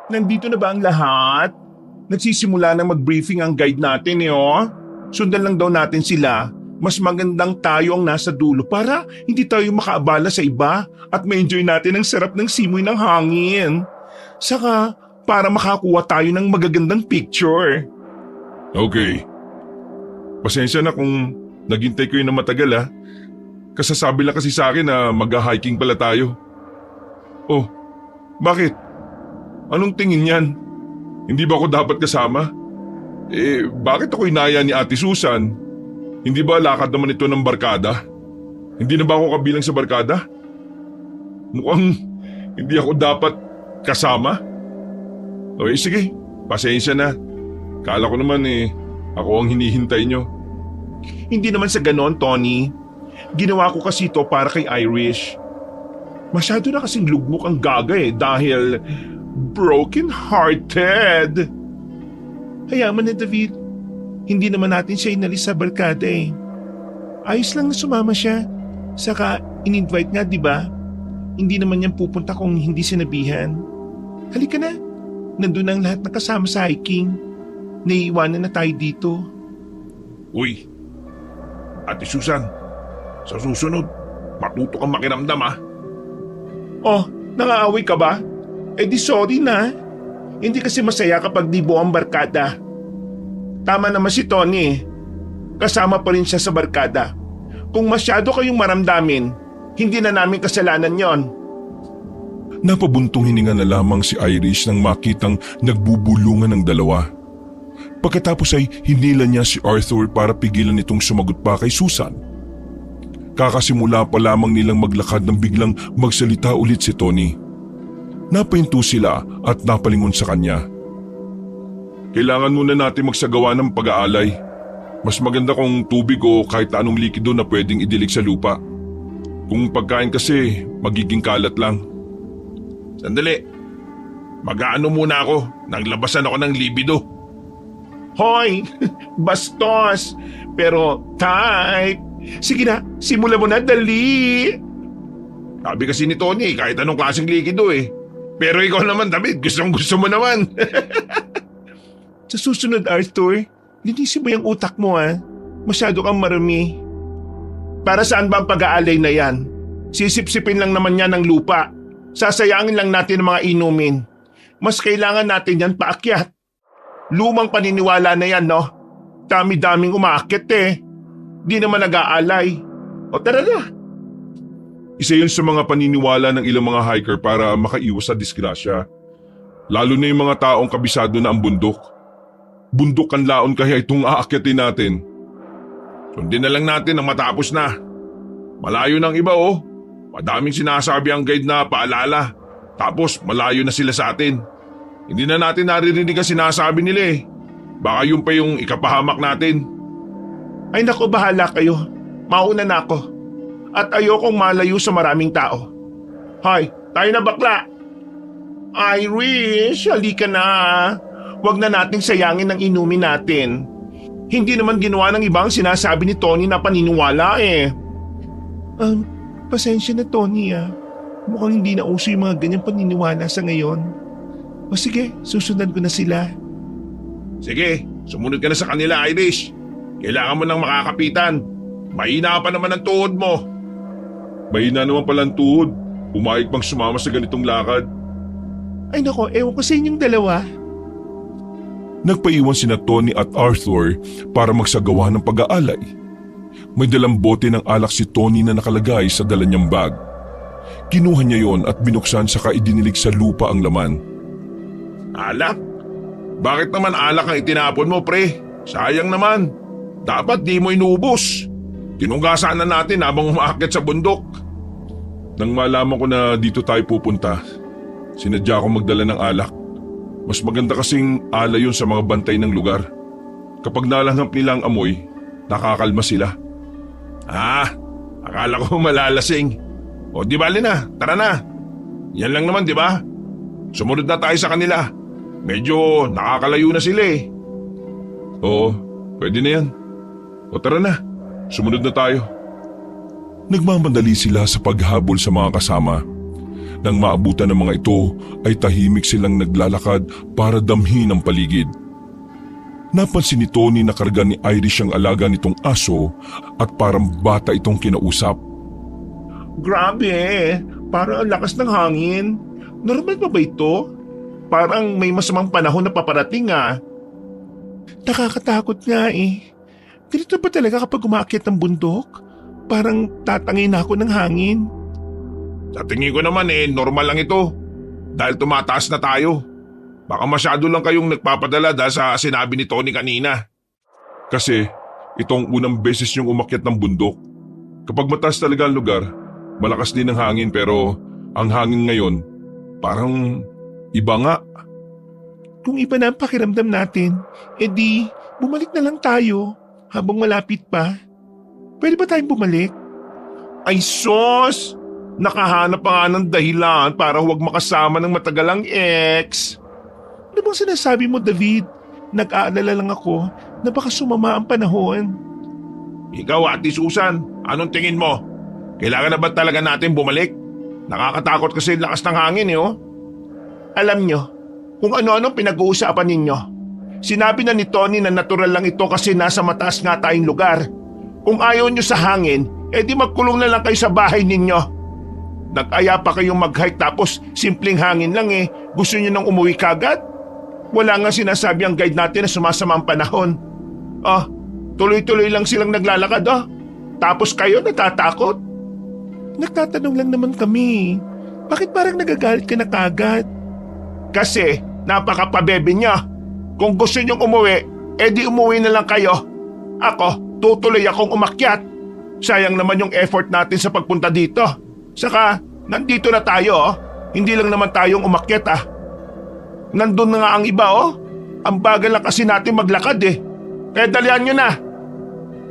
Nandito na ba ang lahat? Nagsisimula na mag-briefing ang guide natin oh. Sundan lang daw natin sila. Mas magandang tayo ang nasa dulo para hindi tayo makaabala sa iba at ma-enjoy natin ang sarap ng simoy ng hangin. Saka para makakuha tayo ng magagandang picture. Okay. Pasensya na kung naghintay ko yun na matagal ha. Kasasabi lang kasi sa akin na mag-hiking pala tayo. Oh, bakit? Anong tingin yan? Hindi ba ako dapat kasama? Bakit ako inaya ni Ate Susan? Hindi ba lakad naman ito ng barkada? Hindi na ba ako kabilang sa barkada? Mukhang hindi ako dapat kasama. Okay, sige. Pasensya na. Kala ko naman ako ang hinihintay nyo. Hindi naman sa ganon, Tony. Ginawa ko kasi ito para kay Irish. Masyado na kasing lugmok ang gaga dahil broken-hearted. Hayaan mo na, David. Hindi naman natin siya inalis sa barkada Ayos lang na sumama siya. Saka in-invite nga, di ba? Hindi naman yan pupunta kung hindi sinabihan. Halika na. Nandun ang lahat nakasama sa hiking. Naiiwanan na tayo dito. Uy, Ate Susan, sa susunod, matuto kang makiramdam ha. Oh, nangaaway ka ba? Di sorry na. Hindi kasi masaya kapag di buo ang barkada. Tama naman si Tony Kasama pa rin siya sa barkada. Kung masyado kayong maramdamin, hindi na namin kasalanan yon. Napabuntong hininga na lamang si Irish nang makitang nagbubulungan ng dalawa. Pagkatapos ay hinila niya si Arthur para pigilan itong sumagot pa kay Susan. Kakasimula pa lamang nilang maglakad nang biglang magsalita ulit si Tony. Napahinto sila at napalingon sa kanya. Kailangan muna natin magsagawa ng pag-aalay. Mas maganda kung tubig o kahit anong likido na pwedeng idilig sa lupa. Kung pagkain kasi, magiging kalat lang. Sandali. Mag-aano muna ako. Naglabasan ako ng libido. Hoy! Bastos! Pero tight! Sige na, simula mo na, dali! Sabi kasi ni Tony, kahit anong klaseng likido Pero ikaw naman, David, gustong gusto mo naman. Sa susunod, Arthur, linisin mo yung utak mo Masyado kang marumi. Para saan ba ang pag-aalay na yan? Sisip-sipin lang naman yan ng lupa. Sasayangin lang natin ang mga inumin. Mas kailangan natin yan paakyat. Lumang paniniwala na yan, no? Dami-daming umaakit Di naman nag-aalay. O tara na. Isa yun sa mga paniniwala ng ilang mga hiker para makaiwas sa disgrasya. Lalo na yung mga taong kabisado na ang bundok. Bundok ang laon kaya itong aakyatin natin. Sundin na lang natin ang matapos na. Malayo ng iba Madaming sinasabi ang guide na paalala. Tapos malayo na sila sa atin. Hindi na natin naririnig ang sinasabi nila Baka yun pa yung ikapahamak natin. Ay nako, bahala kayo. Mauna na ako. At ayokong malayo sa maraming tao. Hoy, tayo na bakla. Irish, halika na. Huwag na nating sayangin ang inumin natin. Hindi naman ginawa ng ibang sinasabi ni Tony na paniniwala Pasensya na Tony Mukhang hindi na uso yung mga ganyang paniniwala sa ngayon. O sige, susundan ko na sila. Sige, sumunod ka na sa kanila, Irish. Kailangan mo nang makakapitan. Mahina pa naman ang tuhod mo. Mahina naman pala ang tuhod. Pumayag pang sumama sa ganitong lakad. Ay nako, ewan ko sa inyong dalawa. Nagpaiwan sina Tony at Arthur para magsagawa ng pag-aalay. May dalang bote ng alak si Tony na nakalagay sa dala niyang bag. Kinuha niya yon at binuksan saka idinilig sa lupa ang laman. Alak? Bakit naman alak ang itinapon mo, pre? Sayang naman. Dapat di mo inubos. Tinunggasan na natin habang umaakyat sa bundok. Nang malaman ko na dito tayo pupunta, sinadya ko magdala ng alak. Mas maganda kasing alay yun sa mga bantay ng lugar. Kapag nalanghap nila ang amoy, nakakalma sila. Akala ko malalasing. O di bali na, tara na. Yan lang naman, di ba? Sumunod na tayo sa kanila. Medyo nakakalayo na sila Oo, pwede na yan. O tara na, sumunod na tayo. Nagmamadali sila sa paghabol sa mga kasama. Nang maabutan ng mga ito ay tahimik silang naglalakad para damhin ang paligid. Napansin ni Tony na karga ni Irish ang alaga nitong aso at parang bata itong kinausap. Grabe, parang ang lakas ng hangin. Normal pa ba ito? Parang may masamang panahon na paparating ah. Nakakatakot nga eh. Ganito ba talaga kapag umaakyat ng bundok? Parang tatangin ako ng hangin. Sa tingin ko naman normal lang ito. Dahil tumataas na tayo. Baka masyado lang kayong nagpapadala dahil sa sinabi ni Tony kanina. Kasi itong unang beses niyong umakyat ng bundok. Kapag mataas talaga ang lugar, malakas din ang hangin pero ang hangin ngayon parang iba nga. Kung iba na ang pakiramdam natin, edi bumalik na lang tayo habang malapit pa. Pwede ba tayong bumalik? Ay sos! Nakahanap pa nga ng dahilan para huwag makasama ng matagalang ex. Ano bang sinasabi mo, David? Nag-aalala lang ako na baka sumama ang panahon. Ikaw, Ate Susan, anong tingin mo? Kailangan na ba talaga natin bumalik? Nakakatakot kasi lakas ng hangin oh. Alam nyo, kung ano-anong pinag-uusapan ninyo. Sinabi na ni Tony na natural lang ito kasi nasa mataas nga tayong lugar. Kung ayaw nyo sa hangin, edi magkulong na lang kayo sa bahay ninyo. Nag-aya pa kayong mag-hike tapos simpleng hangin lang Gusto nyo nang umuwi kagad? Wala nga sinasabi ang guide natin na sumasama ang panahon. Tuloy-tuloy lang silang naglalakad Tapos kayo natatakot? Nagtatanong lang naman kami. Bakit parang nagagalit ka na kagad? Kasi napakapabebe niya. Kung gusto niyong umuwi, edi umuwi na lang kayo. Ako, tutuloy akong umakyat. Sayang naman yung effort natin sa pagpunta dito. Saka, nandito na tayo Hindi lang naman tayong umakyat Nandun na nga ang iba Ang bagal lang kasi natin maglakad Kaya dalihan nyo na.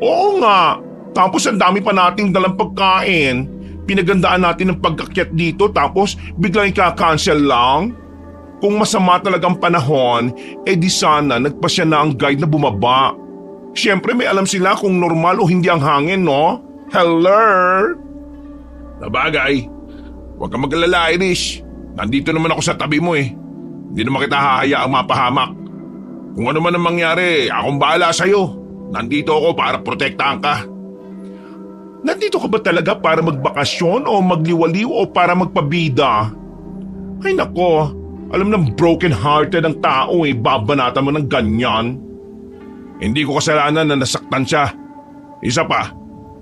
Oo nga. Tapos ang dami pa nating dalang pagkain. Pinagandaan natin ang pagkakyat dito tapos biglang ika-cancel lang. Kung masama talagang panahon, di sana nagpasya na ang guide na bumaba. Siyempre may alam sila kung normal o hindi ang hangin, no? Hello? Nabagay. Huwag kang mag-alala, Irish. Nandito naman ako sa tabi mo Hindi naman kita hahayaang mapahamak. Kung ano man ang mangyari, akong bahala sa'yo. Nandito ako para protektahan ka. Nandito ka ba talaga para magbakasyon o magliwaliw o para magpabida? Ay nako, alam ng broken-hearted ang tao babanatan mo ng ganyan. Hindi ko kasalanan na nasaktan siya. Isa pa,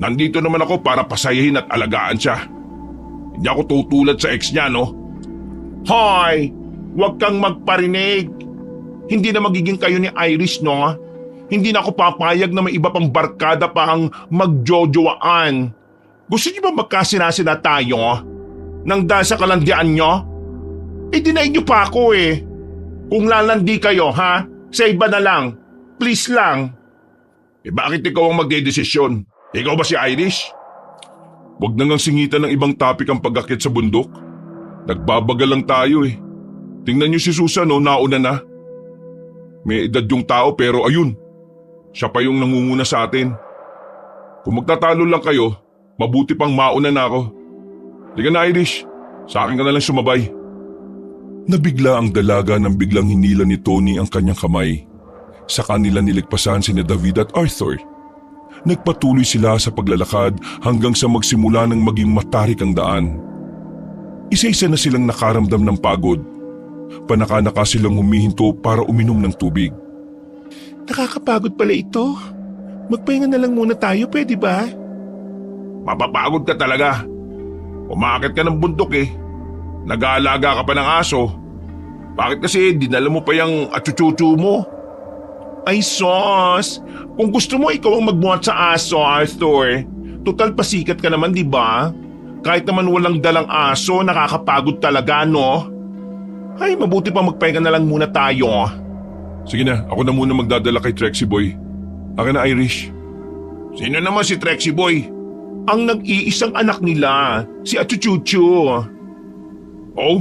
nandito naman ako para pasayahin at alagaan siya. Hindi ako tutulad sa ex niya, no? Hoy! Huwag kang magparinig. Hindi na magiging kayo ni Irish, no? Hindi na ako papayag na may iba pang barkada pa ang magjojowaan. Gusto niyo ba magkasinasina tayo? Nang dahil sa kalandian niyo? Dinaig niyo pa ako Kung lalandi kayo, ha? Sa iba na lang. Please lang. Bakit ikaw ang magdedesisyon? Ikaw ba si Irish? Huwag na ngang singitan ng ibang topic ang pag-akyat sa bundok. Nagbabagal lang tayo Tingnan niyo si Susan nauna na. May edad yung tao pero ayun, siya pa yung nangunguna sa atin. Kung magtatalo lang kayo, mabuti pang mauna na ako. Liga na Irish, sa akin ka na lang sumabay. Nabigla ang dalaga nang biglang hinila ni Tony ang kanyang kamay. Sa kanila niligpasan sina David at Arthur. Nagpatuloy sila sa paglalakad hanggang sa magsimula ng maging matarik ang daan. Isa-isa na silang nakaramdam ng pagod. Panaka-naka silang humihinto para uminom ng tubig. Nakakapagod pala ito. Magpahinga na lang muna tayo, pwede ba? Mapapagod ka talaga. Umakit ka ng bundok Nag-aalaga ka pa ng aso. Bakit kasi dinala mo pa yung atsutsutsu mo? Ay sos, kung gusto mo ikaw ang magbuhat sa aso, Arthur. Total pasikat ka naman, di ba? Kahit naman walang dalang aso, nakakapagod talaga, no? Ay, mabuti pa magpahinga na lang muna tayo. Sige na, ako na muna magdadala kay Trexie Boy. Akin na Irish. Sino naman si Trexie Boy? Ang nag-iisang anak nila, si Atsutsutsu. Oh,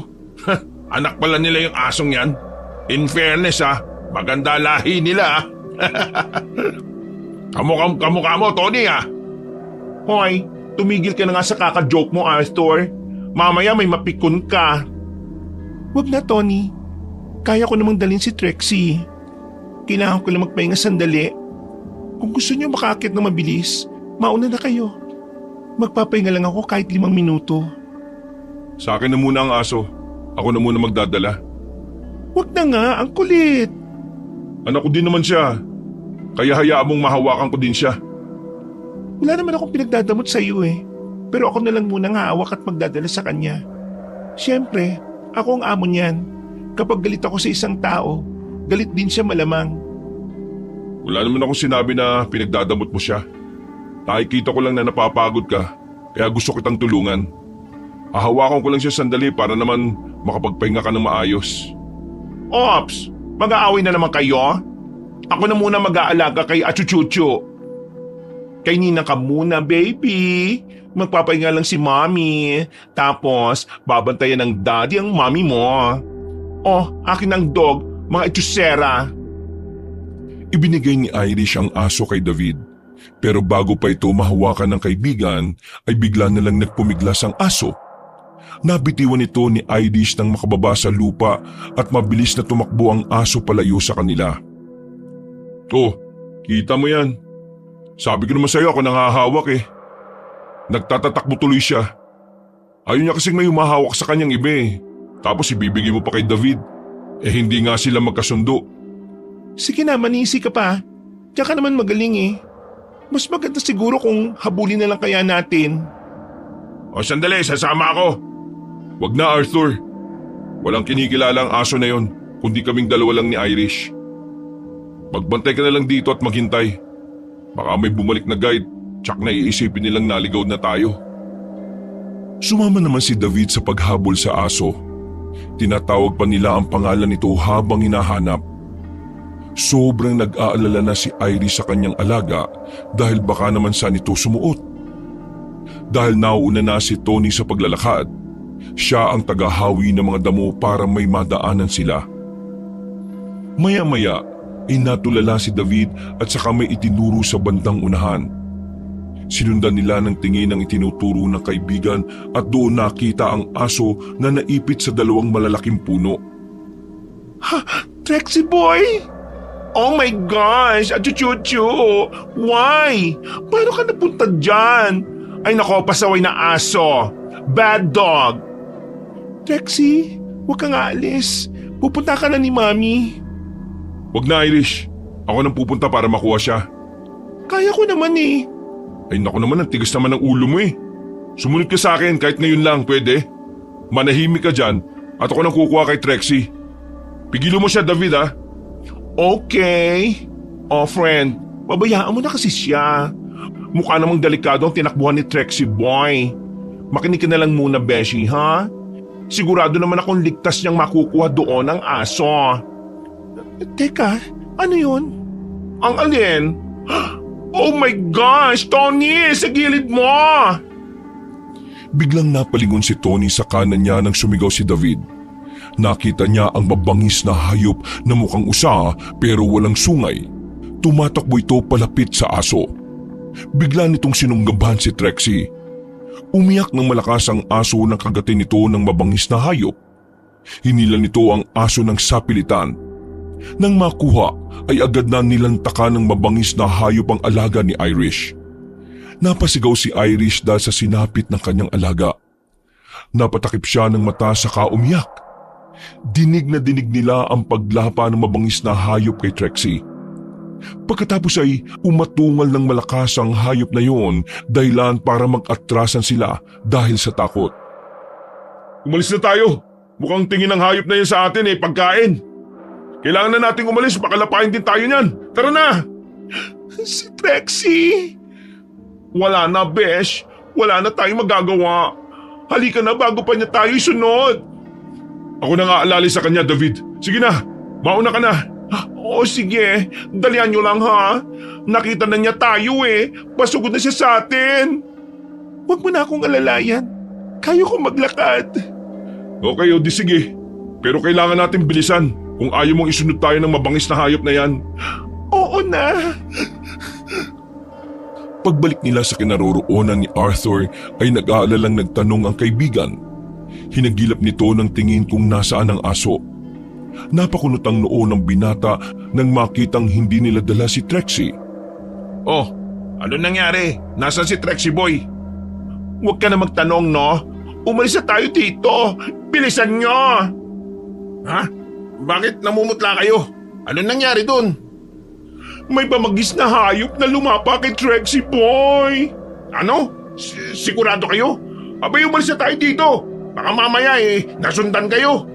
anak pala nila yung asong yan. In fairness maganda lahi nila Kamukha mo, Tony Hoy, tumigil ka na nga sa kaka-joke mo, Arthur. Mamaya may mapikon ka. Wag na, Tony. Kaya ko namang dalhin si Trixie. Kailangan ko lang magpahinga sandali. Kung gusto niyo makakit na mabilis, mauna na kayo. Magpapahinga lang ako kahit 5 minuto. Sa akin na muna ang aso. Ako na muna magdadala. Wag na nga, ang kulit. Anak ko din naman siya. Kaya hayaan mong mahawakan ko din siya. Wala naman akong pinagdadamot sa iyo eh. Pero ako na lang muna nga hawak at magdadala sa kanya. Siyempre, ako ang amo niyan. Kapag galit ako sa isang tao, galit din siya malamang. Wala naman akong sinabi na pinagdadamot mo siya. Nakikita ko lang na napapagod ka, kaya gusto kitang tulungan. Hahawakan ko lang siya sandali para naman makapagpahinga ka ng maayos. Ops, mag-aaway na naman kayo? Ako na muna mag-aalaga kay Achuchucho. Kay Nina ka muna, baby. Magpapahinga lang si mommy. Tapos, babantayan ng daddy ang mommy mo. Oh, akin ang dog, mga etsyusera. Ibinigay ni Irish ang aso kay David. Pero bago pa ito mahawakan ng kaibigan, ay bigla na lang nagpumiglas ang aso. Nabitiwan ito ni Irish nang makababa sa lupa at mabilis na tumakbo ang aso palayo sa kanila. Oh, kita mo yan. Sabi ko naman sa'yo ako nangahawak eh. Nagtatatakbo tuloy siya. Ayaw niya kasing may humahawak sa kanyang iba eh. Tapos ibibigay mo pa kay David. Eh hindi nga sila magkasundo. Sige na, manisi ka pa. Diyan ka naman magaling eh. Mas maganda siguro kung habulin na lang kaya natin. O sandali, sasama ako. Wag na Arthur. Walang kinikilala ang aso na yon, kundi kaming dalawa lang ni Irish. Magbantay ka na lang dito at maghintay. Baka may bumalik na guide, tsak na iisipin nilang naligaw na tayo. Sumama naman si David sa paghabol sa aso. Tinatawag pa nila ang pangalan nito habang hinahanap. Sobrang nag-aalala na si Irish sa kanyang alaga dahil baka naman saan ito sumuot. Dahil nauuna na si Tony sa paglalakad, siya ang tagahawi ng mga damo para may madaanan sila. Maya-maya ay natulala si David at saka may itinuro sa bandang unahan. Sinundan nila ng tingin ang itinuturo ng kaibigan at doon nakita ang aso na naipit sa 2 malalaking puno. Ha? Trixie boy? Oh my gosh, Achuchucho! Why? Paano ka napunta dyan? Ay nako, pasaway na aso. Bad dog. Trixie, huwag kang aalis. Pupunta ka na ni Mami. Wag na Irish, ako nang pupunta para makuha siya. Kaya ko naman eh. Ay naku naman, ang tigas naman ng ulo mo eh. Sumunod ka sa akin kahit ngayon lang, pwede? Manahimik ka dyan at ako nang kukuha kay Trixie. Pigilo mo siya David ha. Okay. Oh friend, pabayaan mo na kasi siya. Mukha namang delikado ang tinakbuhan ni Trixie boy. Makinig ka na lang muna, Beshi, ha? Sigurado naman akong ligtas niyang makukuha doon ang aso. Teka, ano yun? Ang alin? Oh my gosh, Tony! Sa gilid mo! Biglang napalingon si Tony sa kanan niya nang sumigaw si David. Nakita niya ang mabangis na hayop na mukhang usa pero walang sungay. Tumatakbo ito palapit sa aso. Bigla nitong sinunggaban si Trixie. Umiyak ng malakas ang aso nang kagatin nito ng mabangis na hayop. Hinila nito ang aso ng sapilitan. Nang makuha ay agad na nilantaka ng mabangis na hayop ang alaga ni Irish. Napasigaw si Irish dahil sa sinapit ng kanyang alaga. Napatakip siya ng mata saka umiyak. Dinig na dinig nila ang paglapa ng mabangis na hayop kay Trixie. Pagkatapos ay umatungal ng malakas ang hayop na yon dahilan para mag-atrasan sila dahil sa takot. Umalis na tayo. Mukhang tingin ng hayop na yun sa atin pagkain. Kailangan na nating umalis, pakalapain din tayo niyan. Tara na! Si Trixie! Wala na, Besh. Wala na tayong magagawa. Halika na bago pa niya tayo isunod. Ako na nga aalali sa kanya, David. Sige na, mauna ka na. Oo, sige. Dalian niyo lang ha. Nakita na niya tayo Pasugod na siya sa atin. Huwag mo na akong alalayan. Kaya ko maglakad. Okay, o di sige. Pero kailangan natin bilisan kung ayaw mong isunod tayo ng mabangis na hayop na yan. Oo na. Pagbalik nila sa kinaroroonan ni Arthur ay nag-aalalang nagtanong ang kaibigan Hinagilap nito ng tingin kung nasaan ang aso. Napakunot ang noo ng binata nang makitang hindi nila dala si Trexie. Oh, ano nangyari? Nasaan si Trexie boy? Huwag ka na magtanong, no? Umalis na tayo dito. Bilisan nyo! Ha? Bakit namumutla kayo? Ano nangyari dun? May pamagis na hayop na lumapa kay Trexie boy. Ano? Sigurado kayo? Abay, umalis na tayo dito. Baka mamaya nasundan kayo.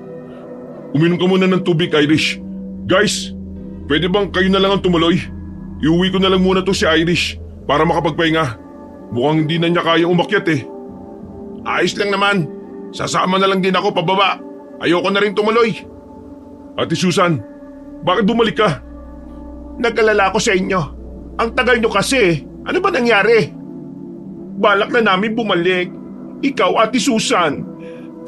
Uminom ka muna ng tubig, Irish. Guys, pwede bang kayo na lang ang tumuloy? Iuwi ko na lang muna to si Irish para makapagpahinga. Mukhang hindi na niya kayang umakyat eh. Ayos lang naman. Sasama na lang din ako pababa. Ayoko na rin tumuloy. Ate Susan, bakit bumalik ka? Nag-alala ko sa inyo. Ang tagal nyo kasi. Ano ba nangyari? Balak na namin bumalik. Ikaw, Ate Susan.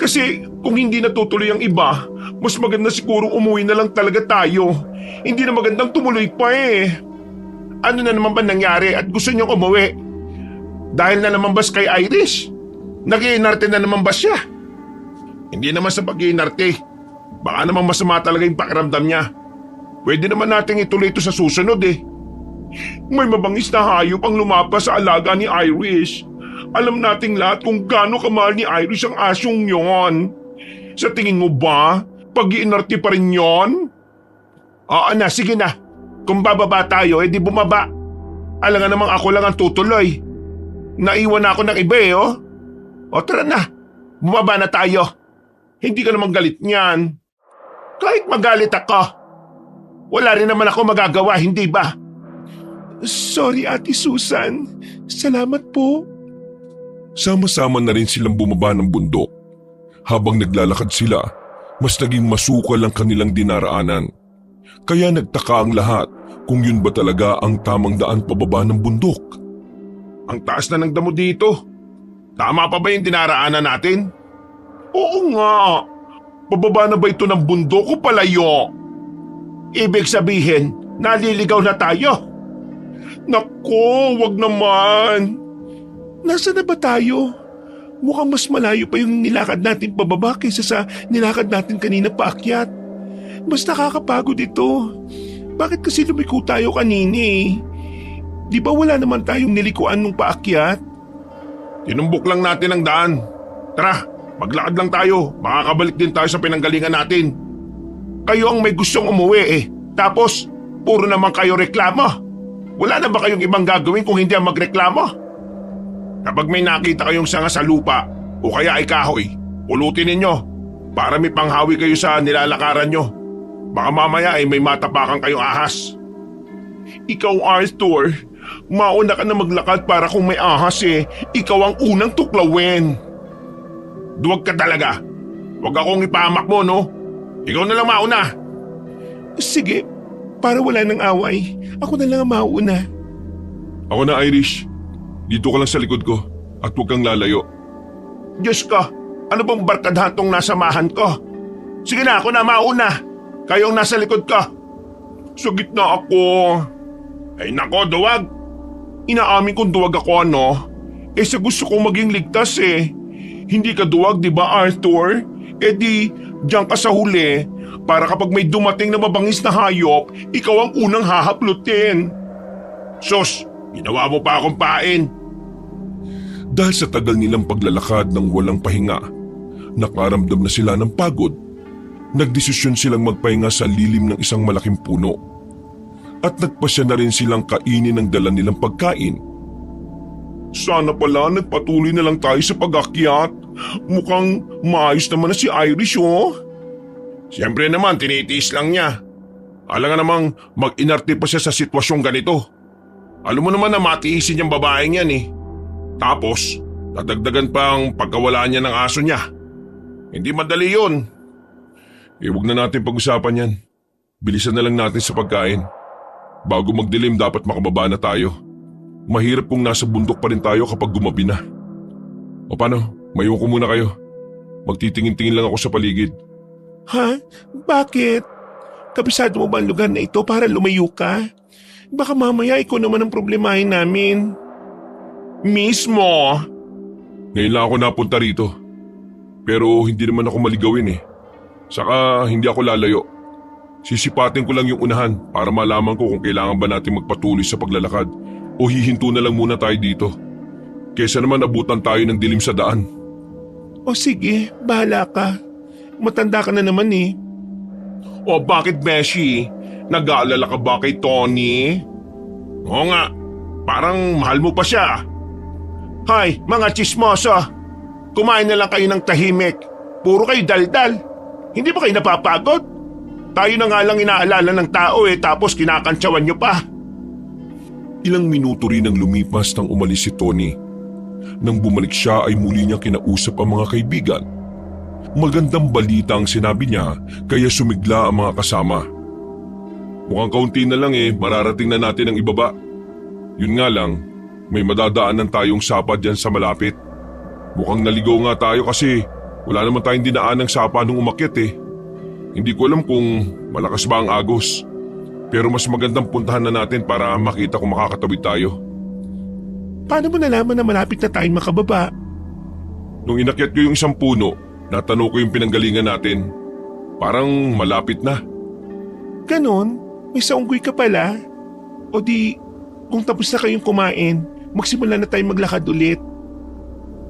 Kasi kung hindi natutuloy ang iba, mas maganda siguro umuwi na lang talaga tayo. Hindi na magandang tumuloy pa eh. Ano na naman ba nangyari at gusto niyong umuwi? Dahil na naman ba kay Irish? Nag-iinarte na naman ba siya? Hindi naman sa pag-iinarte. Baka naman masama talaga yung pakiramdam niya. Pwede naman nating ituloy ito sa susunod eh. May mabangis na hayop ang lumapa sa alaga ni Irish. Alam nating lahat kung gaano kamahal ni Irish ang asyong yon. Sa tingin mo ba, pag-iinarte pa rin yon? Oo na, sige na. Kung bababa tayo, edi bumaba. Alam nga namang ako lang ang tutuloy. Naiwan na ako ng iba eh, oh. O tara na, bumaba na tayo. Hindi ka naman galit niyan. Kahit magalit ako, wala rin naman ako magagawa, hindi ba? Sorry, Ate Susan. Salamat po. Sama-sama na rin silang bumaba ng bundok. Habang naglalakad sila, mas naging masukal ang kanilang dinaraanan. Kaya nagtaka ang lahat kung yun ba talaga ang tamang daan pababa ng bundok. Ang taas na ng damo dito. Tama pa ba yung dinaraanan natin? Oo nga. Pababa na ba ito ng bundok o palayo? Ibig sabihin, naliligaw na tayo. Naku, wag naman. Nasaan na ba tayo? Mukhang mas malayo pa yung nilakad natin pababa kaysa sa nilakad natin kanina paakyat. Mas nakakapagod ito. Bakit kasi lumiko tayo kanina eh? Di ba wala naman tayong nilikuan nung paakyat? Tinumbok lang natin ang daan. Tara, maglakad lang tayo. Makakabalik din tayo sa pinanggalingan natin. Kayo ang may gustong umuwi eh. Tapos, puro naman kayo reklamo. Wala na ba kayong ibang gagawin kung hindi ang magreklamo? Kapag may nakita kayong sanga sa lupa o kaya ay kahoy, pulutin ninyo para may panghawi kayo sa nilalakaran nyo. Baka mamaya ay may matapakan kayong ahas. Ikaw, Arthur, mauna ka na maglakad para kung may ahas eh, ikaw ang unang tuklawin. Duwag ka talaga. Huwag akong ipahamak mo, no? Ikaw na lang mauna. Sige, para wala nang away, ako na lang ang mauna. Ako na, Irish. Dito ka lang sa likod ko at huwag kang lalayo. Diyos ko, ano bang barkadahan tong nasamahan ko? Sige na, ako na mauna. Kayong nasa likod ko. Sa gitna ako. Ay nako, duwag. Inaamin kong duwag ako, ano? Eh sa gusto kong maging ligtas eh. Hindi ka duwag, di ba, Arthur? Eh di, diyan ka sa huli para kapag may dumating na mabangis na hayop, ikaw ang unang hahaplutin. Sus, ginawa mo pa akong pain. Dahil sa tagal nilang paglalakad ng walang pahinga, nakaramdam na sila ng pagod. Nagdesisyon silang magpahinga sa lilim ng isang malaking puno. At nagpasya na rin silang kainin ang dala nilang pagkain. Sana pala nagpatuloy na lang tayo sa pag-akyat. Mukhang maayos naman na si Irish, oh. Siyempre naman, tinitiis lang niya. Alam nga namang mag-inarte pa siya sa sitwasyong ganito. Alam mo naman na matiisin niyang babaeng yan eh. Tapos, dadagdagan pa ang pagkawala niya ng aso niya. Hindi madali yun. Huwag na natin pag-usapan yan. Bilisan na lang natin sa pagkain. Bago magdilim dapat makababa na tayo. Mahirap kung nasa bundok pa rin tayo kapag gumabi na. O paano? Maiwan ko muna kayo. Magtitingin-tingin lang ako sa paligid. Ha? Bakit? Kabisado mo ba ang lugar na ito para lumayo ka? Baka mamaya ikaw naman ang problemahin namin. Mismo! Ngayon lang ako napunta rito. Pero hindi naman ako maligawin eh. Saka hindi ako lalayo. Sisipatin ko lang yung unahan para malaman ko kung kailangan ba natin magpatuloy sa paglalakad o hihinto na lang muna tayo dito. Kesa naman abutan tayo ng dilim sa daan. O sige, bahala ka. Matanda ka na naman eh. O bakit Beshi? Nag-aalala ka ba kay Tony? Oo nga, parang mahal mo pa siya. Hay, mga chismoso. Kumain na lang kayo ng tahimik. Puro kayo daldal. Hindi ba kayo napapagod? Tayo na nga lang inaalala ng tao tapos kinakantsawan nyo pa. Ilang minuto rin ang lumipas nang umalis si Tony. Nang bumalik siya ay muli niya kinausap ang mga kaibigan. Magandang balita ang sinabi niya kaya sumigla ang mga kasama. Mukhang kaunti na lang mararating na natin ang ibaba. Yun nga lang, may madadaanan tayong sapa dyan sa malapit. Mukhang naligaw nga tayo kasi wala naman tayong dinaan ng sapa nung umakyat Hindi ko alam kung malakas ba ang agos. Pero mas magandang puntahan na natin para makita kung makakatawid tayo. Paano mo nalaman na malapit na tayong makababa? Nung inakyat ko yung isang puno, natanong ko yung pinanggalingan natin. Parang malapit na. Ganon? May saunggoy ka pala? O di, kung tapos na kayong kumain, magsimula na tayong maglakad ulit.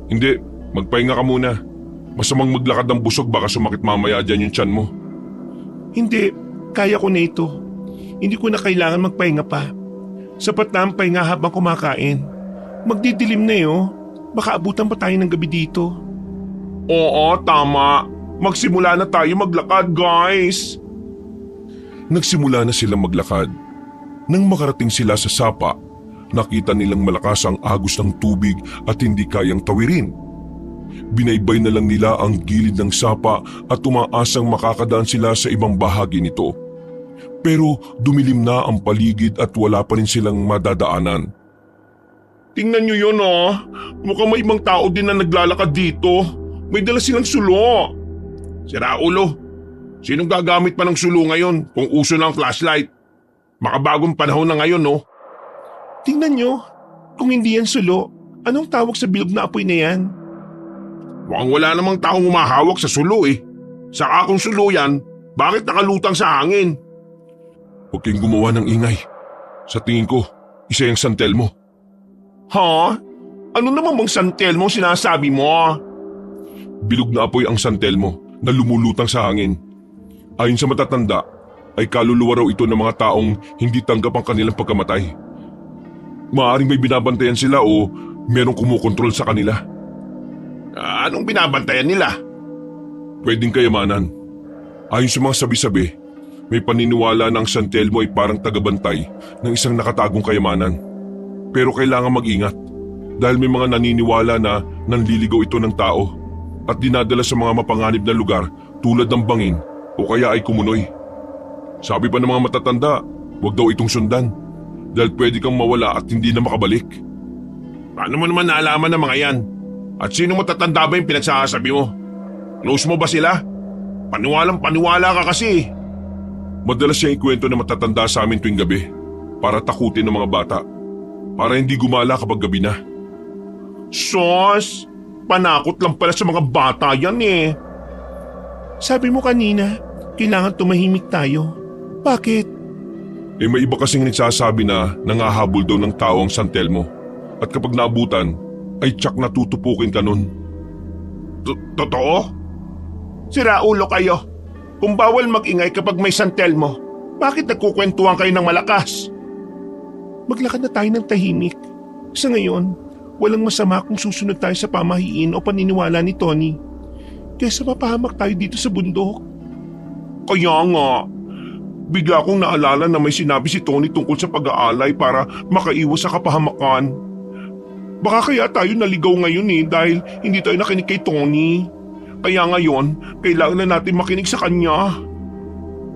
Hindi, magpahinga ka muna. Masamang maglakad ng busog baka sumakit mamaya dyan yung tiyan mo. Hindi, kaya ko na ito. Hindi ko na kailangan magpahinga pa. Sapat na ang pahinga habang kumakain. Magdidilim na Baka abutan pa tayo ng gabi dito. Oo, tama. Magsimula na tayo maglakad, guys. Nagsimula na silang maglakad. Nang makarating sila sa sapa, nakita nilang malakas ang agos ng tubig at hindi kayang tawirin. Binaybay na lang nila ang gilid ng sapa at umaasang makakadaan sila sa ibang bahagi nito. Pero dumilim na ang paligid at wala pa rin silang madadaanan. Tingnan nyo yun Mukhang may ibang tao din na naglalakad dito. May dala silang sulo. Sira ulo. Sinong gagamit pa ng sulo ngayon kung uso na ang flashlight? Makabagong panahon na ngayon Tingnan nyo. Kung hindi yan sulo, anong tawag sa bilog na apoy na yan? Mukhang wala namang taong humahawak sa sulo Saka kung sulo yan, bakit nakalutang sa hangin? Huwag kayong gumawa ng ingay. Sa tingin ko, isa yung santel mo. Ha? Ano naman bang santel mo sinasabi mo? Bilog na apoy ang santel mo na lumulutang sa hangin. Ayon sa matatanda, ay kaluluwa raw ito ng mga taong hindi tanggap ang kanilang pagkamatay. Maaaring may binabantayan sila o merong kumukontrol sa kanila. Anong binabantayan nila? Pwedeng kayamanan. Ayon sa mga sabi-sabi, may paniniwala na ang santel mo ay parang tagabantay ng isang nakatagong kayamanan. Pero kailangan mag-ingat dahil may mga naniniwala na nanliligaw ito ng tao at dinadala sa mga mapanganib na lugar tulad ng bangin o kaya ay kumunoy. Sabi pa ng mga matatanda, huwag daw itong sundan dahil pwede kang mawala at hindi na makabalik. Paano mo naman naalaman ng mga yan? At sino matatanda ba yung pinagsasabi mo? Close mo ba sila? Paniwalang-paniwala ka kasi. Madalas siyang ikwento na matatanda sa amin tuwing gabi para takutin ng mga bata. Para hindi gumala kapag gabi na. Sos, panakot lang pala sa mga bata yan Sabi mo kanina, kailangan tumahimik tayo. Bakit? May iba kasing nagsasabi na nangahabol daw ng tao ang santel mo. At kapag naabutan, ay tsak na tutupukin ka nun. Totoo? Sira ulo kayo. Kung bawal mag-ingay kapag may santel mo, bakit nagkukwentuhan kayo ng malakas? Maglakad na tayo ng tahimik. Sa ngayon, walang masama kung susunod tayo sa pamahiin o paniniwala ni Tony. Kesa mapahamak tayo dito sa bundok. Kaya nga, bigla kong naalala na may sinabi si Tony tungkol sa pag-aalay para makaiwas sa kapahamakan. Baka kaya tayo naligaw ngayon dahil hindi tayo nakinig kay Tony. Kaya ngayon, kailangan na natin makinig sa kanya.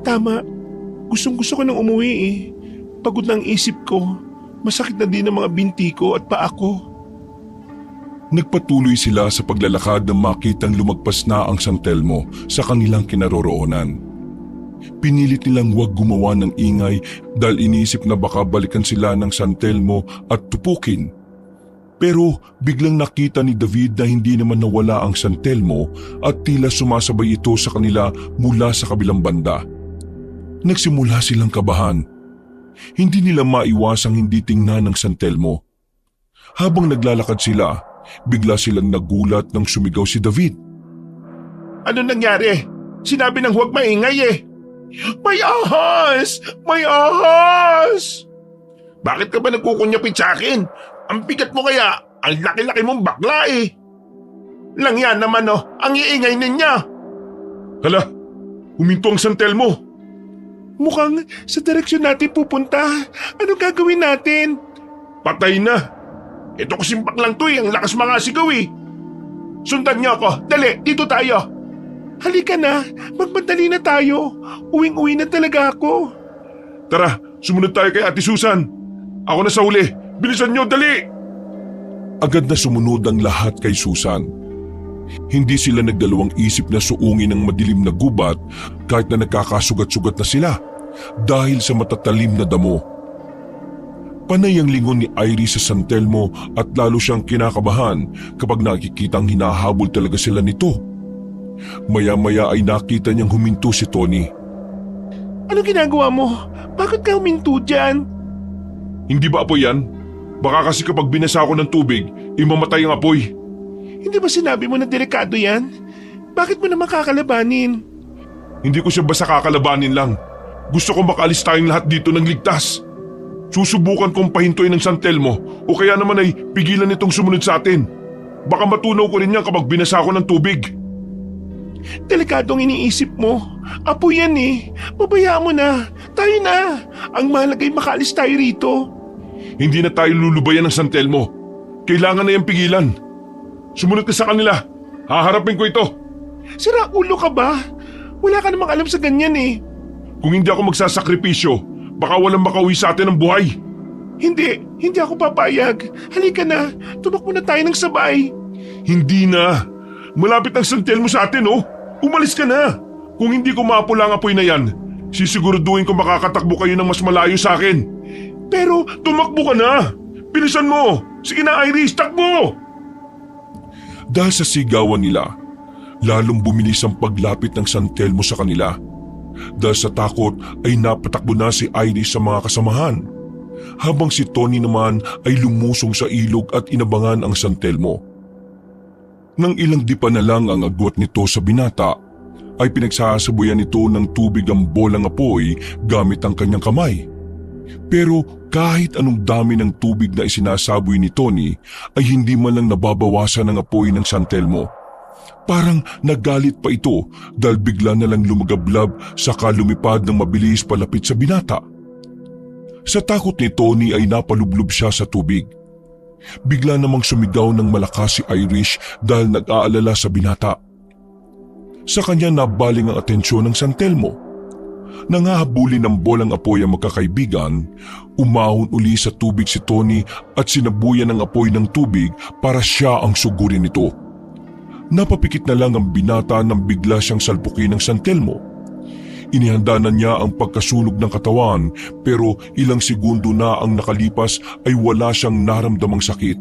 Tama. Gustong-gusto ko nang umuwi Pagod na ang isip ko. Masakit na din ang mga binti ko at paa ko. Nagpatuloy sila sa paglalakad nang makitang lumagpas na ang San Telmo sa kanilang kinaroroonan. Pinilit nilang huwag gumawa ng ingay dahil iniisip na baka balikan sila ng San Telmo at tupukin. Pero biglang nakita ni David na hindi naman nawala ang San Telmo at tila sumasabay ito sa kanila mula sa kabilang banda. Nagsimula silang kabahan. Hindi nila maiwasang hindi tingnan ng San Telmo. Habang naglalakad sila, bigla silang nagulat nang sumigaw si David. Ano nangyari? Sinabi ng huwag maingay eh. May ahas! May ahas! Bakit ka ba nagkukunyapin sa akin? Ang bigat mo kaya, ang laki-laki mong bakla eh. Lang yan naman oh, ang iingay ninyo. Hala, huminto ang San Telmo. Mukhang sa direksyon natin pupunta. Ano gagawin natin? Patay na. Ito kasing baklang to ang lakas mga sigaw eh. Sundan niyo ako, dali, dito tayo. Halika na, magmadali na tayo. Uwing-uwi na talaga ako. Tara, sumunod tayo kay Ate Susan. Ako na sa huli, bilisan niyo, dali. Agad na sumunod ang lahat kay Susan. Hindi sila nagdalawang isip na suungin ang madilim na gubat kahit na nagkakasugat-sugat na sila dahil sa matatalim na damo. Panay ang lingon ni Iris sa San Telmo at lalo siyang kinakabahan kapag nakikitang hinahabol talaga sila nito. Maya-maya ay nakita niyang huminto si Tony. Ano ginagawa mo? Bakit ka huminto dyan? Hindi ba apoy yan? Baka kasi kapag binasa ako ng tubig, imamatay ang apoy. Hindi ba sinabi mo na delikado yan? Bakit mo naman kakalabanin? Hindi ko siya basta kakalabanin lang. Gusto ko makaalis tayong lahat dito ng ligtas. Susubukan kong pahintuin ng San Telmo o kaya naman ay pigilan itong sumunod sa atin. Baka matunaw ko rin yan kapag binasa ako ng tubig. Delikadong iniisip mo. Apoy yan eh. Pabayaan mo na. Tayo na. Ang mahalaga ay makaalis tayo rito. Hindi na tayo lulubayan ng San Telmo. Kailangan na yung pigilan. Sumunod ka sa kanila. Haharapin ko ito. Sira ulo ka ba? Wala ka namang alam sa ganyan eh. Kung hindi ako magsasakripisyo, baka walang makauwi sa atin ng buhay. Hindi ako papayag. Halika na. Tumakbo na tayo ng sabay. Hindi na. Malapit ang San Telmo sa atin oh. Umalis ka na. Kung hindi ko mapula ang apoy na yan, sisiguraduhin ko makakatakbo kayo ng mas malayo sa akin. Pero tumakbo ka na. Bilisan mo. Sige na Iris, takbo. Dahil sa sigawan nila, lalong bumilis ang paglapit ng San Telmo sa kanila. Dahil sa takot ay napatakbo na si Iris sa mga kasamahan, habang si Tony naman ay lumusong sa ilog at inabangan ang San Telmo. Nang ilang dipa na lang ang agwat nito sa binata, ay pinagsasabuyan nito ng tubig ang bolang apoy gamit ang kanyang kamay. Pero kahit anong dami ng tubig na isinasaboy ni Tony ay hindi man lang nababawasan ang apoy ng San Telmo. Parang nagalit pa ito dahil bigla na lang lumagablab saka lumipad ng mabilis palapit sa binata. Sa takot ni Tony ay napalublob siya sa tubig. Bigla namang sumigaw ng malakas si Irish dahil nag-aalala sa binata. Sa kanya nabaling ang atensyon ng San Telmo. Nangahabulin ng bolang apoy ang magkakaibigan, umahon uli sa tubig si Tony at sinabuyan ng apoy ng tubig para siya ang sugurin nito. Napapikit na lang ang binata nang bigla siyang salpukin ng San Telmo. Inihanda na niya ang pagkasunog ng katawan pero ilang segundo na ang nakalipas ay wala siyang naramdamang sakit.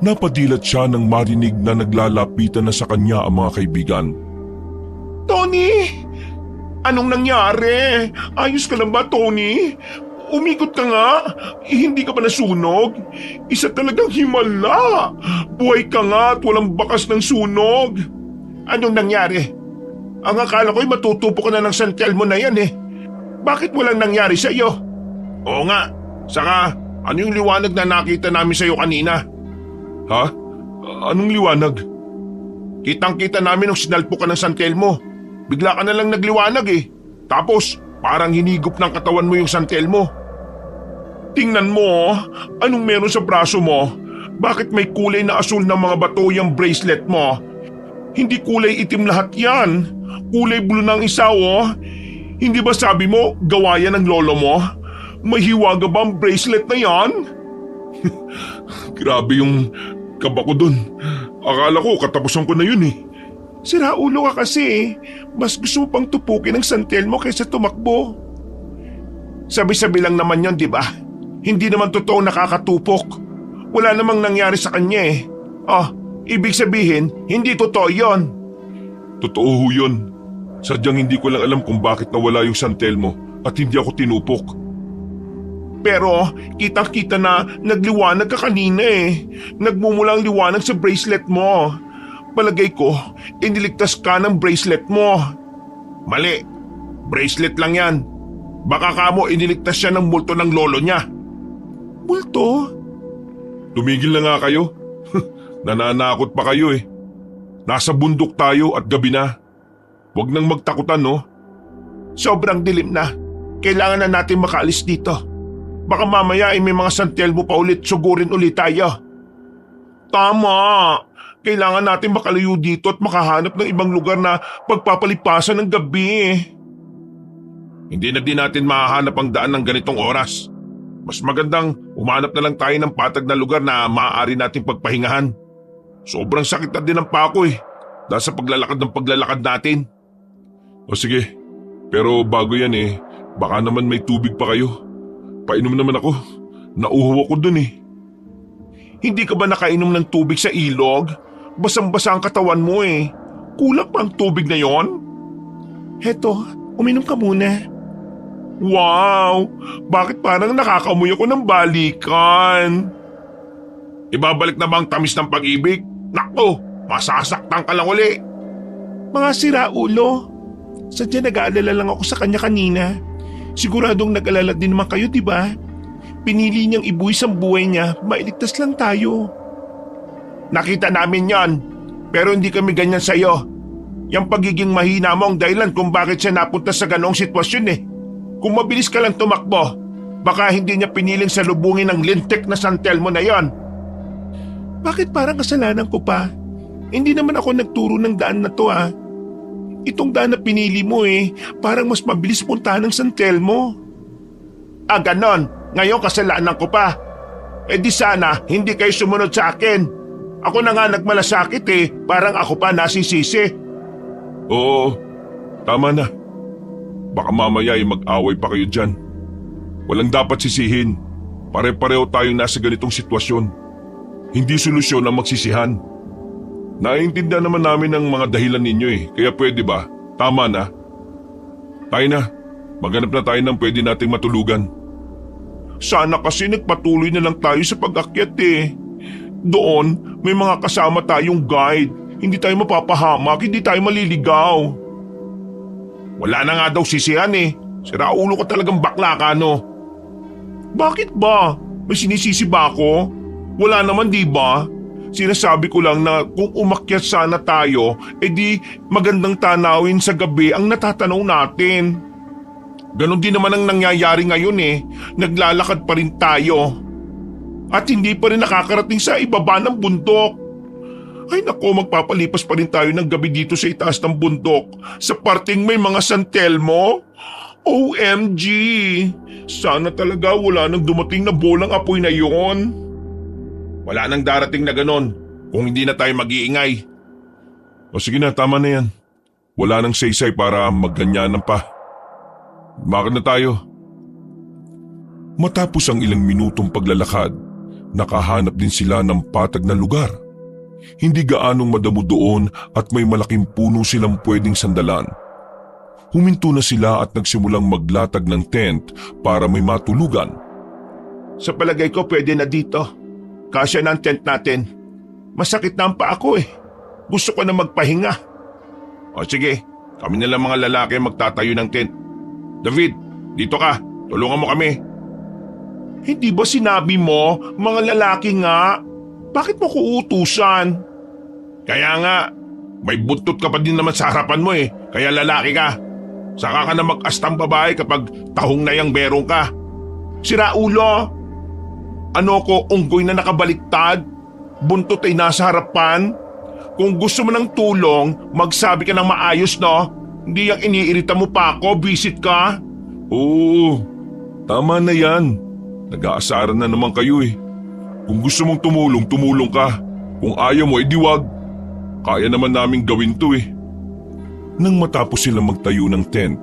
Napadilat siya nang marinig na naglalapitan na sa kanya ang mga kaibigan. Tony! Anong nangyari? Ayos ka lang ba, Tony? Umikot ka nga. Hindi ka ba nasunog? Isa talagang himala. Buhay ka nga at walang bakas ng sunog. Anong nangyari? Ang akala ko'y matutupo ka na ng San Telmo na yan eh. Bakit walang nangyari sa iyo? Oo nga. Saka, ano yung liwanag na nakita namin sa iyo kanina? Ha? Anong liwanag? Kitang-kita namin nung sinalpo ka ng San Telmo. Bigla ka na lang nagliwanag eh. Tapos, parang hinigop ng katawan mo yung San Telmo. Tingnan mo, anong meron sa braso mo? Bakit may kulay na asul ng mga bato yung bracelet mo? Hindi kulay itim lahat yan. Kulay blue ng isa oh. Hindi ba sabi mo, gawa yan ng lolo mo? May hiwaga ba ang bracelet na yan? Grabe yung kaba ko dun. Akala ko katapusan ko na yun eh. Sira ulo ka kasi eh. Mas gusto mo pang tupukin ng San Telmo kaysa tumakbo. Sabi-sabi lang naman yon, di ba? Hindi naman totoo nakakatupok. Wala namang nangyari sa kanya eh. Oh, ibig sabihin, hindi totoo yon. Totoo ho yun. Sadyang hindi ko lang alam kung bakit nawala yung San Telmo at hindi ako tinupok. Pero kitang-kita na nagliwanag ka kanina eh. Nagmumulang liwanag sa bracelet mo. Palagay ko, iniligtas ka ng bracelet mo. Mali, bracelet lang yan. Baka kamo iniligtas siya ng multo ng lolo niya. Multo? Tumigil na nga kayo. Nananakot pa kayo eh. Nasa bundok tayo at gabi na. Huwag nang magtakutan no. Sobrang dilim na. Kailangan na natin makaalis dito. Baka mamaya ay may mga San Telmo pa ulit, sugurin ulit tayo. Tama. Kailangan natin makalayo dito at makahanap ng ibang lugar na pagpapalipasan ng gabi. Hindi na din natin mahahanap ang daan ng ganitong oras. Mas magandang umanap na lang tayo ng patag na lugar na maaari nating pagpahingahan. Sobrang sakit na din ang pako eh, dahil sa paglalakad natin. O sige, pero bago yan eh, baka naman may tubig pa kayo. Painom naman ako. Nauhaw ako dun eh. Hindi ka ba nakainom ng tubig sa ilog? Basang-basa ang katawan mo eh. Kulang pa ang tubig na yon? Heto, uminom ka muna. Wow! Bakit parang nakakamoy ako ng balikan? Ibabalik na ba ang tamis ng pag-ibig? Nako, masasaktan ka lang uli. Mga siraulo. Sadya nag-aalala lang ako sa kanya kanina. Siguradong nag-alala din naman kayo, di ba? Pinili niyang ibuwis ang buhay niya, mailigtas lang tayo. Nakita namin yon, pero hindi kami ganyan sa'yo. Yung pagiging mahina mo ang dahilan kung bakit siya napunta sa ganong sitwasyon eh. Kung mabilis ka lang tumakbo, baka hindi niya piniling salubungin ang lintik na San Telmo na yon. Bakit parang kasalanan ko pa? Hindi naman ako nagturo ng daan na to ah. Itong daan na pinili mo eh, parang mas mabilis puntahan ng San Telmo. Ah, ganon. Ngayon kasalanan ko pa. Eh di sana hindi kayo sumunod sa akin. Ako na nga nagmalasakit eh, parang ako pa nasisisi. Oo, tama na. Baka mamaya ay mag-away pa kayo dyan. Walang dapat sisihin. Pare-pareho tayong nasa ganitong sitwasyon. Hindi solusyon ang magsisihan. Naiintindihan naman namin ang mga dahilan ninyo eh, kaya pwede ba? Tama na. Tayo na. Maghanap na tayo ng pwede nating matulugan. Sana kasi nagpatuloy na lang tayo sa pag-akyat eh. Doon, may mga kasama tayong guide. Hindi tayo mapapahamak, hindi tayo maliligaw. Wala na nga daw sisihan eh. Siraulo ka talagang bakla ka no. Bakit ba? May sinisisi ba ako? Wala naman di ba? Sinasabi ko lang na kung umakyat sana tayo, edi magandang tanawin sa gabi ang natatanaw natin. Ganon din naman ang nangyayari ngayon eh. Naglalakad pa rin tayo. At hindi pa rin nakakarating sa ibaba ng bundok. Ay nako, magpapalipas pa rin tayo ng gabi dito sa itaas ng bundok. Sa parting may mga San Telmo. OMG! Sana talaga wala nang dumating na bolang apoy na yon. Wala nang darating na ganon kung hindi na tayo mag-iingay. O sige na, tama na yan. Wala nang saysay para magganyanan pa. Bakit na tayo? Matapos ang ilang minutong paglalakad, nakahanap din sila ng patag na lugar. Hindi gaanong madamo doon at may malaking puno silang pwedeng sandalan. Huminto na sila at nagsimulang maglatag ng tent para may matulugan. Sa palagay ko pwede na dito. Kasya na ang tent natin. Masakit na ang paa ko eh. Gusto ko na magpahinga. O sige, kami na lang mga lalaki magtatayo ng tent. David, dito ka. Tulungan mo kami. Hindi ba sinabi mo, mga lalaki nga? Bakit mo ko utusan? Kaya nga, may buntot ka pa din naman sa harapan mo eh. Kaya lalaki ka. Saka ka na mag-astang babae kapag tahong na yang berong ka. Siraulo! Ano ko, unggoy na nakabaliktad? Buntot ay nasa harapan? Kung gusto mo ng tulong, magsabi ka ng maayos no? Hindi yung iniirita mo pa ako, visit ka? Oo, tama na yan. Nag-aasaran na naman kayo eh. Kung gusto mong tumulong, tumulong ka. Kung ayaw mo, edi wag. Kaya naman naming gawin to eh. Nang matapos silang magtayo ng tent,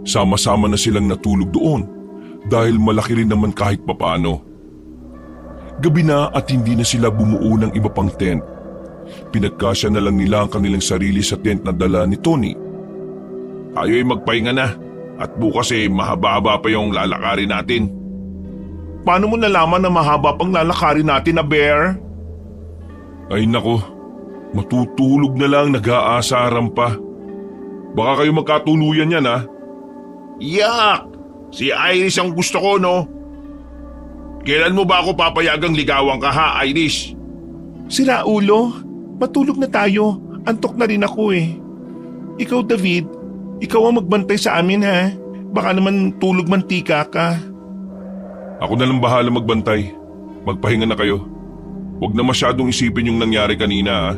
sama-sama na silang natulog doon dahil malaki rin naman kahit papaano. Gabi na at hindi na sila bumuo ng iba pang tent. Pinagkasya na lang nila ang kanilang sarili sa tent na dala ni Tony. Tayo ay magpahinga na at bukas mahaba-haba pa yung lalakarin natin. Paano mo nalaman na mahaba pang lalakarin natin na Bear? Ay nako, matutulog na lang nag-aasaran pa. Baka kayo magkatuluyan yan ha. Yak! Si Iris ang gusto ko, no? Kailan mo ba ako papayagang ligawan ka ha, Iris? Sira ulo, matulog na tayo. Antok na rin ako eh. Ikaw David, ikaw ang magbantay sa amin ha. Baka naman tulog mantika ka. Ako na lang bahala magbantay. Magpahinga na kayo. Huwag na masyadong isipin yung nangyari kanina ha.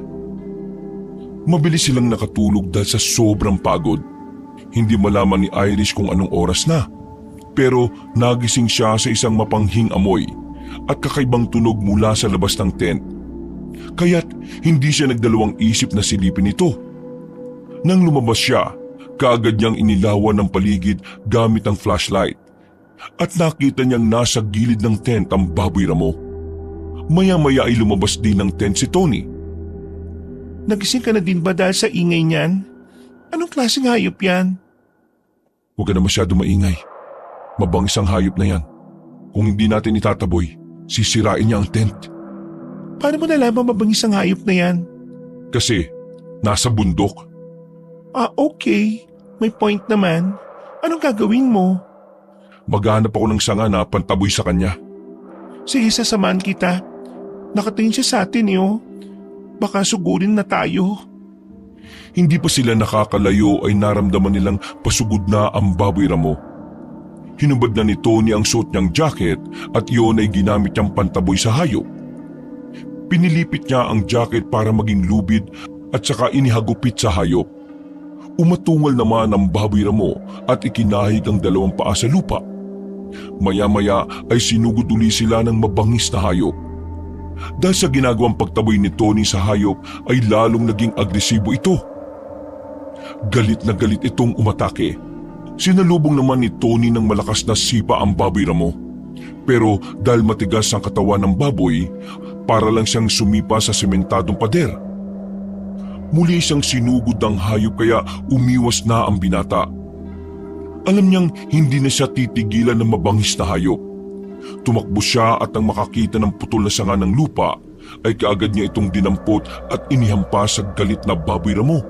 Mabilis silang nakatulog dahil sa sobrang pagod. Hindi malaman ni Iris kung anong oras na. Pero nagising siya sa isang mapanghing amoy at kakaibang tunog mula sa labas ng tent. Kaya't hindi siya nagdalawang isip na silipin ito. Nang lumabas siya, kaagad niyang inilawan ng paligid gamit ang flashlight. At nakita niyang nasa gilid ng tent ang baboy ramo. Maya-maya ay lumabas din ng tent si Tony. Nagising ka na din ba dahil sa ingay niyan? Anong klaseng hayop yan? Huwag ka na masyado maingay. Mabangis ang hayop na yan. Kung hindi natin itataboy, sisirain niya ang tent. Paano mo nalaman mabangis ang hayop na yan? Kasi nasa bundok. Okay. May point naman. Anong gagawin mo? Maghanap ako ng sanga na pantaboy sa kanya. Sige, sasamahan kita. Nakatingin siya sa atin oh. Baka sugurin na tayo. Hindi pa sila nakakalayo ay naramdaman nilang pasugod na ang baboy ramo. Hinubad na ni Tony ang suot niyang jacket at iyon ay ginamit niyang pantaboy sa hayop. Pinilipit niya ang jacket para maging lubid at saka inihagupit sa hayop. Umatungal naman ang baboy ramo at ikinahig ang dalawang paa sa lupa. Maya-maya ay sinugod uli sila ng mabangis na hayop. Dahil sa ginagawang pagtaboy ni Tony sa hayop ay lalong naging agresibo ito. Galit na galit itong umatake. Sinalubong naman ni Tony ng malakas na sipa ang baboy ramo. Pero dahil matigas ang katawan ng baboy, para lang siyang sumipa sa sementadong pader. Muli siyang sinugod ng hayop kaya umiwas na ang binata. Alam niyang hindi na siya titigilan ng mabangis na hayop. Tumakbo siya at nang makakita ng putol na sanga ng lupa ay kaagad niya itong dinampot at inihampas sa galit na baboy ramo.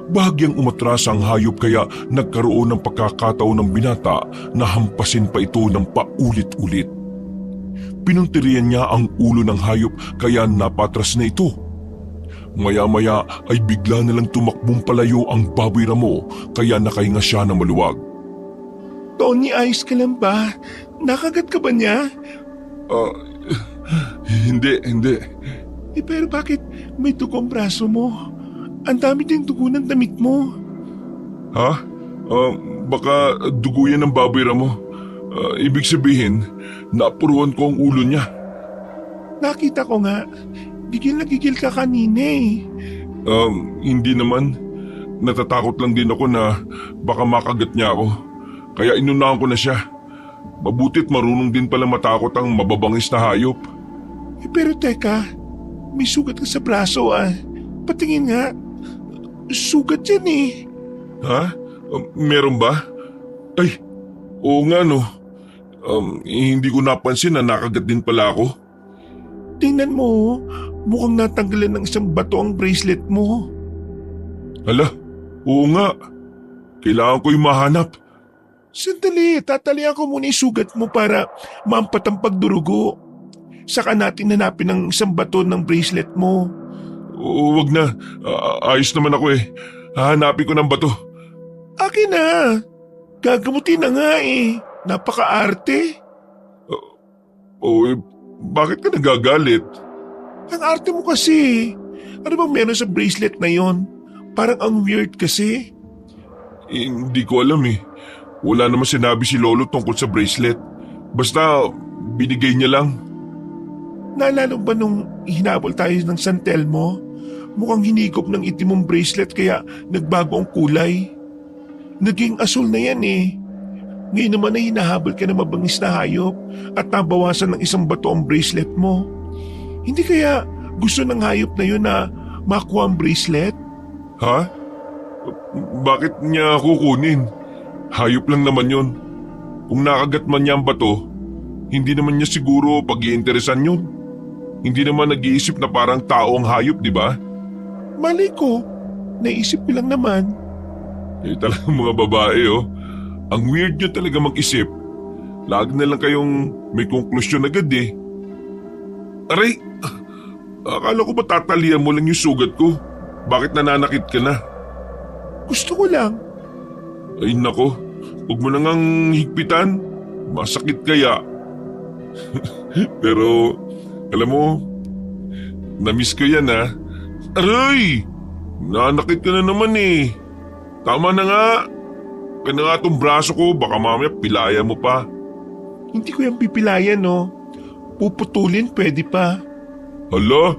Bahagyang umatras ang hayop kaya nagkaroon ng pagkakataon ng binata na hampasin pa ito ng paulit-ulit. Pinuntirian niya ang ulo ng hayop kaya napatras na ito. Maya-maya ay bigla na lang tumakbong palayo ang baboy ramo kaya nakahinga siya ng maluwag. Tony, ayos ka lang ba? Nakagat ka ba niya? Hindi. Pero bakit may dugong braso mo? Ang dami din dugo ng damit mo. Ha? Baka dugo yan ng baboy ramo. Ibig sabihin, napuruan ko ang ulo niya. Nakita ko nga. Gigil na gigil ka kanina eh. Hindi naman. Natatakot lang din ako na baka makagat niya ako. Kaya inunahan ko na siya. Mabutit marunong din pala matakot ang mababangis na hayop. Pero teka, may sugat ka sa braso ah. Patingin nga. Sugat yan eh. Ha? Meron ba? Ay, oo nga no. Hindi ko napansin na nakagat din pala ako. Tingnan mo, mukhang natanggalan ng isang bato ang bracelet mo. Hala, oo nga. Kailangan ko yung mahanap. Sandali, tatalian ko muna yung sugat mo para maampat ang pagdurugo. Saka natin hanapin ang isang bato ng bracelet mo. Wag na, ayos naman ako eh. Hahanapin ko ng bato. Akin na, gagamutin na nga eh. Napaka-arte. Bakit ka nagagalit? Ang arte mo kasi. Ano bang meron sa bracelet na yon? Parang ang weird kasi. Hindi ko alam eh. Wala naman sinabi si Lolo tungkol sa bracelet. Basta binigay niya lang. Naalala ba nung hinabol tayo ng San Telmo? Mukhang hinigop ng itim mong bracelet kaya nagbago ang kulay. Naging asul na yan eh. Ngayon naman ay hinahabol ka ng mabangis na hayop at nabawasan ng isang bato ang bracelet mo. Hindi kaya gusto ng hayop na yun na makuha ang bracelet? Ha? Bakit niya kukunin? Hayop lang naman yon. Kung nakagat man niya ang bato, hindi naman niya siguro pag-iinteresan yun. Hindi naman nag-iisip na parang tao ang hayop, di ba? Mali ko. Naisip ko lang naman. Talagang mga babae Ang weird nyo talaga mag-isip. Lagi na lang kayong may konklusyon agad eh. Aray! Akala ko ba tatalian mo lang yung sugat ko? Bakit nananakit ka na? Gusto ko lang. Ay nako, huwag mo nang higpitan. Masakit kaya. Pero, alam mo, na-miss ko yan ha. Aray! Nanakit ka na naman eh. Tama na nga. Kaya nga itong braso ko, baka mamaya pilaya mo pa. Hindi ko yung pipilayan Puputulin pwede pa. Hala?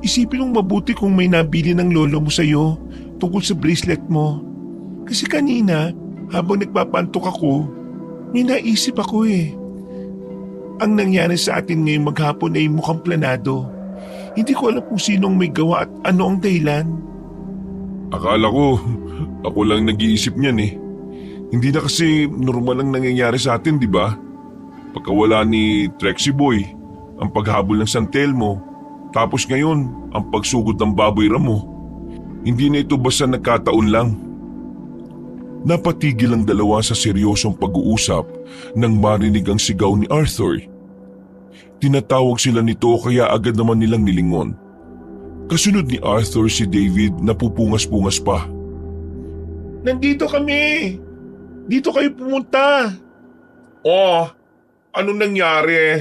Isipin mong mabuti kung may nabili ng lolo mo sa'yo tungkol sa bracelet mo. Kasi kanina, habang nagpapantok ako, may naisip ako eh. Ang nangyari sa atin ngayong maghapon ay mukhang planado. Hindi ko alam kung sinong may gawa at ano ang dahilan. Akala ko, ako lang nag-iisip niyan eh. Hindi na kasi normal ang nangyayari sa atin, di ba? Pagkawala ni Trexie Boy, ang paghabol ng San Telmo, tapos ngayon, ang pagsugod ng Baboy Ramo. Hindi na ito basta nagkataon lang. Napatigil ang dalawa sa seryosong pag-uusap nang marinig ang sigaw ni Arthur. Tinatawag sila nito kaya agad naman nilang nilingon. Kasunod ni Arthur si David na pupungas-pungas pa. Nandito kami! Dito kayo pumunta! Oh, anong nangyari?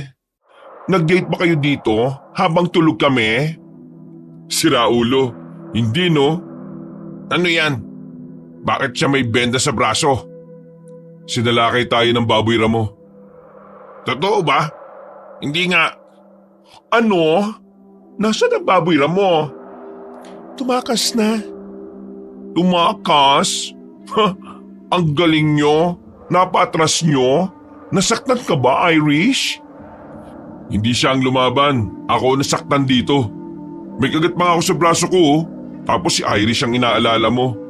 Nag-date ba kayo dito habang tulog kami? Sira ulo, hindi no? Ano yan? Bakit siya may benda sa braso? Sinalakay tayo ng Baboy Ramo. Totoo ba? Hindi nga. Ano? Nasaan ang Baboy Ramo? Tumakas na. Tumakas? Ang galing nyo? Napatras nyo? Nasaktan ka ba, Irish? Hindi siya ang lumaban. Ako nasaktan dito. May kagat pa nga ako sa braso ko. Tapos si Irish ang inaalala mo.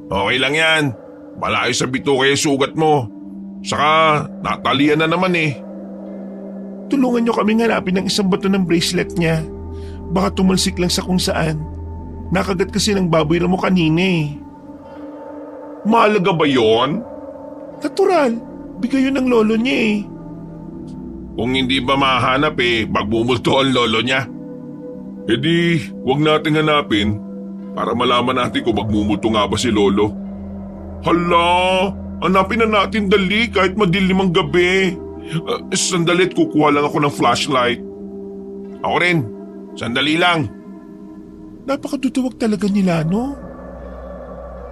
Okay lang yan. Malayo sa bito kaya sugat mo. Saka natalian na naman eh. Tulungan nyo kami hanapin ng isang bato ng bracelet niya. Baka tumalsik lang sa kung saan. Nakagat kasi ng Baboy Ramo kanina eh. Mahalaga ba yon? Natural. Bigay yun ng lolo niya eh. Kung hindi ba mahanap magbumulto ang lolo niya. E di, huwag nating hanapin para malaman natin kung magmumulto nga ba si lolo. Hala, hanapin na natin dali kahit madilim ang gabi. Sandali at kukuha lang ako ng flashlight. Ako rin, sandali lang. Napakaduduwag talaga nila, no?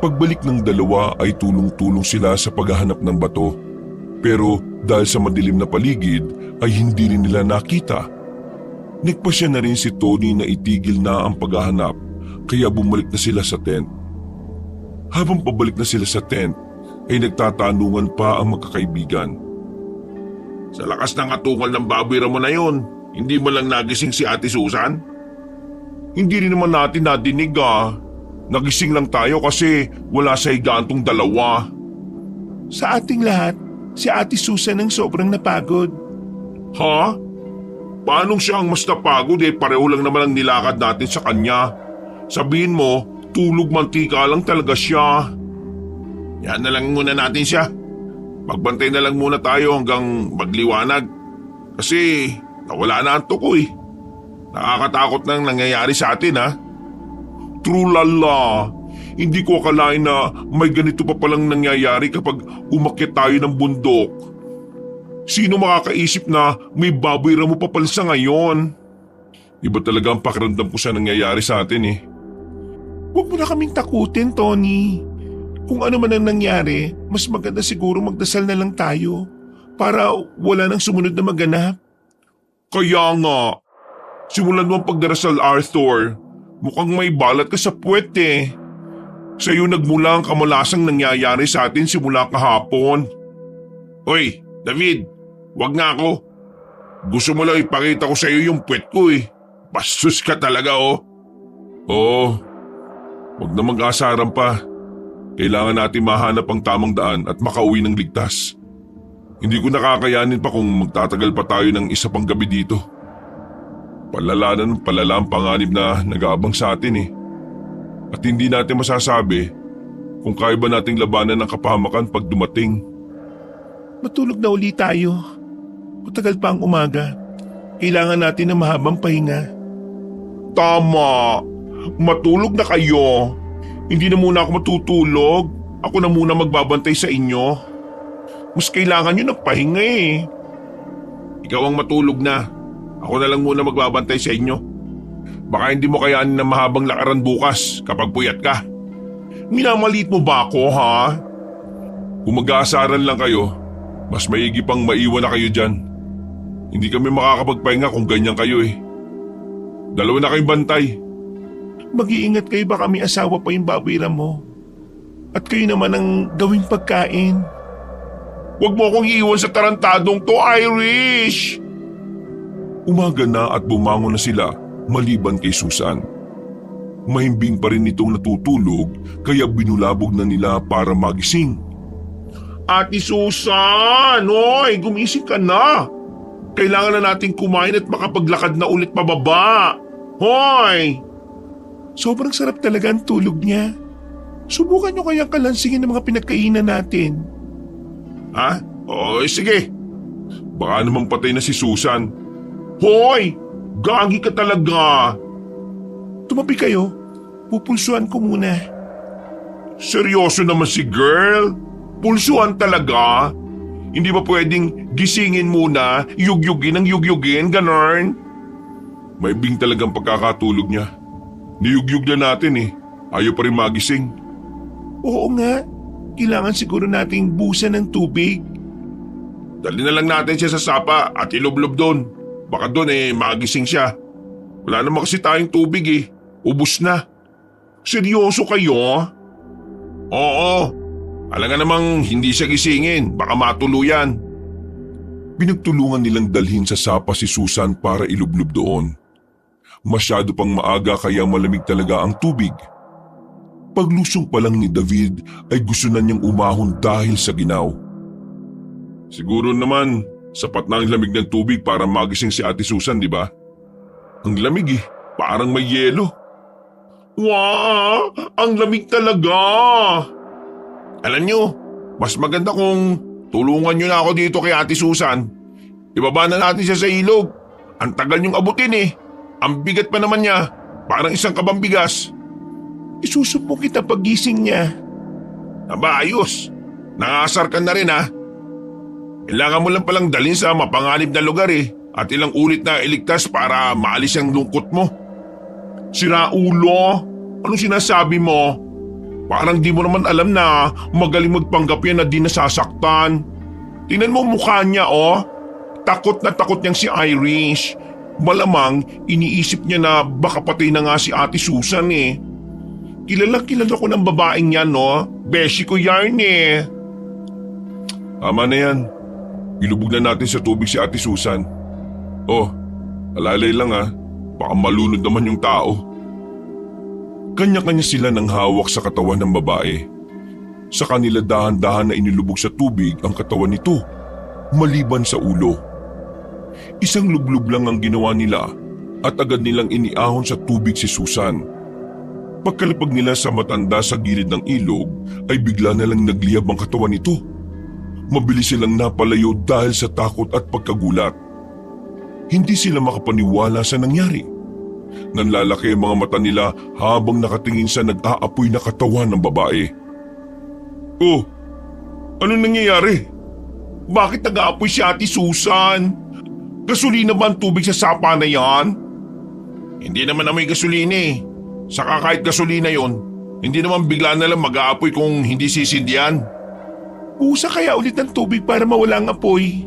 Pagbalik ng dalawa ay tulong-tulong sila sa paghahanap ng bato. Pero dahil sa madilim na paligid ay hindi rin nila nakita. Nagpasya na rin si Tony na itigil na ang paghahanap kaya bumalik na sila sa tent. Habang pabalik na sila sa tent ay nagtatanungan pa ang magkakaibigan. Sa lakas ng atungal ng Baboy Ramo na yun, hindi mo lang nagising si Ate Susan? Hindi rin naman natin nadinig Nagising lang tayo kasi wala sa higantong dalawa. Sa ating lahat, si Ate Susan ang sobrang napagod. Ha? Paanong siya ang mas napagod pareho lang naman ang nilakad natin sa kanya. Sabihin mo, tulog mantika lang talaga siya. Yan na lang muna natin siya. Magbantay na lang muna tayo hanggang magliwanag. Kasi nawala na ang tuko Nakakatakot nang nangyayari sa atin True lala. Hindi ko akalain na may ganito pa palang nangyayari kapag umakyat tayo ng bundok. Sino makakaisip na may Baboy Ramo pa pala sa ngayon? Iba talaga ang pakiramdam ko sa nangyayari sa atin Huwag mo na kaming takutin, Tony. Kung ano man ang nangyari, mas maganda siguro magdasal na lang tayo para wala nang sumunod na maganap. Kaya nga, simulan mo ang pagdarasal, Arthur. Mukhang may balat ka sa puwet Sa iyo nagmula ang kamalasang nangyayari sa atin simula kahapon. Hoy, David, wag nga ako. Gusto mo lang ipakita ko sa iyo yung puwet ko eh. Bastos ka talaga oh. Oo, wag na mag-asaran pa. Kailangan natin mahanap ang tamang daan at makauwi ng ligtas. Hindi ko nakakayanin pa kung magtatagal pa tayo ng isa pang gabi dito. Palala ang panganib na nag-aabang sa atin eh. At hindi natin masasabi kung kaya ba nating labanan ng kapahamakan pag dumating. Matulog na uli tayo. Matagal pa ang umaga. Kailangan natin ng mahabang pahinga. Tama. Matulog na kayo. Hindi na muna ako matutulog. Ako na muna magbabantay sa inyo. Mas kailangan nyo ng pahinga eh. Ikaw ang matulog na. Ako na lang muna magbabantay sa inyo. Baka hindi mo kayanin ng mahabang lakaran bukas kapag puyat ka. Minamaliit mo ba ako ha? Kung mag-aasaran lang kayo, mas maigi pang maiwan na kayo dyan. Hindi kami makakapagpahinga kung ganyan kayo eh. Dalawa na kayong bantay. Mag-iingat kayo, baka may asawa pa yung babayiran mo. At kayo naman ang gawing pagkain. Huwag mo akong iiwan sa tarantadong to, Irish! Umaga na at bumangon na sila maliban kay Susan. Mahimbing pa rin itong natutulog kaya binulabog na nila para magising. Ate Susan! Hoy, gumising ka na! Kailangan na nating kumain at makapaglakad na ulit pababa. Hoy! Sobrang sarap talaga ang tulog niya. Subukan nyo kayang kalansingin ng mga pinagkainan natin. Ha? O sige. Baka naman patay na si Susan. Hoy! Gagi ka talaga! Tumabi kayo. Pupulsuan ko muna. Seryoso naman si girl. Pulsuan talaga. Hindi ba pwedeng gisingin muna, yugyugin ang yugyugin, ganon? Maibing talagang pagkakatulog niya. Niyugyug na natin eh. Ayaw pa rin magising. Oo nga. Kailangan siguro nating busan ng tubig. Dali na lang natin siya sa sapa at ilublob doon. Baka doon magising siya. Wala naman kasi tayong tubig eh. Ubus na. Seryoso kayo? Oo. Alam nga namang hindi siya gisingin. Baka matuluyan. Pinagtulungan nilang dalhin sa sapa si Susan para ilublob doon. Masyado pang maaga kaya malamig talaga ang tubig. Paglusong pa lang ni David ay gusto na niyang umahon dahil sa ginaw. Siguro naman, sapat na ang lamig ng tubig para magising si Ate Susan, di ba? Ang lamig eh, parang may yelo. Wow! Ang lamig talaga! Alam nyo, mas maganda kung tulungan nyo na ako dito kay Ate Susan. Ibaba na natin siya sa ilog. Ang tagal niyong abutin eh. Ang bigat pa naman niya, parang isang kabang bigas. Isusupo kita pagising niya. Aba, ayos. Nangasar ka na rin ha. Kailangan mo lang palang dalhin sa mapanganib na lugar eh. At ilang ulit na iligtas para maalis ang lungkot mo. Sira ulo, anong sinasabi mo? Parang di mo naman alam na magaling magpanggap yan na di nasasaktan. Tingnan mo mukha niya oh. Takot na takot niyang si Irish. Malamang iniisip niya na baka patay na nga si Ate Susan eh. Kilala ko ng babaeng yan no. Beshi ko yarn eh. Tama na yan. Ilubog na natin sa tubig si Ate Susan. Oh, alalay lang ah. Baka malunod naman yung tao. Kanya-kanya sila ng hawak sa katawan ng babae. Sa kanila dahan-dahan na inilubog sa tubig ang katawan nito, maliban sa ulo. Isang lublob lang ang ginawa nila at agad nilang iniahon sa tubig si Susan. Pagkalapag nila sa matanda sa gilid ng ilog ay bigla na lang nagliyab ang katawan nito. Mabilis silang napalayo dahil sa takot at pagkagulat. Hindi sila makapaniwala sa nangyari. Nanlalaki ang mga mata nila habang nakatingin sa nag-aapoy na katawan ng babae. Oh, anong nangyayari? Bakit nag-aapoy si Ate Susan? Gasolina ba ang tubig sa sapa na yan? Hindi naman amoy gasolina eh. Saka kahit gasolina yon, hindi naman bigla na lang mag-aapoy kung hindi sisindihan. Usa kaya ulit ng tubig para mawala ang apoy.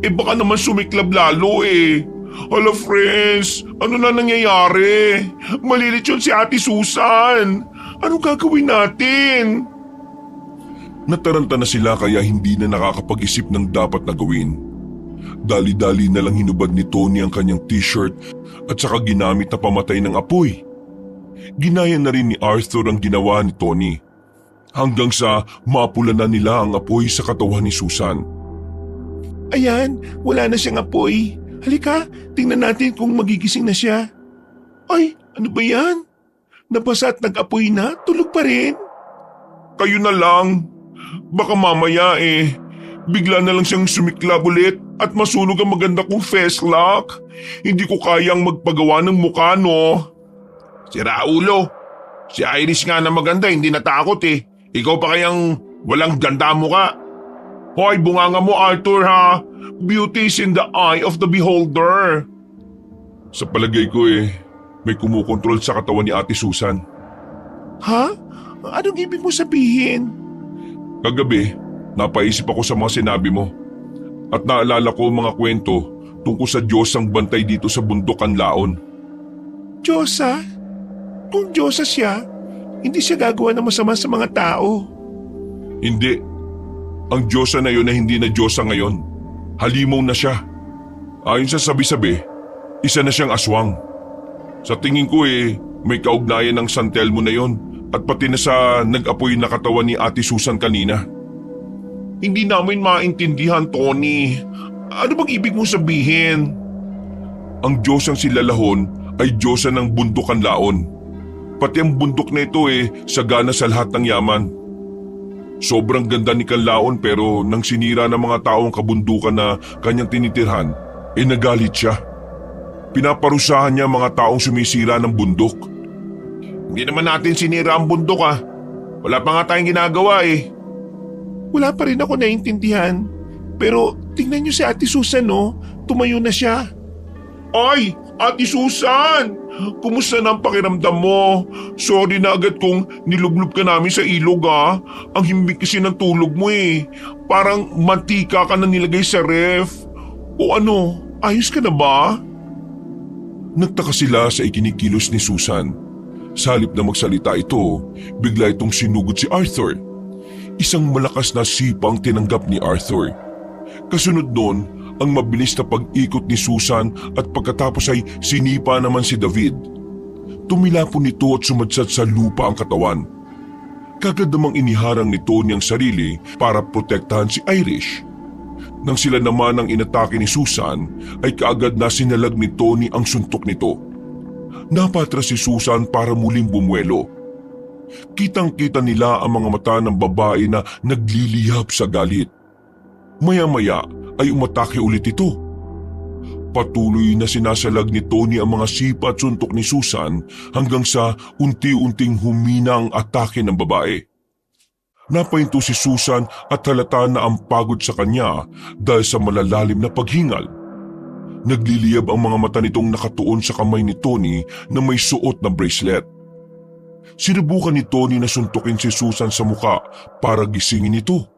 Eh baka naman sumiklab lalo eh. Hala friends, ano na nangyayari? Malilit yun si Ate Susan. Anong gagawin natin? Nataranta na sila kaya hindi na nakakapag-isip ng dapat na gawin. Dali-dali na lang hinubad ni Tony ang kanyang t-shirt at saka ginamit na pamatay ng apoy. Ginaya na rin ni Arthur ang ginawa ni Tony. Hanggang sa mapula na nila ang apoy sa katawan ni Susan. Ayan, wala na siyang apoy. Halika, tingnan natin kung magigising na siya. Ay, ano ba yan? Nabasa at nag-apoy na, tulog pa rin. Kayo na lang. Baka mamaya bigla na lang siyang sumiklab ulit at masunog ang maganda kong face lock. Hindi ko kayang magpagawa ng mukha, no? Si Raulo, si Iris nga na maganda, hindi natakot eh. Ikaw pa kayang walang ganda mo ka. Hoy, bunganga mo Arthur ha. Beauty is in the eye of the beholder. Sa palagay ko may kumukontrol sa katawan ni Ate Susan. Ha? Anong ibig mo sabihin? Kagabi, napaisip ako sa mga sinabi mo. At naalala ko ang mga kwento tungkol sa Diyos ang bantay dito sa bundok Kanlaon. Diyosa? Kung Diyosa siya, hindi siya gagawa ng masama sa mga tao. Hindi. Ang Diyosa na yun na hindi na Diyosa ngayon. Halimaw na siya. Ayon sa sabi-sabi, isa na siyang aswang. Sa tingin ko may kaugnayan ng San Telmo na yon at pati na sa nag-apoy na katawan ni Ate Susan kanina. Hindi namin maintindihan, Tony. Ano bang ibig mong sabihin? Ang Diyos ang silalahon ay Diyosa ng bundok Kanlaon. Pati ang bundok na ito sagana sa lahat ng yaman. Sobrang ganda ni Kanlaon pero nang sinira ng mga taong kabundukan na kanyang tinitirhan, nagalit siya. Pinaparusahan niya mga taong sumisira ng bundok. Hindi naman natin sinira ang bundok Wala pa nga tayong ginagawa Wala pa rin ako naiintindihan. Pero tingnan niyo si Ate Susan, no? Tumayo na siya. Ay, Ate Susan! Kumusta na ang pakiramdam mo? Sorry na agad kung nilublob ka namin sa ilog Ang himbing kasi ng tulog mo Parang mantika ka na nilagay sa ref. O ano, ayos ka na ba? Nagtaka sila sa ikinikilos ni Susan. Sa halip na magsalita ito, bigla itong sinugod si Arthur. Isang malakas na sipang tinanggap ni Arthur. Kasunod noon, ang mabilis na pag-ikot ni Susan at pagkatapos ay sinipa naman si David. Tumilapon nito at sumadsad sa lupa ang katawan. Kagad namang iniharang ni Tony ang sarili para protektahan si Irish. Nang sila naman ang inatake ni Susan, ay kaagad na sinalag ni Tony ang suntok nito. Napatras si Susan para muling bumuelo. Kitang-kita nila ang mga mata ng babae na naglilihap sa galit. Maya-maya ay umatake ulit ito. Patuloy na sinasalag ni Tony ang mga sipa at suntok ni Susan hanggang sa unti-unting humina ang atake ng babae. Napahinto si Susan at halata na ang pagod sa kanya dahil sa malalalim na paghingal. Nagliliyab ang mga mata nitong nakatuon sa kamay ni Tony na may suot na bracelet. Sinubukan ni Tony na suntukin si Susan sa muka para gisingin ito.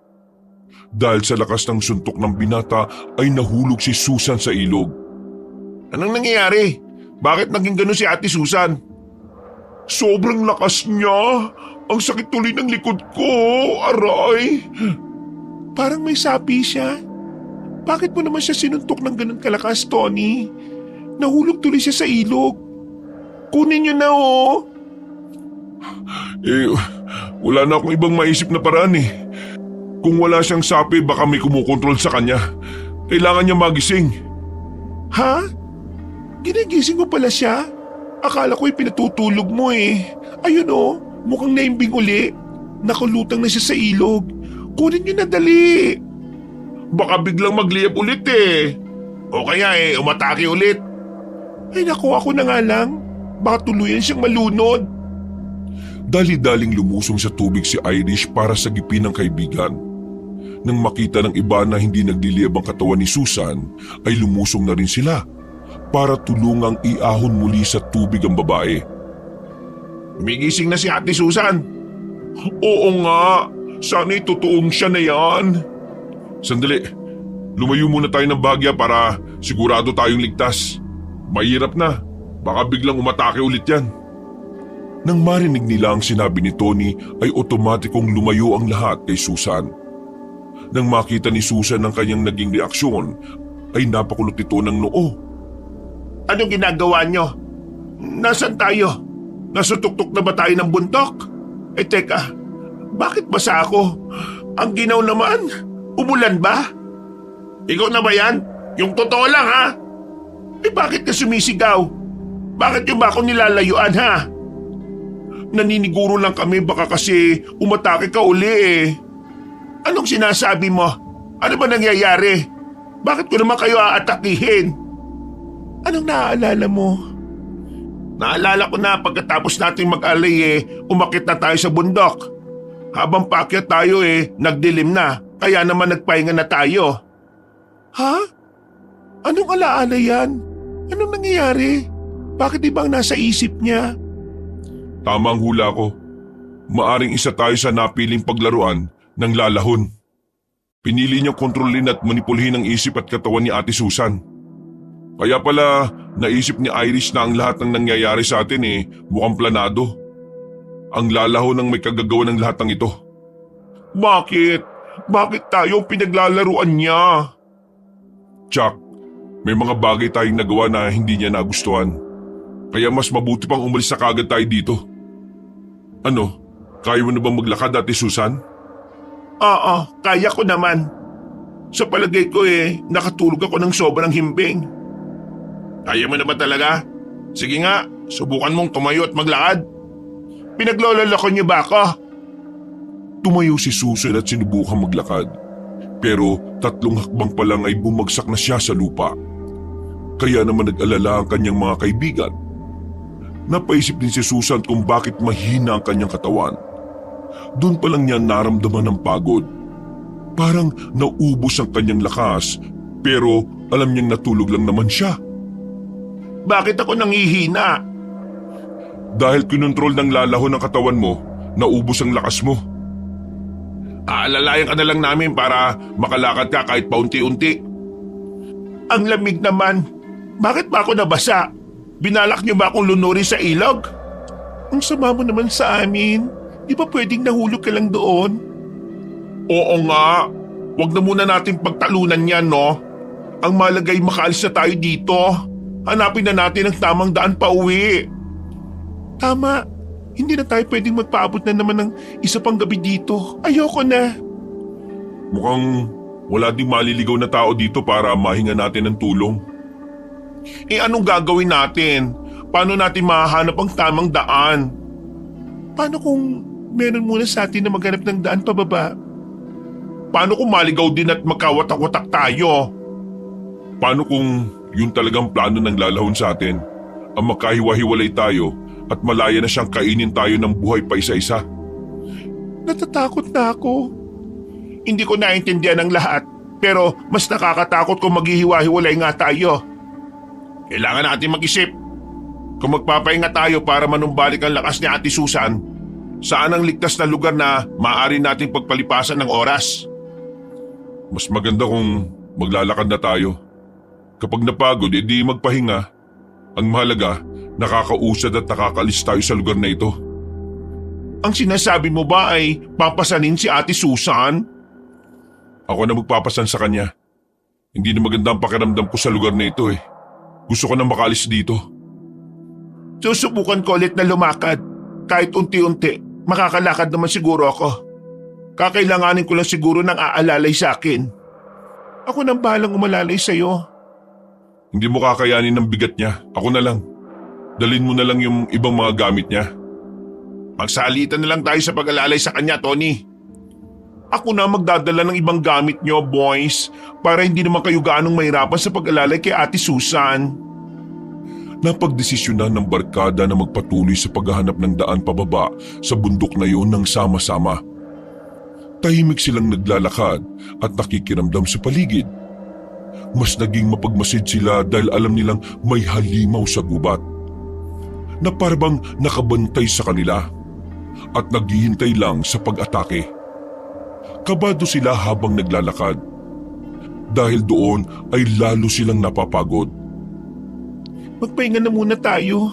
Dahil sa lakas ng suntok ng binata ay nahulog si Susan sa ilog. Anong nangyayari? Bakit naging ganun si Ate Susan? Sobrang lakas niya. Ang sakit tuloy ng likod ko. Aray! Parang may sapi siya. Bakit mo naman siya sinuntok ng ganun kalakas, Tony? Nahulog tuloy siya sa ilog. Kunin niyo na Wala na akong ibang maisip na paraan Kung wala siyang sapi baka may kumukontrol sa kanya. Kailangan niya magising. Ha? Ginigising mo pala siya? Akala ko'y pinatutulog mo Ayun mukhang naimbing uli. Nakulutang na siya sa ilog. Kunin niyo na dali. Baka biglang magliyab ulit O kaya umatake ulit. Ay naku, ako na nga lang. Baka tuluyan siyang malunod. Dali-daling lumusong sa tubig si Irish para sagipin ang kaibigan. Nang makita ng iba na hindi nagliliyab ang katawan ni Susan, ay lumusong na rin sila para tulungang iahon muli sa tubig ang babae. Gumigising na si Ate Susan. Oo nga, sana'y totoong siya na yan. Sandali, lumayo muna tayo ng bagya para sigurado tayong ligtas. Mahirap na, baka biglang umatake ulit yan. Nang marinig nila ang sinabi ni Tony ay otomatikong lumayo ang lahat kay Susan. Nang makita ni Susan ang kanyang naging reaksyon ay napakulot ito ng noo. Anong ginagawa nyo? Nasaan tayo? Nasutuktok na ba tayo ng buntok? Teka, bakit basa ako? Ang ginaw naman, umulan ba? Ikaw na ba yan? Yung totoo lang ha? Bakit ka sumisigaw? Bakit yung ba ako nilalayuan ha? Naniniguro lang kami baka kasi umatake ka uli eh. Anong sinasabi mo? Ano ba nangyayari? Bakit ko naman kayo aatakihin? Anong naaalala mo? Naalala ko na pagkatapos nating mag-alay umakit na tayo sa bundok. Habang paakyat tayo nagdilim na, kaya naman nagpahinga na tayo. Ha? Anong alaala yan? Anong nangyayari? Bakit di bang nasa isip niya? Tama ang hula ko. Maaring isa tayo sa napiling paglaruan ng lalahon. Pinili niyang kontrolin at manipulhin ang isip at katawan ni Ate Susan. Kaya pala naisip ni Irish na ang lahat ng nangyayari sa atin mukhang planado. Ang lalaho ng may kagagawa ng lahat ng ito. Bakit? Bakit tayo pinaglalaruan niya? Chuck, may mga bagay tayong nagawa na hindi niya nagustuhan. Kaya mas mabuti pang umalis na kagad tayo dito. Ano? Kaya mo na bang maglakad, Ate Susan? Oo, kaya ko naman. Sa palagay ko nakatulog ako ng sobrang himbing. Kaya mo na ba talaga? Sige nga, subukan mong tumayo at maglakad. Pinaglololoko niyo ba ako? Tumayo si Susan at sinubukang maglakad. Pero 3 hakbang pa lang ay bumagsak na siya sa lupa. Kaya naman nag-alala ang kanyang mga kaibigan. Napaisip din si Susan kung bakit mahina ang kanyang katawan. Doon pa lang niya naramdaman ng pagod. Parang naubos ang kanyang lakas, pero alam niyang natulog lang naman siya. Bakit ako nangihina? Dahil kinontrol ng lalaho ng katawan mo, naubos ang lakas mo. Aalalayan ka na lang namin para makalakad ka kahit paunti-unti. Ang lamig naman. Bakit ba ako nabasa? Binalak niyo ba akong lunurin sa ilog? Ang sama mo naman sa amin. Di ba pwedeng nahulog ka lang doon? Oo nga. Huwag na muna natin pagtalunan yan, no? Ang malagay makaalis na tayo dito. Hanapin na natin ang tamang daan pa uwi. Tama. Hindi na tayo pwedeng magpaabot na naman ng isa pang gabi dito. Ayoko na. Mukhang wala ding maliligaw na tao dito para mahinga natin ng tulong. Anong gagawin natin? Paano natin mahahanap ang tamang daan? Paano kung meron muna sa atin na maghanap ng daan pababa? Paano kung maligaw din at magkawatak-watak tayo? Paano kung yun talagang plano ng lalahon sa atin? Ang makahiwa-hiwalay tayo at malaya na siyang kainin tayo ng buhay pa isa-isa. Natatakot na ako. Hindi ko naintindihan ang lahat, pero mas nakakatakot kung maghihiwa-hiwalay nga tayo. Kailangan natin mag-isip. Kung magpapahinga tayo para manumbalik ang lakas ni Ate Susan, saan ang ligtas na lugar na maaari nating pagpalipasan ng oras? Mas maganda kung maglalakad na tayo. Kapag napagod, edi magpahinga. Ang mahalaga, nakakausad at nakakalis tayo sa lugar na ito. Ang sinasabi mo ba ay papasanin si Ate Susan? Ako na magpapasan sa kanya. Hindi na maganda ang pakiramdam ko sa lugar na ito Gusto ko na makaalis dito. Susubukan ko ulit na lumakad. Kahit unti-unti, makakalakad naman siguro ako. Kakailanganin ko lang siguro ng aalalay sa akin. Ako nang bahalang umalalay sa'yo. Hindi mo kakayanin ng bigat niya. Ako na lang. Dalhin mo na lang yung ibang mga gamit niya. Magsalitan na lang tayo sa pag-alalay sa kanya, Tony. Ako na magdadala ng ibang gamit nyo, boys, para hindi naman kayo gaanong mahirapan sa pag-alalay kay Ate Susan. Napagdesisyonan ng barkada na magpatuloy sa paghahanap ng daan pababa sa bundok na yun ng sama-sama. Tahimik silang naglalakad at nakikiramdam sa paligid. Mas naging mapagmasid sila dahil alam nilang may halimaw sa gubat na parang nakabantay sa kanila at naghihintay lang sa pag-atake. Kabado sila habang naglalakad. Dahil doon ay lalo silang napapagod. Magpahinga na muna tayo.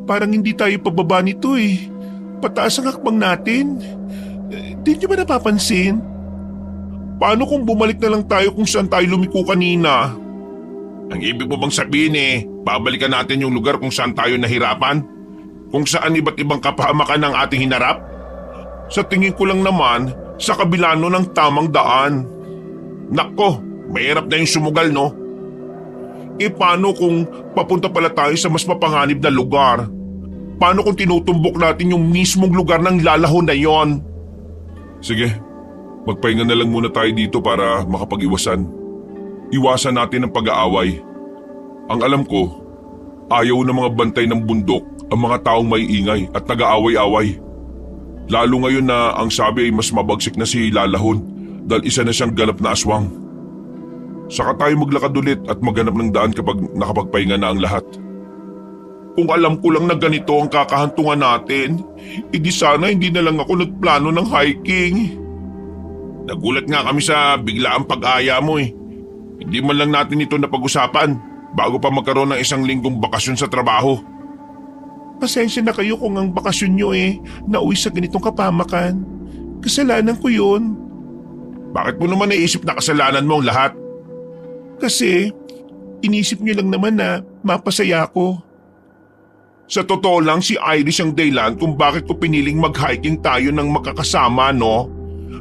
parang hindi tayo pababa nito eh. Pataas ang hakbang natin. Di niyo ba napapansin? Paano kung bumalik na lang tayo kung saan tayo lumiko kanina? Ang ibig mo bang sabihin babalikan natin yung lugar kung saan tayo nahirapan? Kung saan iba't ibang kapahamakan ang ating hinarap? Sa tingin ko lang naman, sa kabila no ng tamang daan. Nako, mahirap na yung sumugal no? Paano kung papunta pala tayo sa mas mapanganib na lugar? Paano kung tinutumbok natin yung mismong lugar ng lalahon na yon? Sige, magpahinga na lang muna tayo dito para makapag-iwasan. Iwasan natin ang pag-aaway. Ang alam ko, ayaw ng mga bantay ng bundok ang mga taong may ingay at nag-aaway-away. Lalo ngayon na ang sabi ay mas mabagsik na si Lalahon dahil isa na siyang ganap na aswang. Saka tayo maglakad ulit at maghanap ng daan kapag nakapagpahinga na ang lahat. Kung alam ko lang na ganito ang kakahantungan natin, di sana hindi na lang ako nagplano ng hiking. Nagulat nga kami sa biglaang pag-aya mo Hindi man lang natin ito napag-usapan bago pa magkaroon ng isang linggong bakasyon sa trabaho. Pasensya na kayo kung ang bakasyon nyo nauwi sa ganitong kapamakan. Kasalanan ko yun. Bakit mo naman naisip na kasalanan mo ang lahat? Kasi inisip nyo lang naman na mapasaya ko. Sa totoo lang si Irish ang dahilan kung bakit ko piniling mag-hiking tayo ng makakasama no?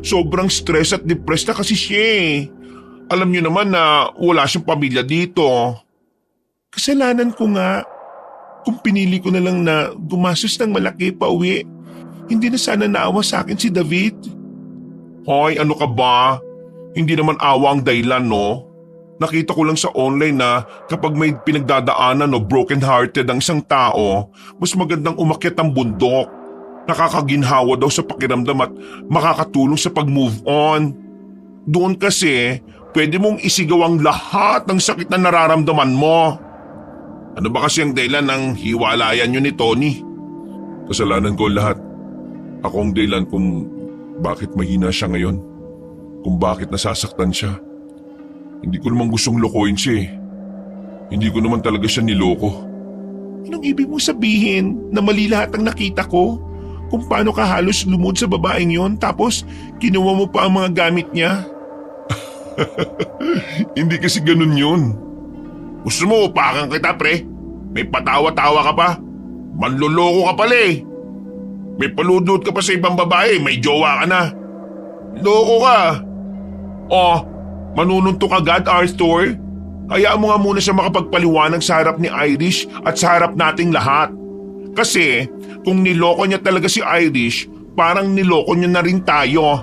Sobrang stress at depressed na kasi siya Alam niyo naman na wala siyang pamilya dito. Kasalanan ko nga. Kung pinili ko na lang na gumastos ng malaki pa uwi, hindi na sana naawa sa akin si David. Hoy, ano ka ba? Hindi naman awa ang dahilan, no? Nakita ko lang sa online na kapag may pinagdadaanan o broken-hearted ang isang tao, mas magandang umakyat ang bundok. Nakakaginhawa daw sa pakiramdam at makakatulong sa pag-move on. Doon kasi, pwede mong isigaw ang lahat ng sakit na nararamdaman mo. Ano ba kasi ang dahilan ng hiwalayan nyo ni Tony? Kasalanan ko lahat. Ako ang dahilan kung bakit mahina siya ngayon. Kung bakit nasasaktan siya. Hindi ko naman gustong lokohin siya Hindi ko naman talaga siya niloko. Anong ibig mo sabihin na mali lahat ang nakita ko? Kung paano ka halos lumod sa babaeng yon tapos kinuha mo pa ang mga gamit niya? Hindi kasi ganun yun. Gusto mo upakan kita pre? May patawa-tawa ka pa? Manloloko ka pala May paludot ka pa sa ibang babae, may jowa ka na. Loko ka. Oh, manununtok agad Arthur? Hayaan mo nga muna siya makapagpaliwanag sa harap ni Irish at sa harap nating lahat. Kasi kung niloko niya talaga si Irish, parang niloko niya na rin tayo.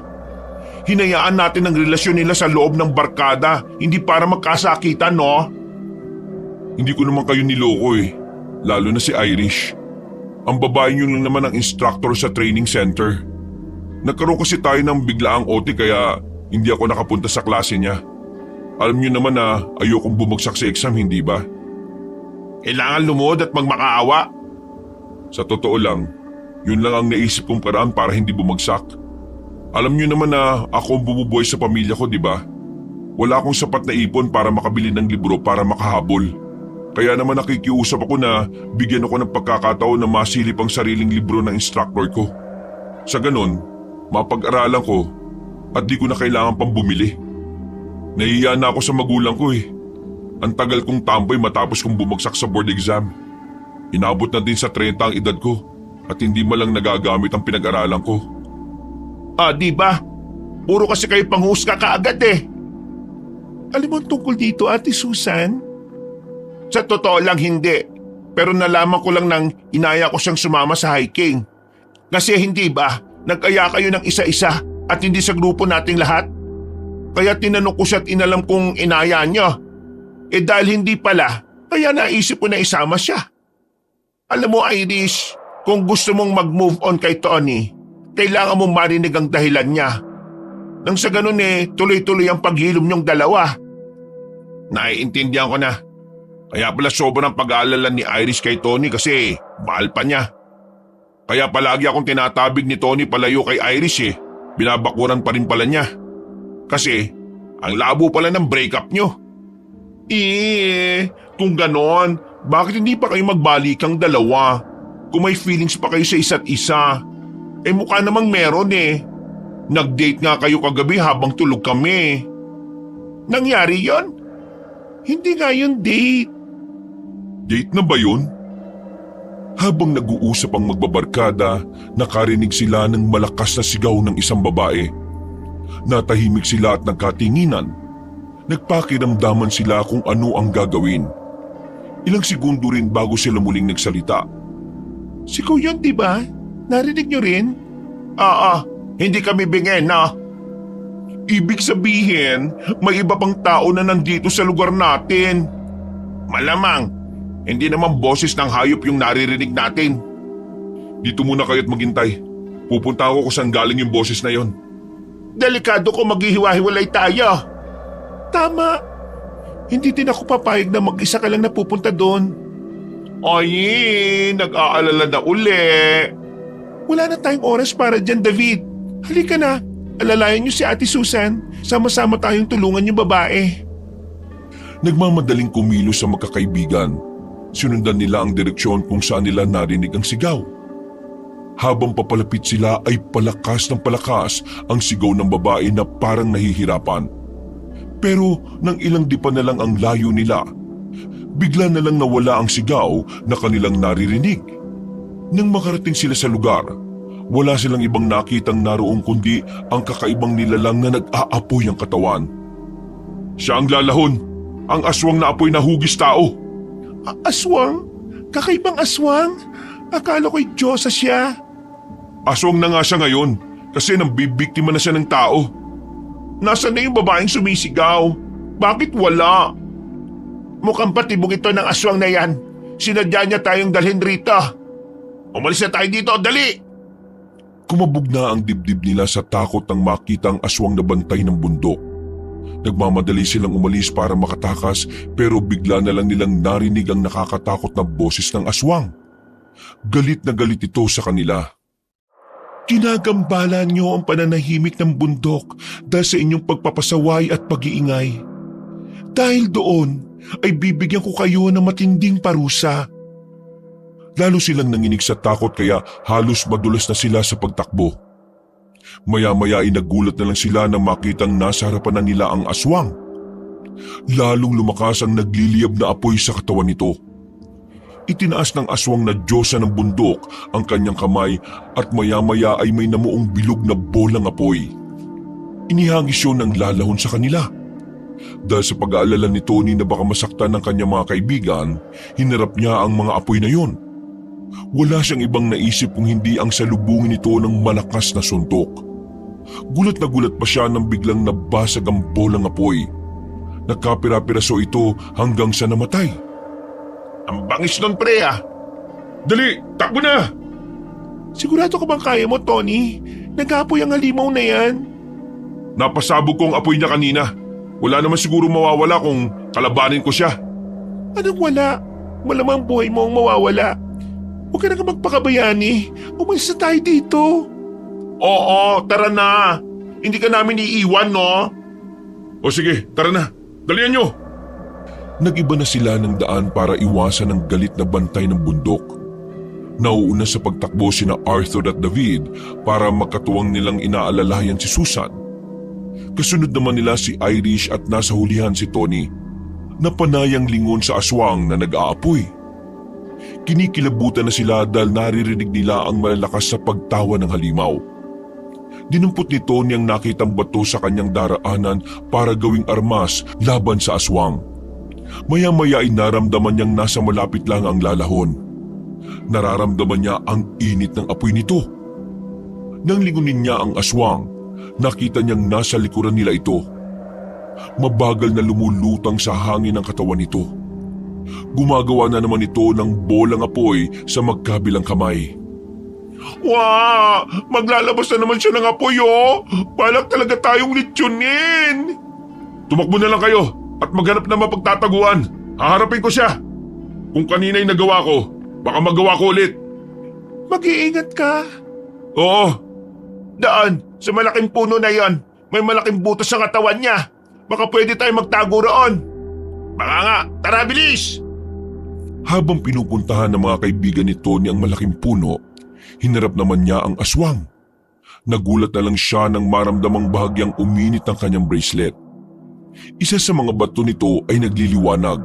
Hinayaan natin ang relasyon nila sa loob ng barkada, hindi para magkasakitan no? Hindi ko naman kayo niloko lalo na si Irish. Ang babae niyo lang naman ang instructor sa training center. Nagkaroon kasi tayo ng biglaang OT kaya hindi ako nakapunta sa klase niya. Alam niyo naman na ayokong bumagsak sa exam, hindi ba? Kailangan lumod at magmakaawa. Sa totoo lang, yun lang ang naisip kong paraan para hindi bumagsak. Alam niyo naman na ako ang bumubuhay sa pamilya ko, di ba? Wala akong sapat na ipon para makabili ng libro para makahabol. Kaya naman nakikiusap ako na bigyan ako ng pagkakataon na masilip ang sariling libro ng instructor ko. Sa ganon, mapag-aralan ko at di ko na kailangan pang bumili. Nahihiya na ako sa magulang ko Ang tagal kong tambay matapos kong bumagsak sa board exam. Inabot na din sa 30 ang edad ko at hindi man lang nagagamit ang pinag-aralan ko. Di ba? Puro kasi kayo panghusga kaagad Alam mo tungkol dito, Ate Susan? Sa totoo lang hindi. Pero nalaman ko lang nang inaya ko siyang sumama sa hiking. Kasi hindi ba, nag-aya kayo ng isa-isa at hindi sa grupo nating lahat? Kaya tinanong ko siya at inalam kong inaya niya. Dahil hindi pala, kaya naisip ko na isama siya. Alam mo Irish, kung gusto mong mag-move on kay Tony, kailangan mong marinig ang dahilan niya. Nang sa ganun tuloy-tuloy ang paghilom niyong dalawa. Naiintindihan ko na. Kaya pala sobrang pag-aalala ni Irish kay Tony kasi mahal pa niya. Kaya palagi akong tinatabig ni Tony palayo kay Irish Binabakuran pa rin pala niya. Kasi ang labo pala ng breakup niyo. Kung ganon, bakit hindi pa kayo magbalikan dalawa? kung may feelings pa kayo sa isa't isa. Eh mukha namang meron eh. Nag-date nga kayo kagabi habang tulog kami. Nangyari yon? Hindi nga yun date. Date na ba yun? Habang nag-uusap ang magbabarkada, nakarinig sila ng malakas na sigaw ng isang babae. Natahimik sila at nagkatinginan. Nagpakiramdaman sila kung ano ang gagawin. Ilang segundo rin bago sila muling nagsalita. Sigaw yun, di ba? Narinig nyo rin? Hindi kami bingen na. Ibig sabihin, may iba pang tao na nandito sa lugar natin. Malamang, hindi naman boses ng hayop yung naririnig natin. Dito muna kayo't maghintay. Pupunta ako kung saan galing yung boses na yon. Delikado kung maghihiwa-hiwalay tayo. Tama. Hindi din ako papayag na mag-isa ka lang napupunta doon. Ay, nag-aalala na uli. Wala na tayong oras para dyan, David. Halika na. Alalayan niyo si Ate Susan. Sama-sama tayong tulungan yung babae. Nagmamadaling kumilos sa magkakaibigan. Sinundan nila ang direksyon kung saan nila narinig ang sigaw. Habang papalapit sila ay palakas ng palakas ang sigaw ng babae na parang nahihirapan. Pero nang ilang dipa na lang ang layo nila, bigla na lang nawala ang sigaw na kanilang naririnig. Nang makarating sila sa lugar, wala silang ibang nakitang naroong kundi ang kakaibang nilalang na nag-aapoy ang katawan. Siya ang lalahon, ang aswang na apoy na hugis tao. Aswang? Kakaibang aswang? Akala ko'y Diyosa siya. Aswang na nga siya ngayon kasi nambibiktima na siya ng tao. Nasaan na yung babaeng sumisigaw? Bakit wala? Mukhang patibong ito ng aswang na yan. Sinadya niya tayong dalhin rito. Umalis na tayo dito, dali! Kumabog na ang dibdib nila sa takot nang makita ang aswang na bantay ng bundok. Nagmamadali silang umalis para makatakas pero bigla na lang nilang narinig ang nakakatakot na boses ng aswang. Galit na galit ito sa kanila. Ginagambala niyo ang pananahimik ng bundok dahil sa inyong pagpapasaway at pag-iingay. Dahil doon ay bibigyan ko kayo ng matinding parusa. Lalo silang nanginig sa takot kaya halos madulas na sila sa pagtakbo. Maya-maya ay nagulat na lang sila nang makitang nasa harapan na nila ang aswang. Lalong lumakas ang nagliliyab na apoy sa katawan nito. Itinaas ng aswang na Diyosa ng bundok ang kanyang kamay at maya-maya ay may namuong bilog na bolang apoy. Inihagis yun ng lalahon sa kanila. Dahil sa pag-aalala ni Tony na baka masaktan ng kanyang mga kaibigan, hinarap niya ang mga apoy na yon. Wala siyang ibang naisip kung hindi ang salubungin ito ng malakas na suntok. Gulat na gulat pa siya nang biglang nabasag ang bolang apoy. Nagkapira-piraso ito hanggang sa namatay. Ang bangis nun, pre ah. Dali, takbo na! Sigurado ka bang kaya mo, Tony? Nag-aapoy ang halimaw na yan. Napasabog ko ang apoy niya kanina. Wala naman siguro mawawala kung kalabanin ko siya. Anong wala? Malamang buhay mo ang mawawala. Huwag ka na ka magpakabayani. Umalis na tayo dito. Oo, tara na. Hindi ka namin iiwan, no? O sige, tara na. Dalian nyo! Nag-iba na sila ng daan para iwasan ang galit na bantay ng bundok. Nauuna sa pagtakbo sina Arthur at David para makatuwang nilang inaalalayan si Susan. Kasunod naman nila si Irish at nasa hulihan si Tony, na panayang lingon sa aswang na nag-aapoy. Kinikilabutan na sila dahil naririnig nila ang malalakas sa pagtawa ng halimaw. Dinampot ni Tony ang nakitang bato sa kanyang daraanan para gawing armas laban sa aswang. Maya-maya ay naramdaman niyang nasa malapit lang ang lalahon. Nararamdaman niya ang init ng apoy nito. Nang lingunin niya ang aswang, nakita niyang nasa likuran nila ito. Mabagal na lumulutang sa hangin ang katawan nito. Gumagawa na naman ito ng bolang apoy sa magkabilang kamay. Wow! Maglalabas na naman siya ng apoy, oh! Balak talaga tayong litsunin! Tumakbo na lang kayo at maghanap na mapagtataguan. Haharapin ko siya. Kung kanina'y nagawa ko, baka magawa ko ulit. Mag-iingat ka. Oo. Daan, sa malaking puno na yon. May malaking butas sa katawan niya. Baka pwede tayo magtago roon. Baka nga, tara bilis! Habang pinupuntahan ng mga kaibigan ni Tony ang malaking puno, hinarap naman niya ang aswang. Nagulat na lang siya nang maramdamang bahagyang uminit ang kanyang bracelet. Isa sa mga bato nito ay nagliliwanag.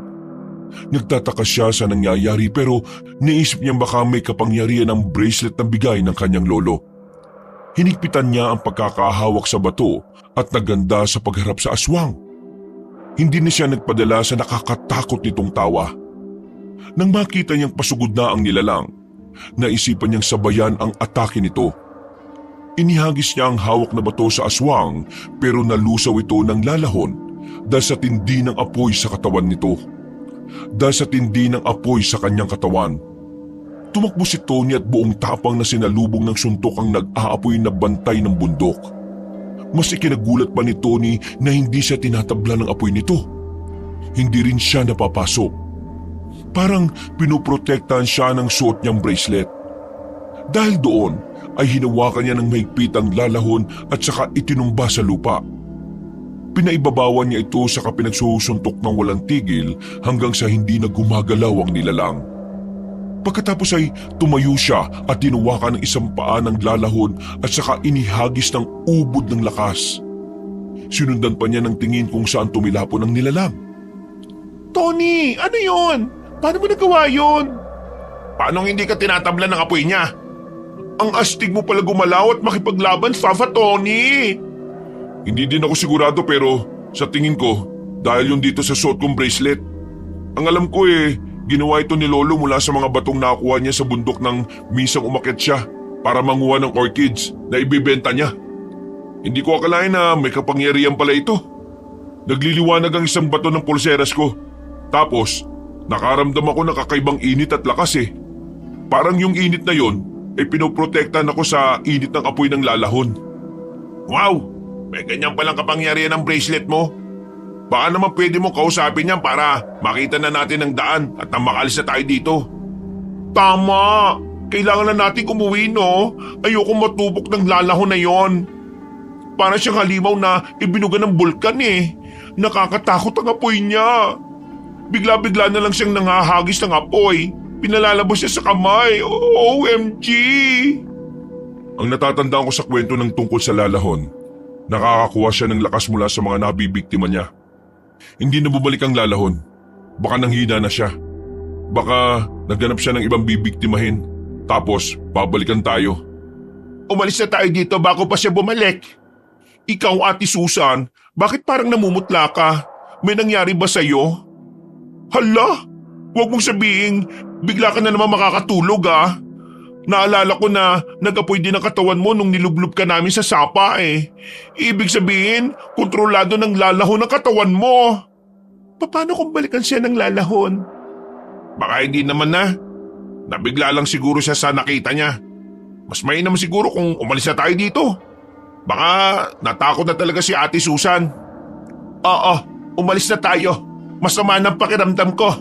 Nagtataka siya sa nangyayari pero naisip niyang baka may kapangyarihan ang bracelet na bigay ng kanyang lolo. Hinigpitan niya ang pagkakahawak sa bato at naganda sa pagharap sa aswang. Hindi na siya nagpadala sa nakakatakot nitong tawa. Nang makita niyang pasugod na ang nilalang, naisipan niyang sabayan ang atake nito. Inihagis niya ang hawak na bato sa aswang pero nalusaw ito ng lalahon dahil sa tindi ng apoy sa katawan nito. Dahil sa tindi ng apoy sa kanyang katawan. Tumakbo si Tony at buong tapang na sinalubong ng suntok ang nag-aapoy na bantay ng bundok. Mas ikinagulat pa ni Tony na hindi siya tinatabla ng apoy nito. Hindi rin siya napapasok. Parang pinoprotektahan siya ng suot niyang bracelet. Dahil doon ay hinawakan niya ng mahigpit ang lalahon at saka itinumba sa lupa. Pinaibabawan niya ito sa pinagsusuntok ng walang tigil hanggang sa hindi na gumagalaw ang nilalang. Pagkatapos ay tumayo siya at tinuwakan ng isang paa ng lalahon at saka inihagis ng ubod ng lakas. Sinundan pa niya ng tingin kung saan tumilapon ang nilalang. Tony, ano yon? Paano mo nagawa yon? Paano hindi ka tinatabla ng apoy niya? Ang astig mo pala gumalaw at makipaglaban, Fafa Tony! Hindi din ako sigurado pero sa tingin ko dahil yun dito sa suot kong bracelet. Ang alam ko ginawa ito ni Lolo mula sa mga batong nakuha niya sa bundok nang misang umakyat siya para manguha ng orchids na ibibenta niya. Hindi ko akalain na may kapangyarihan pala ito. Nagliliwanag ang isang bato ng pulseras ko. Tapos, nakaramdam ako ng kakaibang init at lakas Parang yung init na yon ay pinoprotektahan ako sa init ng apoy ng lalahon. Wow! May ganyan palang kapangyarihan ng bracelet mo. Baka naman pwede mo kausapin yan para makita na natin ang daan at nang makalis na tayo dito. Tama! Kailangan na natin umuwi, no? Ayoko matubok ng lalahon na yon. Para siyang halimaw na ibinuga ng bulkan Nakakatakot ang apoy niya. Bigla-bigla na lang siyang nangahagis ng apoy. Pinalalabas siya sa kamay. OMG! Ang natatandaan ko sa kwento ng tungkol sa lalahon, nakakakuha siya ng lakas mula sa mga nabibiktima niya. Hindi na bumalik ang lalahon. Baka nanghina na siya. Baka naghanap siya ng ibang bibiktimahin. Tapos babalikan tayo. Umalis na tayo dito bago pa siya bumalik. Ikaw, Ate Susan, bakit parang namumutla ka? May nangyari ba sa'yo? Hala! Huwag mong sabihin, bigla ka na naman makakatulog Naalala ko na nag-apoy din ang katawan mo nung nilublob ka namin sa sapa Ibig sabihin, kontrolado ng lalahon ang katawan mo. Paano kung balikan siya ng lalahon? Baka hindi naman na. Nabigla lang siguro siya sa nakita niya. Mas mainam siguro kung umalis na tayo dito. Baka natakot na talaga si Ate Susan. Oo, umalis na tayo. Masama ng pakiramdam ko.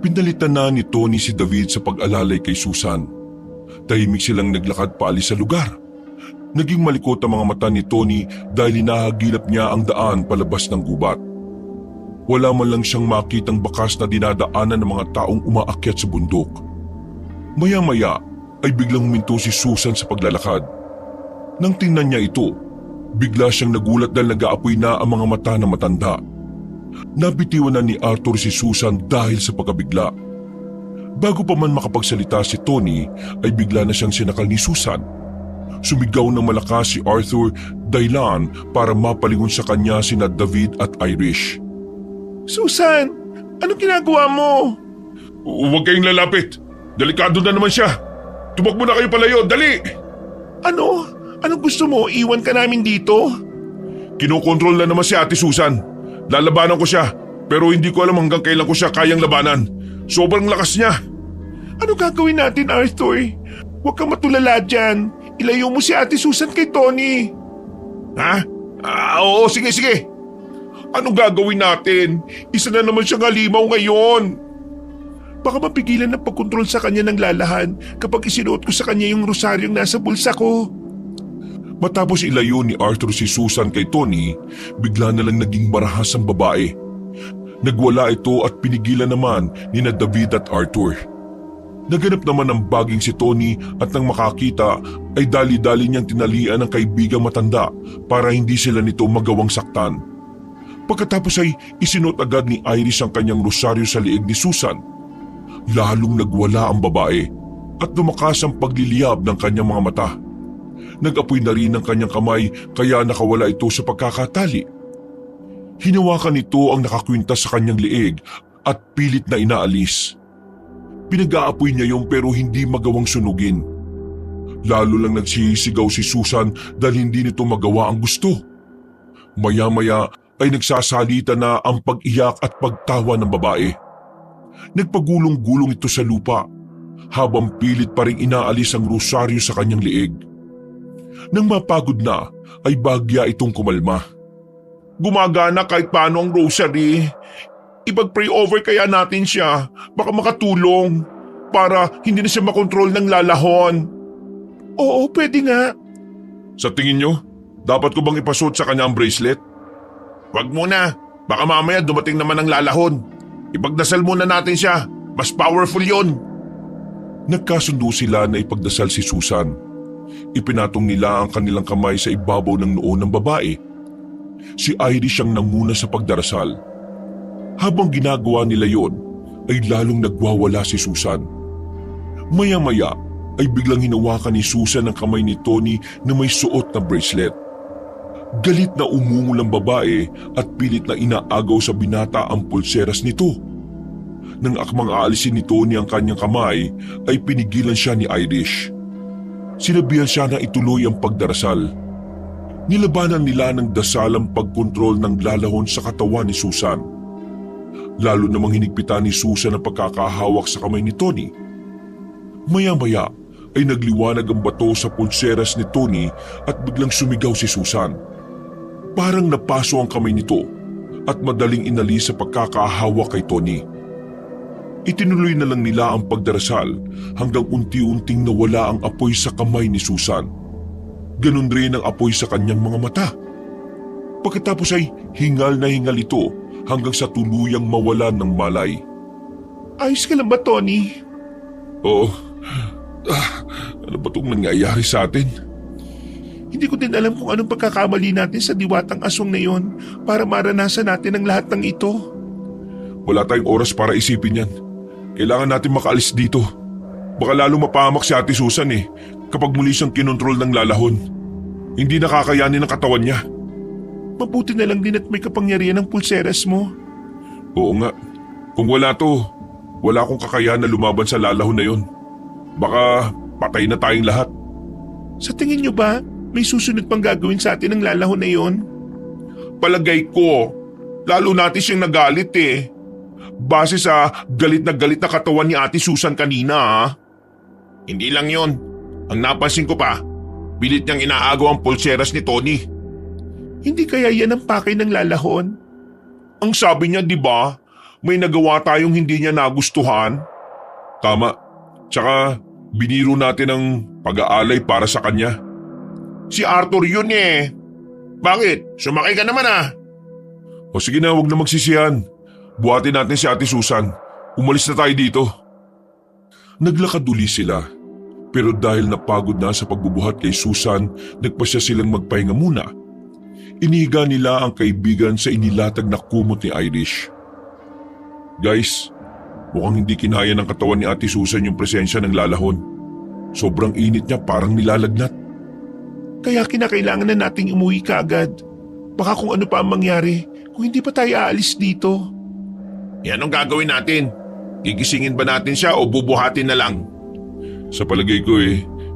Pinalitan na ni Tony si David sa pag-alalay kay Susan. Tahimik silang naglakad paalis sa lugar. Naging malikot ang mga mata ni Tony dahil hinahagilap niya ang daan palabas ng gubat. Wala man lang siyang makitang bakas na dinadaanan ng mga taong umaakyat sa bundok. Maya-maya ay biglang huminto si Susan sa paglalakad. Nang tingnan niya ito, bigla siyang nagulat dahil nag-aapoy na ang mga mata ng matanda. Nabitiwan na ni Arthur si Susan dahil sa pagkabigla. Bago pa man makapagsalita si Tony ay bigla na siyang sinakal ni Susan. Sumigaw ng malakas si Arthur dahilan para mapalingon sa kanya sina David at Irish. Susan, anong ginagawa mo? Huwag kayong lalapit. Delikado na naman siya. Tumakbo na kayo palayo, dali! Ano? Anong gusto mo? Iwan ka namin dito? Kinokontrol na naman si Ate Susan. Lalabanan ko siya pero hindi ko alam hanggang kailan ko siya kayang labanan. Sobrang lakas niya. Ano gagawin natin, Arthur? Huwag kang matulala dyan. Ilayo mo si Ate Susan kay Tony. Ha? Oo, sige. Anong gagawin natin? Isa na naman siyang halimaw ngayon. Baka mapigilan ng pagkontrol sa kanya ng lalahan kapag isinuot ko sa kanya yung rosaryong nasa bulsa ko. Matapos ilayo ni Arthur si Susan kay Tony, bigla na lang naging marahas ang babae. Nagwala ito at pinigilan naman ni na David at Arthur. Naganap naman ang baging si Tony at nang makakita ay dali-dali niyang tinalian ang kaibigang matanda para hindi sila nito magawang saktan. Pagkatapos ay isinuot agad ni Iris ang kanyang rosaryo sa liig ni Susan. Lalong nagwala ang babae at lumakas ang pagliliyab ng kanyang mga mata. Nag-apoy na rin ang kanyang kamay kaya nakawala ito sa pagkakatali. Hinawakan nito ang nakakwintas sa kanyang liig at pilit na inaalis. Pinag-aapoy niya yun pero hindi magawang sunugin. Lalo lang nagsisigaw si Susan dahil hindi nito magawa ang gusto. Maya-maya ay nagsasalita na ang pag-iyak at pagtawa ng babae. Nagpagulong-gulong ito sa lupa habang pilit pa rin inaalis ang rosaryo sa kanyang liig. Nang mapagod na ay bagya itong kumalma. Gumagana kahit paano ang rosary. Ipag-pray over kaya natin siya. Baka makatulong para hindi na siya makontrol ng lalahon. Oo, pwede nga. Sa tingin nyo, dapat ko bang ipasuot sa kanya ang bracelet? Wag muna. Baka mamaya dumating naman ang lalahon. Ipagdasal muna natin siya. Mas powerful yon. Nagkasundo sila na ipagdasal si Susan. Ipinatong nila ang kanilang kamay sa ibabaw ng noo ng babae. Si Iris ang nanguna sa pagdarasal. Habang ginagawa nila yon, ay lalong nagwawala si Susan. Maya-maya ay biglang hinawakan ni Susan ang kamay ni Tony na may suot na bracelet. Galit na umungol ang babae at pilit na inaagaw sa binata ang pulseras nito. Nang akmang aalisin ni Tony ang kanyang kamay, ay pinigilan siya ni Irish. Sinabihan siya na ituloy ang pagdarasal. Nilabanan nila ng dasal ang pagkontrol ng lalahon sa katawan ni Susan. Lalo namang hinigpitan ni Susan ang pagkakahawak sa kamay ni Tony. Maya-maya ay nagliwanag ang bato sa pulseras ni Tony at biglang sumigaw si Susan. Parang napaso ang kamay nito at madaling inalis sa pagkakahawak kay Tony. Itinuloy na lang nila ang pagdarasal hanggang unti-unting nawala ang apoy sa kamay ni Susan. Ganon rin ang apoy sa kanyang mga mata. Pagkatapos ay hingal na hingal ito hanggang sa tuluyang mawalan ng malay. Ayos ka lang ba, Tony? Oo. Ano ba itong nangyayari sa atin? Hindi ko din alam kung anong pagkakamali natin sa diwatang aswang na yon para maranasan natin ang lahat ng ito. Wala tayong oras para isipin yan. Kailangan natin makaalis dito. Baka lalong mapahamak si Ate Susan kapag muli siyang kinontrol ng lalahon. Hindi nakakayanin ang katawan niya. Mabuti na lang din at may kapangyarihan ng pulseras mo. Oo nga. Kung wala to, wala akong kakayahan na lumaban sa lalahon na yon. Baka patay na tayong lahat. Sa tingin niyo ba, may susunod pang gagawin sa atin ng lalahon na yon? Palagay ko, lalo natin siyang nagalit Base sa galit na katawan ni Ate Susan kanina Hindi lang yon. Ang napansin ko pa, pilit niyang inaagaw ang pulseras ni Tony. Hindi kaya yan ang pakay ng lalahon? Ang sabi niya, di ba, may nagawa tayong hindi niya nagustuhan? Tama. Tsaka biniro natin ang pag-aalay para sa kanya. Si Arthur yun Bakit? Sumakay ka naman O sige na, huwag na magsisihan. Buhatin natin si Ate Susan. Umalis na tayo dito. Naglakad uli sila. Pero dahil napagod na sa pagbubuhat kay Susan, nagpasya silang magpahinga muna. Inihiga nila ang kaibigan sa inilatag na kumot ni Irish. Guys, mukhang hindi kinaya ng katawan ni Ate Susan yung presensya ng lalahon. Sobrang init niya, parang nilalagnat. Kaya kinakailangan na nating umuwi kaagad. Baka kung ano pa ang mangyari, kung hindi pa tayo aalis dito. Anong gagawin natin? Gigisingin ba natin siya o bubuhatin na lang? Sa palagay ko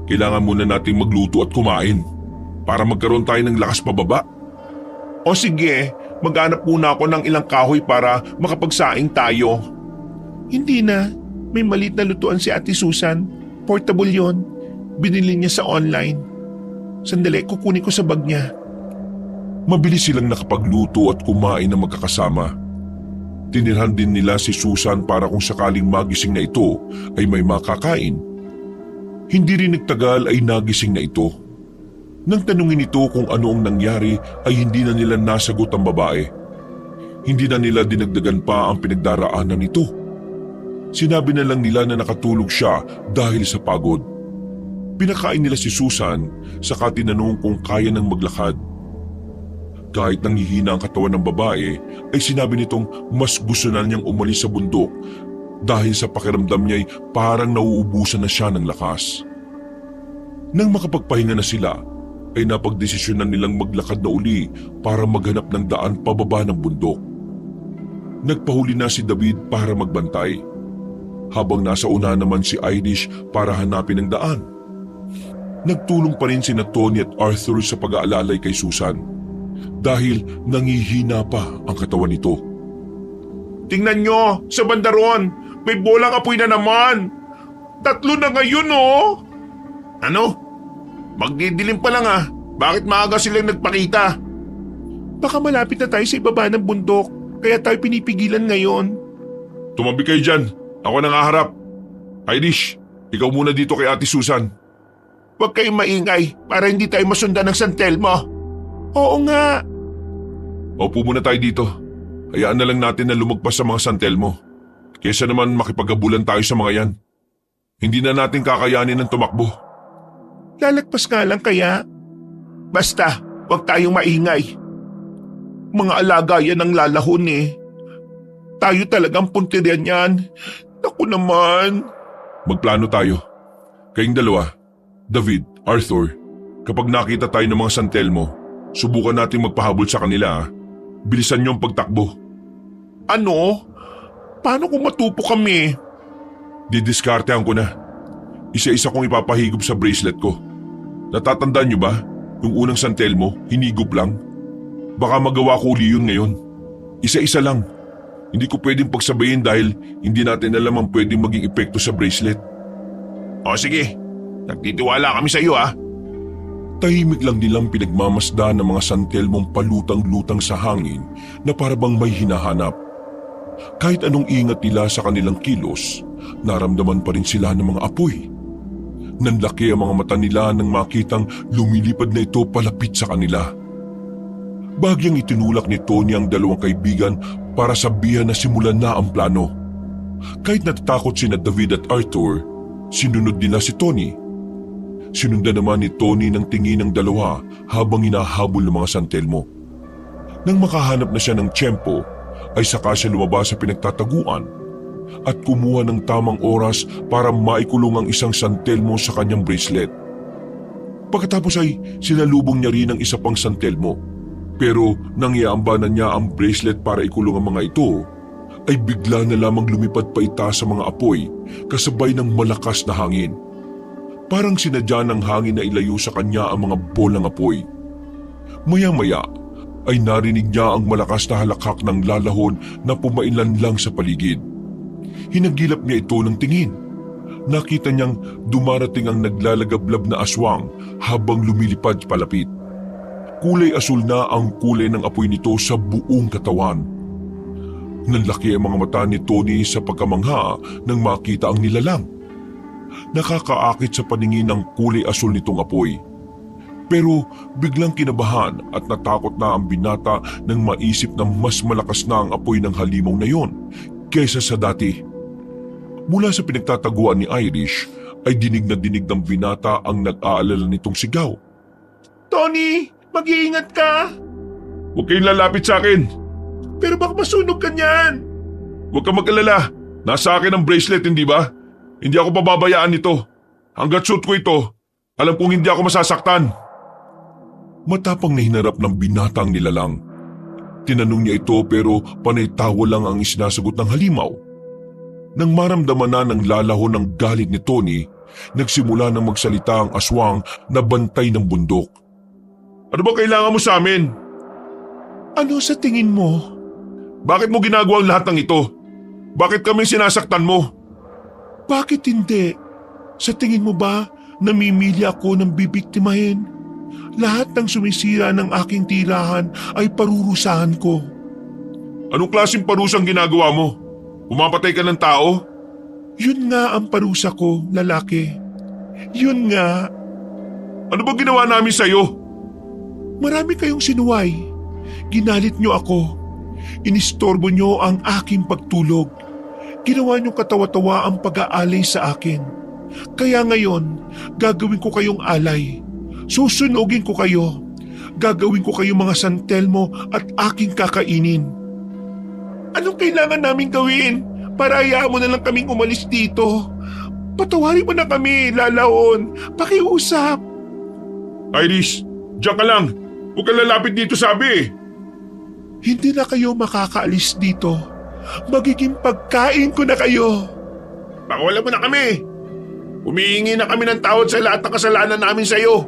kailangan muna nating magluto at kumain para magkaroon tayo ng lakas pababa. O sige, maghanap muna ako ng ilang kahoy para makapagsaing tayo. Hindi na. May maliit na lutuan si Ate Susan. Portable yon. Binili niya sa online. Sandali, kukunin ko sa bag niya. Mabilis silang nakapagluto at kumain na magkakasama. Tinirhan din nila si Susan para kung sakaling magising na ito ay may makakain. Hindi rin nagtagal ay nagising na ito. Nang tanungin ito kung ano ang nangyari ay hindi na nila nasagot ang babae. hindi na nila dinagdagan pa ang pinagdaraanan nito. Sinabi na lang nila na nakatulog siya dahil sa pagod. Pinakain nila si Susan saka tinanong kung kaya nang maglakad. Kahit nanghihina ang katawan ng babae ay sinabi nitong mas gusto na niyang umalis sa bundok dahil sa pakiramdam niya ay parang nauubusan na siya ng lakas. Nang makapagpahinga na sila ay napagdesisyonan nilang maglakad na uli para maghanap ng daan pababa ng bundok. Nagpahuli na si David para magbantay, habang nasa una naman si Irish para hanapin ang daan. Nagtulong pa rin sina Tony at Arthur sa pag-aalalay kay Susan dahil nangihina pa ang katawan nito. Tingnan nyo, sa bandaron, may bolang apoy na naman. 3 na ngayon oh. Ano? Magdidilim pa lang ah. Bakit maaga silang nagpakita? Baka malapit na tayo sa ibaba ng bundok, kaya tayo pinipigilan ngayon. Tumabi kayo dyan. Ako nang haharap. Irish, ikaw muna dito kay Ate Susan. Huwag kayong maingay para hindi tayo masundan ng San Telmo. Oo nga. Opo muna tayo dito. Hayaan na lang natin na lumagpas sa mga San Telmo. Kesa naman makipaghabulan tayo sa mga yan. Hindi na natin kakayanin ng tumakbo. Lalagpas nga lang kaya. Basta, huwag tayong maingay. Mga alaga yan ang lalahon eh. Tayo talagang puntiryan yan. Naku naman. Magplano tayo. Kayong dalawa, David, Arthur, kapag nakita tayo ng mga San Telmo, subukan natin magpahabol sa kanila. Bilisan niyo ang pagtakbo. Ano? Paano kung matupo kami? Didiskartehan ko na. Isa-isa kong ipapahigop sa bracelet ko. Natatandaan niyo ba? Yung unang San Telmo, hinigop lang. Baka magawa ko uli yun ngayon. Isa-isa lang. Hindi ko pwedeng pagsabayin dahil hindi natin alam ang pwedeng maging epekto sa bracelet. O sige, nagtitiwala kami sa iyo ah. Tahimik lang nilang pinagmamasdan ng mga San Telmong palutang-lutang sa hangin na parabang may hinahanap. Kahit anong ingat nila sa kanilang kilos, naramdaman pa rin sila ng mga apoy. Nanlaki ang mga mata nila nang makitang lumilipad na ito palapit sa kanila. Bagyang itinulak ni Tony ang dalawang kaibigan para sabihan na simulan na ang plano. Kahit natatakot sina David at Arthur, sinunod nila si Tony. Sinundan naman ni Tony ng tingin ng dalawa habang hinahabol ng mga San Telmo. Nang makahanap na siya ng tiyempo, ay saka siya lumabas sa pinagtataguan at kumuha ng tamang oras para maikulong ang isang San Telmo sa kanyang bracelet. Pagkatapos ay sinalubong niya rin ang isa pang San Telmo. Pero nang iaambanan niya ang bracelet para ikulong ang mga ito, ay bigla na lamang lumipad pa itaas sa mga apoy kasabay ng malakas na hangin. Parang sinadya ng hangin na ilayo sa kanya ang mga bolang apoy. Maya-maya ay narinig niya ang malakas na halakhak ng lalahon na pumainlan lang sa paligid. Hinagilap niya ito ng tingin. Nakita niyang dumarating ang naglalagablab na aswang habang lumilipad palapit. Kulay asul na ang kulay ng apoy nito sa buong katawan. Nanlaki ang mga mata ni Tony sa pagkamangha nang makita ang nilalang. Nakakaakit sa paningin ang kulay asul nitong apoy. Pero biglang kinabahan at natakot na ang binata nang maisip na mas malakas na ang apoy ng halimaw na yon kaysa sa dati. Mula sa pinagtataguan ni Irish ay dinig na dinig ng binata ang nag-aalala nitong sigaw. Tony! Mag-iingat ka! Huwag kayong lalapit sa akin. Pero baka masunog ka niyan! Huwag kang mag-alala. Nasa akin ang bracelet, hindi ba? Hindi ako pababayaan nito. Hanggat suit ko ito, alam kong hindi ako masasaktan. Matapang na hinarap ng binata ang nilalang. Tinanong niya ito pero panay tawa lang ang isinasagot ng halimaw. Nang maramdaman na ng lalahon ng galit ni Tony, nagsimula ng magsalita ang aswang na bantay ng bundok. Ano ba kailangan mo sa amin? Ano sa tingin mo? Bakit mo ginagawa ang lahat ng ito? Bakit kami sinasaktan mo? Bakit hindi? Sa tingin mo ba namimili ako ng bibiktimahin? Lahat ng sumisira ng aking tirahan ay parurusahan ko. Anong klaseng parusang ginagawa mo? Pumapatay ka ng tao? Yun nga ang parusa ko, lalaki. Yun nga. Ano ba ginawa namin sa'yo? Marami kayong sinuway. Ginalit niyo ako. Inistorbo niyo ang aking pagtulog. Ginawa niyong katawa-tawa ang pag-aalay sa akin. Kaya ngayon, gagawin ko kayong alay. Susunugin ko kayo. Gagawin ko kayong mga santelmo at aking kakainin. Anong kailangan naming gawin para hayaan mo na lang kaming umalis dito? Patawarin mo na kami, Lalaon. Pakiusap. Irish, diyan ka lang. Huwag kang lalapit dito, sabi. Hindi na kayo makakaalis dito. Magiging pagkain ko na kayo. Pakawalan mo na kami. Humihingi na kami ng tawad sa lahat ng kasalanan namin sa iyo.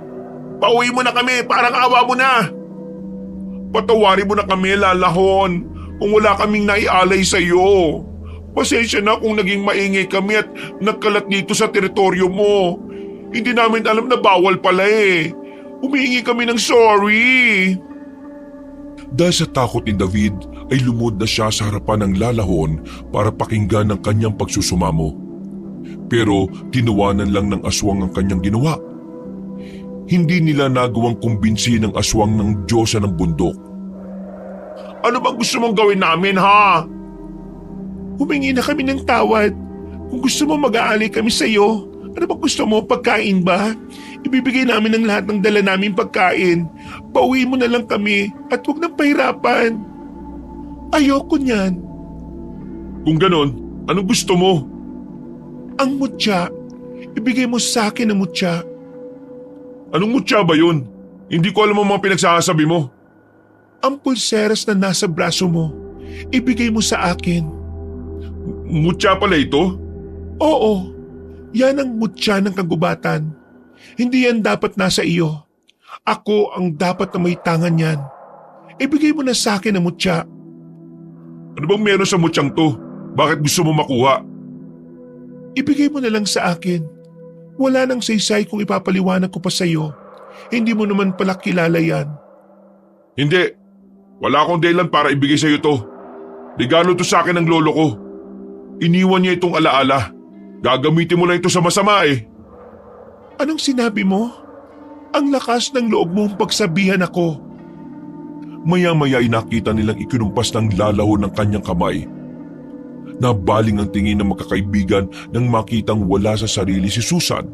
Pauwi mo na kami, parang awa mo na. Patawarin mo na kami, Lalahon, kung wala kaming naialay sa iyo. Pasensya na kung naging maingay kami at nagkalat dito sa teritoryo mo. Hindi namin alam na bawal pala eh. Humihingi kami ng sorry. Dahil sa takot ni David ay lumod na siya sa harapan ng Lalahon para pakinggan ang kanyang pagsusumamo. Pero tinawanan lang ng aswang ang kanyang ginawa. Hindi nila nagawang kumbinsi ng aswang ng Diyosa ng bundok. Ano bang gusto mong gawin namin, ha? Humingi na kami ng tawad. Kung gusto mo mag-aalay kami sa iyo, ano ba gusto mo? Pagkain ba? Ibibigay namin ang lahat ng dala naming pagkain. Pauwi mo na lang kami at huwag nang pahirapan. Ayoko niyan. Kung ganon, anong gusto mo? Ang mutya. Ibigay mo sa akin ang mutya. Anong mutya ba yun? Hindi ko alam ang mga pinagsasabi mo. Ang pulseras na nasa braso mo. Ibigay mo sa akin. Mutya pala ito? Oo. Yan ang mutya ng kagubatan. Hindi yan dapat nasa iyo. Ako ang dapat na may tangan yan. Ibigay mo na sa akin ang mutya. Ano bang meron sa mutyang to? Bakit gusto mo makuha? Ibigay mo na lang sa akin. Wala nang saysay kung ipapaliwanag ko pa sa iyo. Hindi mo naman pala kilala yan. Hindi. Wala akong dahilan para ibigay sa iyo to. Regalo to sa akin ng lolo ko. Iniwan niya itong alaala. Gagamitin mo lang ito sa masama eh. Anong sinabi mo? Ang lakas ng loob mong pagsabihan ako. Maya-maya ay nakita nilang ikinumpas ng Lalahon ng kanyang kamay. Nabaling ang tingin ng magkakaibigan nang makitang wala sa sarili si Susan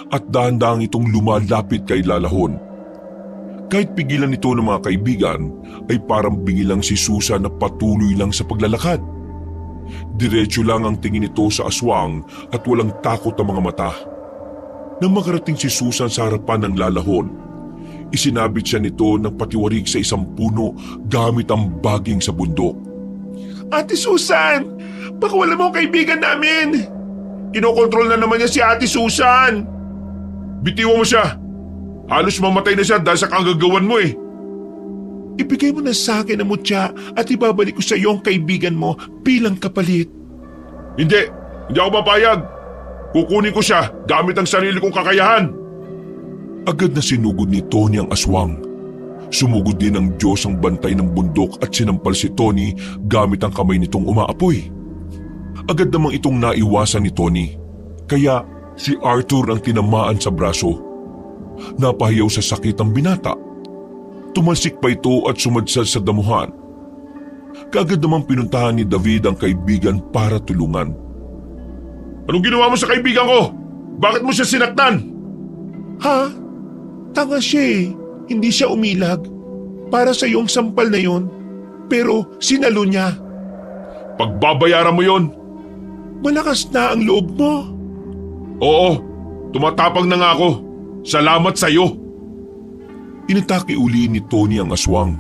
at dahan-dahang itong lumalapit kay Lalahon. Kahit pigilan ito ng mga kaibigan ay parang bingilang si Susan na patuloy lang sa paglalakad. Diretso lang ang tingin nito sa aswang at walang takot ang mga mata. Nang makarating si Susan sa harapan ng Lalahon, isinabit siya nito ng patiwarik sa isang puno gamit ang baging sa bundok. Ate Susan! Pakawalan mo ang kaibigan namin! Kinokontrol na naman niya si Ate Susan! Bitiwan mo siya! Halos mamatay na siya dahil sa kagagawan mo eh! Ibigay mo na sa akin ang mutya at ibabalik ko sa iyo ang kaibigan mo bilang kapalit. Hindi! Hindi ako papayag! Kukunin ko siya gamit ang sarili kong kakayahan! Agad na sinugod ni Tony ang aswang. Sumugod din ang Diyos ang bantay ng bundok at sinampal si Tony gamit ang kamay nitong umaapoy. Agad namang itong naiwasan ni Tony, kaya si Arthur ang tinamaan sa braso. Napahiyaw sa sakit ang binata. Tumalsik pa ito at sumadsad sa damuhan. Kaagad namang pinuntahan ni David ang kaibigan para tulungan. Anong ginawa mo sa kaibigan ko? Bakit mo siya sinaktan? Ha? Tanga siya eh. Hindi siya umilag. Para sa iyong sampal na yon. Pero sinalo niya. Pagbabayaran mo yon. Malakas na ang loob mo. Oo, tumatapang na nga ako. Salamat sa iyo. Inatake uli ni Tony ang aswang.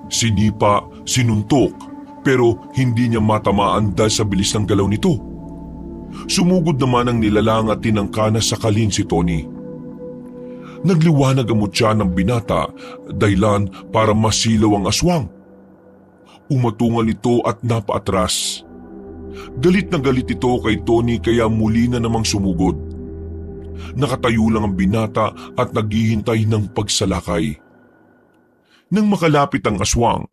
Sinipa, sinuntok, pero hindi niya matamaan dahil sa bilis ng galaw nito. Sumugod naman ang nilalang at tinangka na sakalin si Tony. Nagliwanag ang mutya ng binata dahilan para masilaw ang aswang. Umatungal ito at napaatras. Galit na galit ito kay Tony kaya muli na namang sumugod. Nakatayo lang ang binata at naghihintay ng pagsalakay. Nang makalapit ang aswang,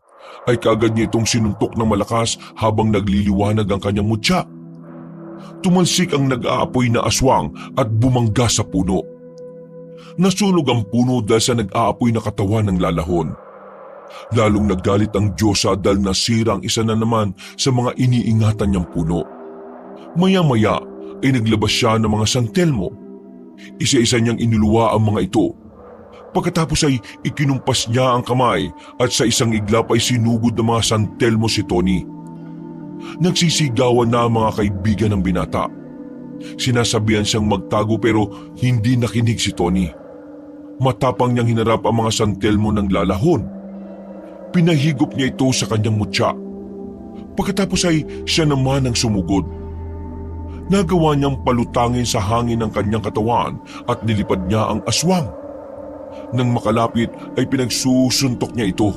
ay kaagad niya itong sinuntok ng malakas habang nagliliwanag ang kanyang mutya. Tumalsik ang nag-aapoy na aswang at bumangga sa puno. Nasunog ang puno dahil sa nag-aapoy na katawan ng Lalahon. Lalong nagalit ang Diyosa dahil nasira ang isa na naman sa mga iniingatan niyang puno. Maya-maya ay naglabas siya ng mga santelmo. Isa-isa niyang inuluwa ang mga ito. Pagkatapos ay ikinumpas niya ang kamay at sa isang iglap ay sinugod ng mga santelmo si Tony. Nagsisigawan na ang mga kaibigan ng binata. Sinasabihan siyang magtago pero hindi nakinig si Tony. Matapang niyang hinarap ang mga santelmo ng lalahon. Pinahigop niya ito sa kanyang mutya. Pagkatapos ay siya naman ang sumugod. Nagawa niyang palutangin sa hangin ang kanyang katawan at nilipad niya ang aswang. Nang makalapit ay pinagsusuntok niya ito.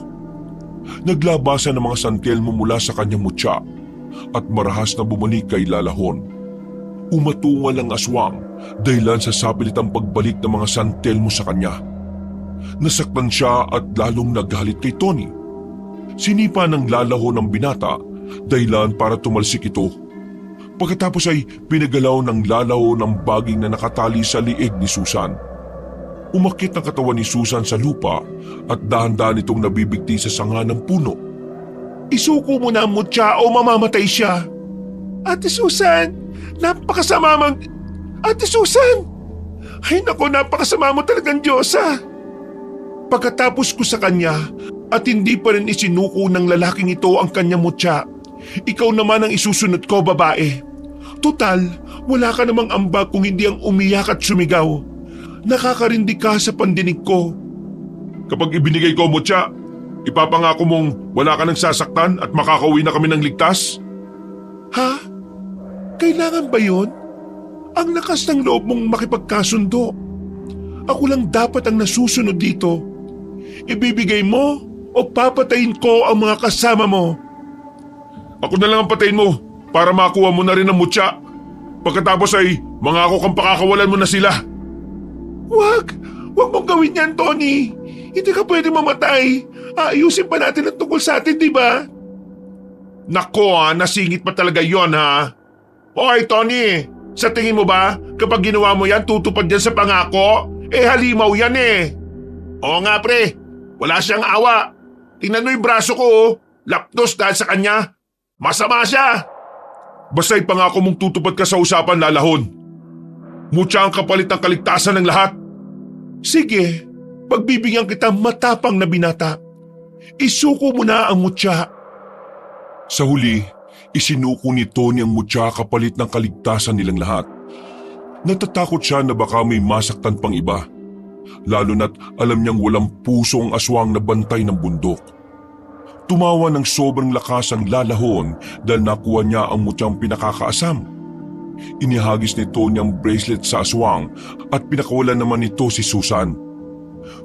Naglabasan ng mga santelmo mula sa kanyang mutya at marahas na bumalik kay lalahon. Umatungal ang aswang dahilan sa sapilitang pagbalik ng mga santelmo sa kanya. Nasaktan siya at lalong nagalit kay Tony. Sinipa ng lalahon ng binata dahilan para tumalsik ito. Pagkatapos ay pinagalaw ng lalahon ng baging na nakatali sa liig ni Susan. Umakit ang katawan ni Susan sa lupa at dahan-dahan itong nabibigti sa sanga ng puno. Isuko mo na ang mutya o mamamatay siya. Ate Susan, napakasama mang... Ate Susan! Ay nako, napakasama mo talagang Diyosa. Pagkatapos ko sa kanya at hindi pa rin isinuko ng lalaking ito ang kanyang mutya, ikaw naman ang isusunod ko, babae. Total, wala ka namang ambag kung hindi ang umiyak at sumigaw. Nakakarindi ka sa pandinig ko. Kapag ibinigay ko ang mutya, ipapangako mong wala ka nang sasaktan at makakauwi na kami ng ligtas? Ha? Kailangan ba yun? Ang lakas ng loob mong makipagkasundo. Ako lang dapat ang nasusunod dito. Ibibigay mo o papatayin ko ang mga kasama mo? Ako na lang ang patayin mo para makuha mo na rin ang mutya. Pagkatapos ay mangako kang pakakawalan mo na sila. Wag! Wag mong gawin yan, Tony. Hindi ka pwede mamatay. Aayusin pa natin ang tungkol sa atin, di ba? Nako nasingit pa talaga yon ha. Hoy Tony, sa tingin mo ba kapag ginawa mo yan tutupad yan sa pangako? Halimaw yan eh. Oo nga pre, wala siyang awa. Tingnan mo yung braso ko lapdos dahil sa kanya. Masama siya. Basta ipangako mong tutupad ka sa usapan, lalahon. Mutya ang kapalit ng kaligtasan ng lahat. Sige, pagbibigyan kita matapang na binata. Isuko mo na ang mutya. Sa huli, isinuko ni Tony ang mutya kapalit ng kaligtasan nilang lahat. Natatakot siya na baka may masaktan pang iba. Lalo na't alam niyang walang puso ang aswang na bantay ng bundok. Tumawa ng sobrang lakas ang lalahon dahil nakuha niya ang mutyang pinakakaasam. Inihagis ni Tony ang bracelet sa aswang at pinakawalan naman nito si Susan.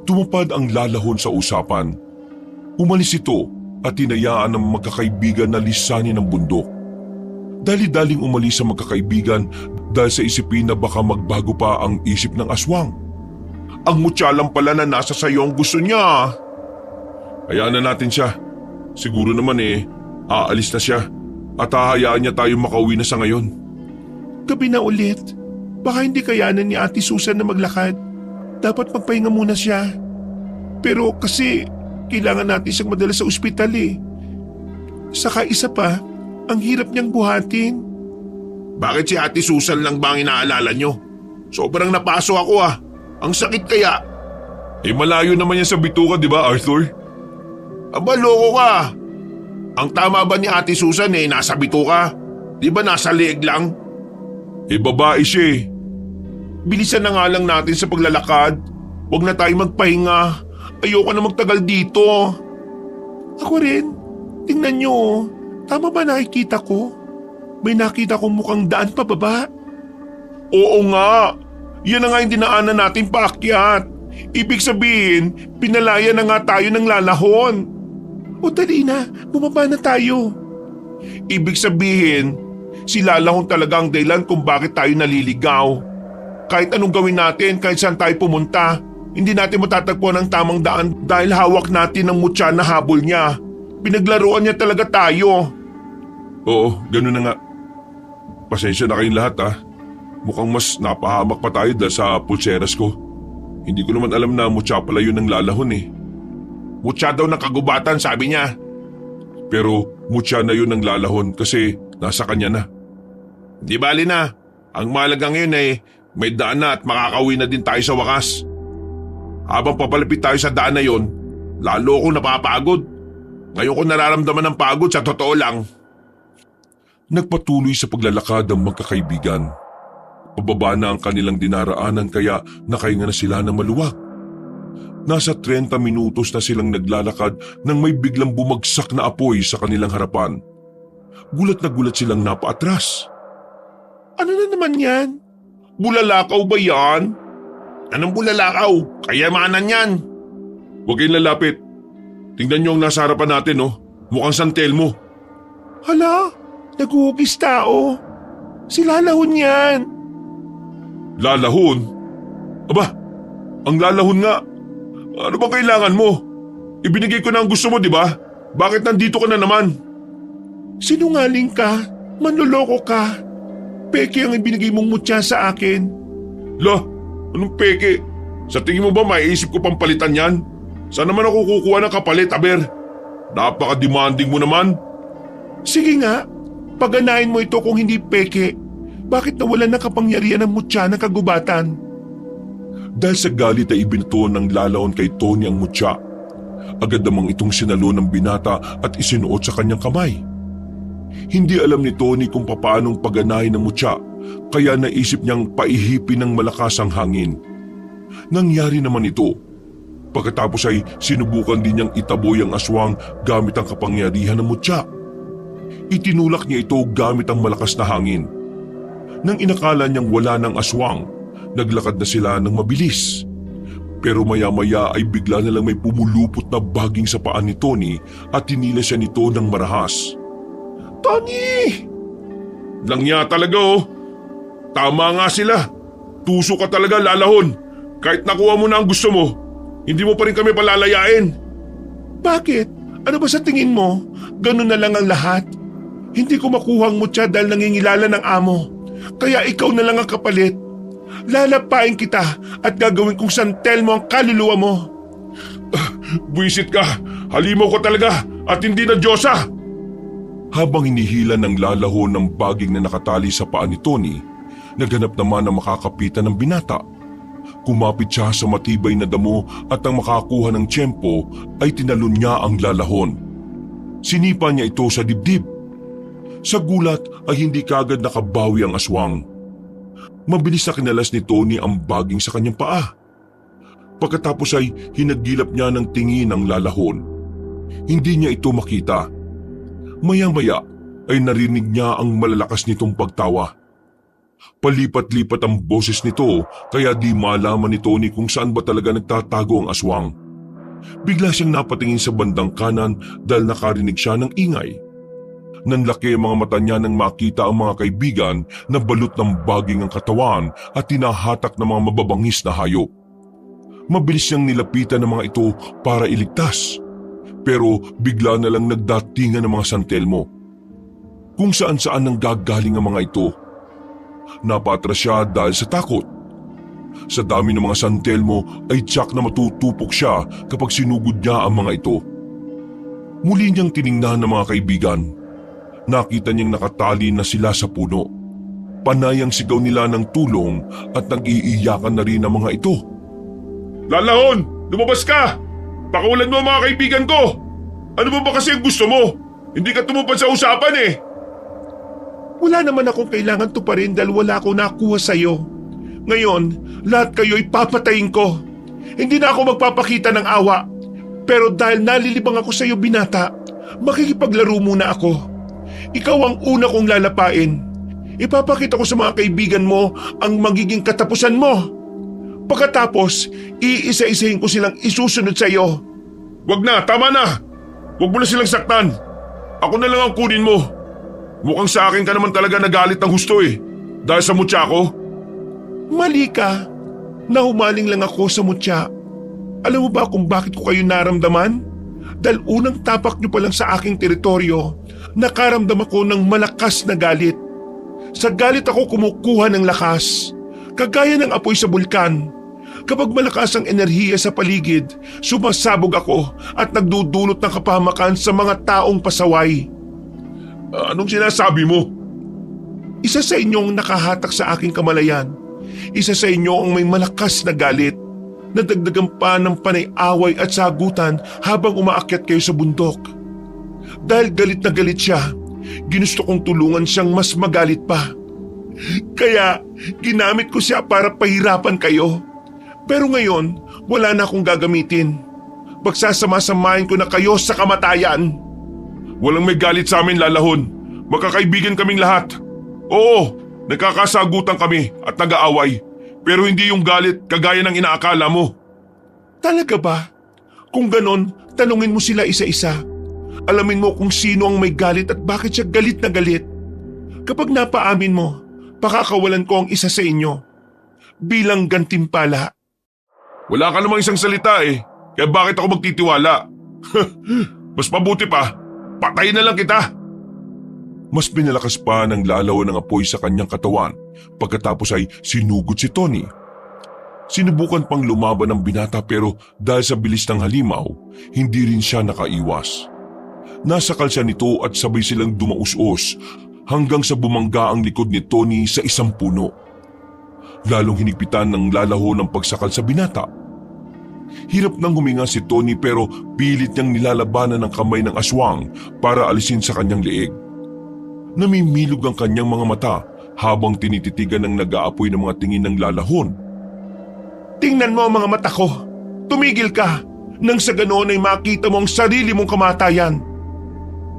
Tumupad ang lalahon sa usapan. Umalis ito at tinayaan ng magkakaibigan na lisanin ng bundok. Dali-daling umalis ang magkakaibigan dahil sa isipin na baka magbago pa ang isip ng aswang. Ang mutya lang pala na nasa sayo ang gusto niya. Hayaan na natin siya. Siguro naman aalis na siya at hahayaan niya tayo makauwi na sa ngayon. Gabi na ulit. Baka hindi kayanan ni Ate Susan na maglakad. Dapat magpahinga muna siya. Pero kasi kailangan natin siyang madala sa ospital eh. Saka isa pa, ang hirap niyang buhatin. Bakit si Ate Susan lang ba ang inaalala niyo? Sobrang napaso ako Ang sakit kaya. Malayo naman yan sa bituka, di ba Arthur? Aba, loko ka. Ang tama ba ni Ate Susan nasa bituka? Di ba nasa liig lang? Babae siya Bilisan na nga lang natin sa paglalakad. Huwag na tayo magpahinga. Ayoko na magtagal dito. Ako rin. Tingnan niyo. Tama ba nakikita ko? May nakita kong mukhang daan pababa. Oo nga. Yan na nga yung dinaanan natin paakyat. Ibig sabihin, pinalaya na nga tayo ng lalahon. O dali na, bumaba na tayo. Ibig sabihin, si lalahon talaga ang dahilan kung bakit tayo naliligaw. Kahit anong gawin natin, kahit saan tayo pumunta, hindi natin matatagpuan ang tamang daan dahil hawak natin ang mutya na habol niya. Pinaglaruan niya talaga tayo. Oo, ganun na nga. Pasensya na kayong lahat Mukhang mas napahamak pa tayo dahil sa pulseras ko. Hindi ko naman alam na mutya pala yun ng lalahon Mutya daw ng kagubatan, sabi niya. Pero mutya na yun ang lalahon kasi nasa kanya na. Di bali na. Ang mahalaga ngayon ay may daan na at makakauwi na din tayo sa wakas. Habang papalapit tayo sa daan na yon, lalo akong napapagod. Ngayon ko nararamdaman ng pagod sa totoo lang. Nagpatuloy sa paglalakad ang magkakaibigan. Pababa na ang kanilang dinaraanan kaya nakahinga na sila ng maluwag. Nasa 30 minutos na silang naglalakad nang may biglang bumagsak na apoy sa kanilang harapan. Gulat na gulat silang napaatras. Ano na naman yan? Bulalakaw ba yan? Anong bulalakaw? Kayamanan yan. Huwag kayong lalapit. Tingnan niyo ang nasa harapan natin, oh. Mukhang San Telmo. Hala, naguhugis tao. Si lalahon yan. Lalahon? Aba, ang lalahon nga. Ano bang kailangan mo? Ibinigay ko na ang gusto mo, di ba? Bakit nandito ka na naman? Sinungaling ka. Manloloko ka. Peke ang ibinigay mong mutya sa akin. La, anong peke? Sa tingin mo ba maiisip ko pang palitan yan? Saan naman ako kukuha ng kapalit, Aber? Napaka-demanding mo naman. Sige nga, paganahin mo ito kung hindi peke. Bakit nawalan ng kapangyarihan ng mutya ng kagubatan? Dahil sa galit ay ibinato ng lalahon kay Tony ang mutya. Agad namang itong sinalo ng binata at isinuot sa kanyang kamay. Hindi alam ni Tony kung paanong paganahin ng mutya, kaya naisip niyang paihipin ng malakas ang hangin. Nangyari naman ito. Pagkatapos ay sinubukan din niyang itaboy ang aswang gamit ang kapangyarihan ng mutya. Itinulak niya ito gamit ang malakas na hangin. Nang inakala niyang wala ng aswang, naglakad na sila ng mabilis. Pero maya-maya ay bigla na lang may pumulupot na baging sa paan ni Tony at tinila siya nito ng marahas. Tony! Langya talaga, oh. Tama nga sila. Tuso ka talaga, lalahon. Kahit nakuha mo na ang gusto mo, hindi mo pa rin kami palalayain. Bakit? Ano ba sa tingin mo? Ganun na lang ang lahat? Hindi ko makuha ang mutya dahil nangingilala ng amo. Kaya ikaw na lang ang kapalit. Lalapain kita at gagawin kong San Telmo ang kaluluwa mo. Buisit ka. Halimaw ka talaga at hindi na Diyosa. Habang hinihila ng lalahon ng baging na nakatali sa paa ni Tony, naghanap naman ang makakapitan ng binata. Kumapit siya sa matibay na damo at ang makakuha ng tiyempo ay tinalon niya ang lalahon. Sinipa niya ito sa dibdib. Sa gulat ay hindi kagad nakabawi ang aswang. Mabilis na kinalas ni Tony ang baging sa kanyang paa. Pagkatapos ay hinagilap niya ng tingin ang lalahon. Hindi niya ito makita. Maya-maya ay narinig niya ang malalakas nitong pagtawa. Palipat-lipat ang boses nito kaya di malaman ni Tony kung saan ba talaga nagtatago ang aswang. Bigla siyang napatingin sa bandang kanan dahil nakarinig siya ng ingay. Nanlaki ang mga mata niya nang makita ang mga kaibigan na balot ng baging ang katawan at tinahatak ng mga mababangis na hayop. Mabilis niyang nilapitan ng mga ito para iligtas. Pero bigla na lang nagdatingan ng mga San Telmo. Kung saan-saan nang gagaling ang mga ito. Napatras siya dahil sa takot. Sa dami ng mga San Telmo ay tiyak na matutupok siya kapag sinugod niya ang mga ito. Muli niyang tiningnan ng mga kaibigan. Nakita niyang nakatali na sila sa puno. Panay ang sigaw nila ng tulong at nag-iiyakan na rin ang mga ito. Lalahon! Lumabas ka! Pakawalan mo ang mga kaibigan ko! Ano ba kasi ang gusto mo? Hindi ka tumupad sa usapan eh! Wala naman akong kailangan tuparin dahil wala akong nakuha sa'yo. Ngayon, lahat kayo ipapatayin ko. Hindi na ako magpapakita ng awa. Pero dahil nalilibang ako sa'yo, binata, makikipaglaro muna ako. Ikaw ang una kong lalapain. Ipapakita ko sa mga kaibigan mo ang magiging katapusan mo. Pagkatapos, iisa-isahin ko silang isusunod sa iyo. Wag na, tama na! Wag mo na silang saktan. Ako na lang ang kunin mo. Mukhang sa akin ka naman talaga nagalit ng husto eh. Dahil sa mutya ko. Mali ka. Nahumaling lang ako sa mutya. Alam mo ba kung bakit ko kayo naramdaman? Dahil unang tapak niyo pa lang sa aking teritoryo, nakaramdam ako ng malakas na galit. Sa galit ako kumukuha ng lakas. Kagaya ng apoy sa bulkan. Kapag malakas ang enerhiya sa paligid, sumasabog ako at nagdudulot ng kapahamakan sa mga taong pasaway. Anong sinasabi mo? Isa sa inyong nakahatak sa aking kamalayan. Isa sa inyo ang may malakas na galit. Nadagdagan pa ng panay-away at sagutan habang umaakyat kayo sa bundok. Dahil galit na galit siya, ginusto kong tulungan siyang mas magalit pa. Kaya ginamit ko siya para pahirapan kayo. Pero ngayon, wala na akong gagamitin. Pagsasama-samahin ko na kayo sa kamatayan. Walang may galit sa amin, Lalahon. Magkakaibigan kaming lahat. Oo, nagkakasagutan kami at nag-aaway. Pero hindi yung galit kagaya ng inaakala mo. Talaga ba? Kung ganon, tanungin mo sila isa-isa. Alamin mo kung sino ang may galit at bakit siya galit na galit. Kapag napaamin mo, pakakawalan ko ang isa sa inyo. Bilang gantimpala. Wala ka namang isang salita eh. Kaya bakit ako magtitiwala? Mas mabuti pa, patayin na lang kita. Mas pinalakas pa ng lalaw ng apoy sa kanyang katawan pagkatapos ay sinugod si Tony. Sinubukan pang lumaban ng binata pero dahil sa bilis ng halimaw, hindi rin siya nakaiwas. Nasakal siya nito at sabay silang dumaus-us hanggang sa bumangga ang likod ni Tony sa isang puno. Lalong hinigpitan ng lalaho ng pagsakal sa binata. Hirap nang huminga si Tony pero pilit niyang nilalabanan ng kamay ng aswang para alisin sa kanyang leeg. Namimilog ang kanyang mga mata habang tinititigan ng nag-aapoy ng mga tingin ng lalahon. Tingnan mo ang mga mata ko. Tumigil ka nang sa ganoon ay makita mo ang sarili mong kamatayan.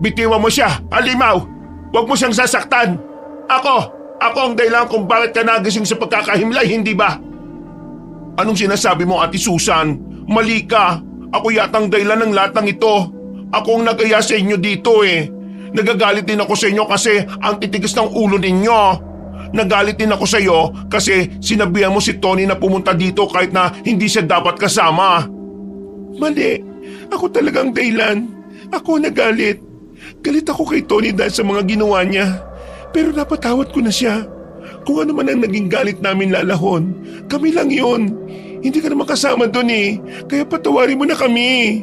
Bitiwan mo siya, halimaw! Huwag mo siyang sasaktan! Ako ang dahilan kung bakit ka nagising sa pagkakahimlay, hindi ba? Anong sinasabi mo, Ate Susan? Mali ka! Ako yatang dahilan ng lahat ng ito. Ako ang nagaya sa inyo dito eh. Nagagalit din ako sa inyo kasi ang titigas ng ulo ninyo. Nagalit din ako sa iyo kasi sinabihan mo si Tony na pumunta dito kahit na hindi siya dapat kasama. Mali. Ako talagang dahilan. Ako nagalit. Galit ako kay Tony dahil sa mga ginawa niya. Pero napatawad ko na siya. Kung ano man ang naging galit namin, Lalahon, kami lang yun. Hindi ka naman kasama doon eh. Kaya patawarin mo na kami.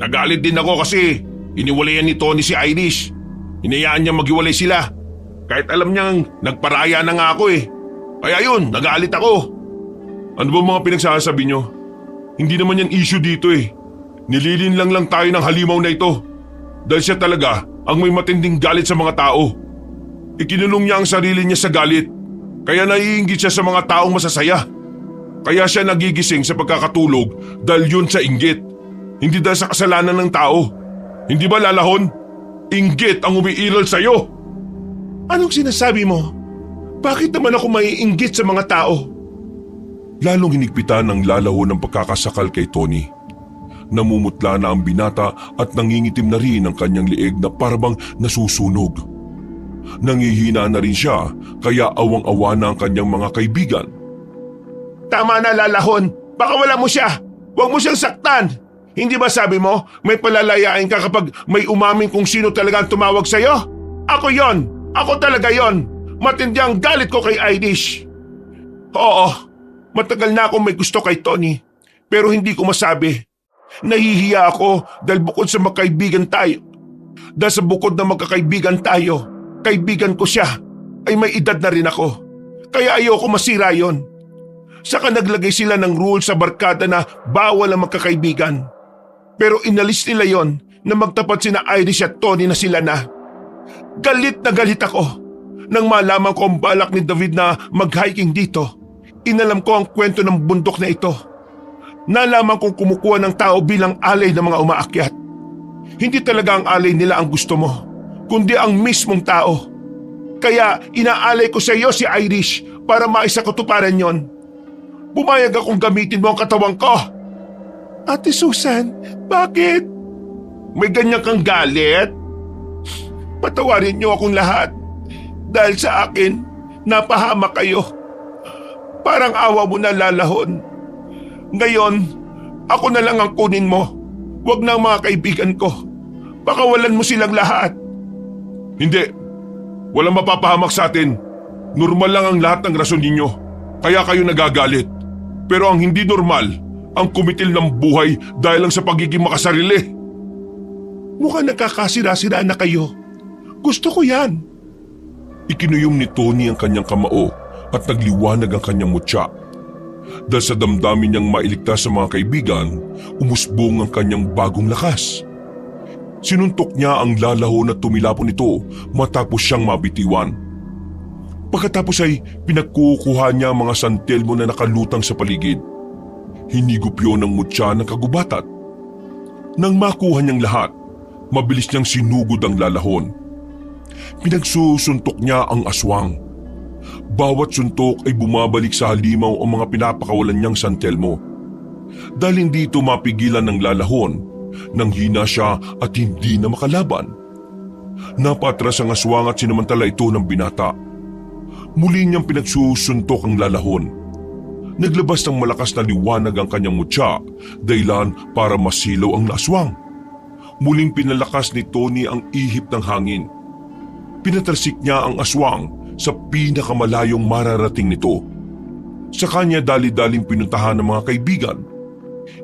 Nagalit din ako kasi iniwalayan ni Tony si Irish. Hinayaan niya maghiwalay sila. Kahit alam niyang nagparaya na nga ako eh. Kaya yun, nagalit ako. Ano ba mga pinagsasabi niyo? Hindi naman yan issue dito eh. Nililin lang tayo ng halimaw na ito. Dahil siya talaga ang may matinding galit sa mga tao. Ikinulong niya ang sarili niya sa galit. Kaya naiinggit siya sa mga taong masasaya. Kaya siya nagigising sa pagkakatulog dahil yun sa inggit. Hindi dahil sa kasalanan ng tao. Hindi ba, Lalahon? Inggit ang umiiral sa'yo. Anong sinasabi mo? Bakit naman ako maiinggit sa mga tao? Lalong hinigpitan ng Lalahon ng pagkakasakal kay Tony. Namumutla na ang binata at nangingitim na rin ang kanyang leeg na parabang nasusunog. Nangihina na rin siya kaya awang-awa na ang kanyang mga kaibigan. Tama na, Lalahon. Baka wala mo siya. Huwag mo siyang saktan. Hindi ba sabi mo may palalayain ka kapag may umamin kung sino talaga ang tumawag sa'yo? Ako yon. Ako talaga yon. Matindi ang galit ko kay Irish. Oo, matagal na akong may gusto kay Tony. Pero hindi ko masabi. Nahihiya ako dahil bukod sa magkaibigan tayo. Dahil sa bukod na magkakaibigan tayo, kaibigan ko siya, ay may edad na rin ako. Kaya ayoko masira yon. Saka naglagay sila ng rule sa barkada na bawal ang magkakaibigan. Pero inalis nila yon na magtapat sina Irish at Tony na sila na. Galit na galit ako nang malaman ko ang balak ni David na mag-hiking dito. Inalam ko ang kwento ng bundok na ito. Nalaman kong kumukuha ng tao bilang alay ng mga umaakyat. Hindi talaga ang alay nila ang gusto mo, kundi ang mismong tao. Kaya inaalay ko sa iyo si Irish para maisakatuparan yon. Pumayag akong gamitin mo ang katawan ko. Ate Susan, bakit? May ganyan kang galit? Patawarin niyo akong lahat. Dahil sa akin, napahamak kayo. Parang awa mo na, Lalahon. Ngayon, ako na lang ang kunin mo. Huwag na ang mga kaibigan ko. Pakawalan mo silang lahat. Hindi. Walang mapapahamak sa atin. Normal lang ang lahat ng rason ninyo. Kaya kayo nagagalit. Pero ang hindi normal, ang kumitil ng buhay dahil lang sa pagiging makasarili. Mukhang nagkakasira-sira na kayo. Gusto ko yan. Ikinuyom ni Tony ang kanyang kamao at nagliwanag ang kanyang mutya. Dahil sa damdamin niyang mailigtas sa mga kaibigan, umusbong ang kanyang bagong lakas. Sinuntok niya ang lalaho na tumilapon nito matapos siyang mabitiwan. Pagkatapos ay pinagkukuha niya ang mga santelmo na nakalutang sa paligid. Hinigop yun ang mutya ng kagubatan. Nang makuha niyang lahat, mabilis niyang sinugod ang lalahon. Pinagsusuntok niya ang aswang. Bawat suntok ay bumabalik sa halimaw ang mga pinapakawalan niyang santelmo. Dahil hindi ito mapigilan ng lalahon, nang hina siya at hindi na makalaban. Napatras ang aswang at sinamantala ito ng binata. Muli niyang pinagsusuntok ang lalahon. Naglabas ng malakas na liwanag ang kanyang mutya, dahilan para masilaw ang aswang. Muling pinalakas ni Tony ang ihip ng hangin. Pinatalsik niya ang aswang sa pinakamalayong mararating nito. Sa kanya dali-daling pinuntahan ng mga kaibigan.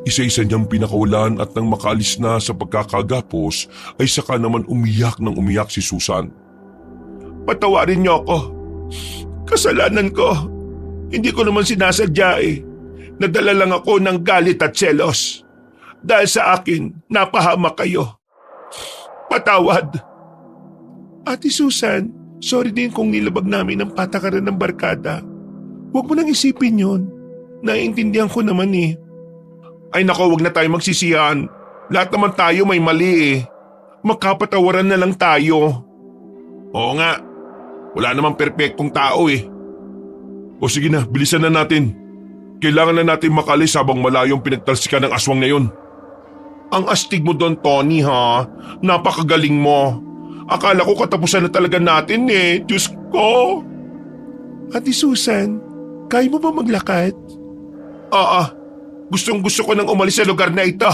Isa-isa niyang pinakawalan at nang makaalis na sa pagkakagapos ay saka naman umiyak ng umiyak si Susan. Patawarin niyo ako. Kasalanan ko. Hindi ko naman sinasadya eh. Nadala lang ako ng galit at selos. Dahil sa akin, napahamak kayo. Patawad. Ate Susan, sorry din kung nilabag namin ang patakaran ng barkada. Huwag mo nang isipin yun. Naiintindihan ko naman eh. Ay nako, wag na tayo magsisihan. Lahat naman tayo may mali eh. Magkapatawaran na lang tayo. Oo nga. Wala namang perpektong tao eh. O sige na, bilisan na natin. Kailangan na natin makalis habang malayong pinagtalsikan ng aswang na yun. Ang astig mo doon, Tony ha. Napakagaling mo. Akala ko katapusan na talaga natin eh. Diyos ko. Ate Susan, kaya mo ba maglakad? Oo. Gustong gusto ko nang umalis sa lugar na ito.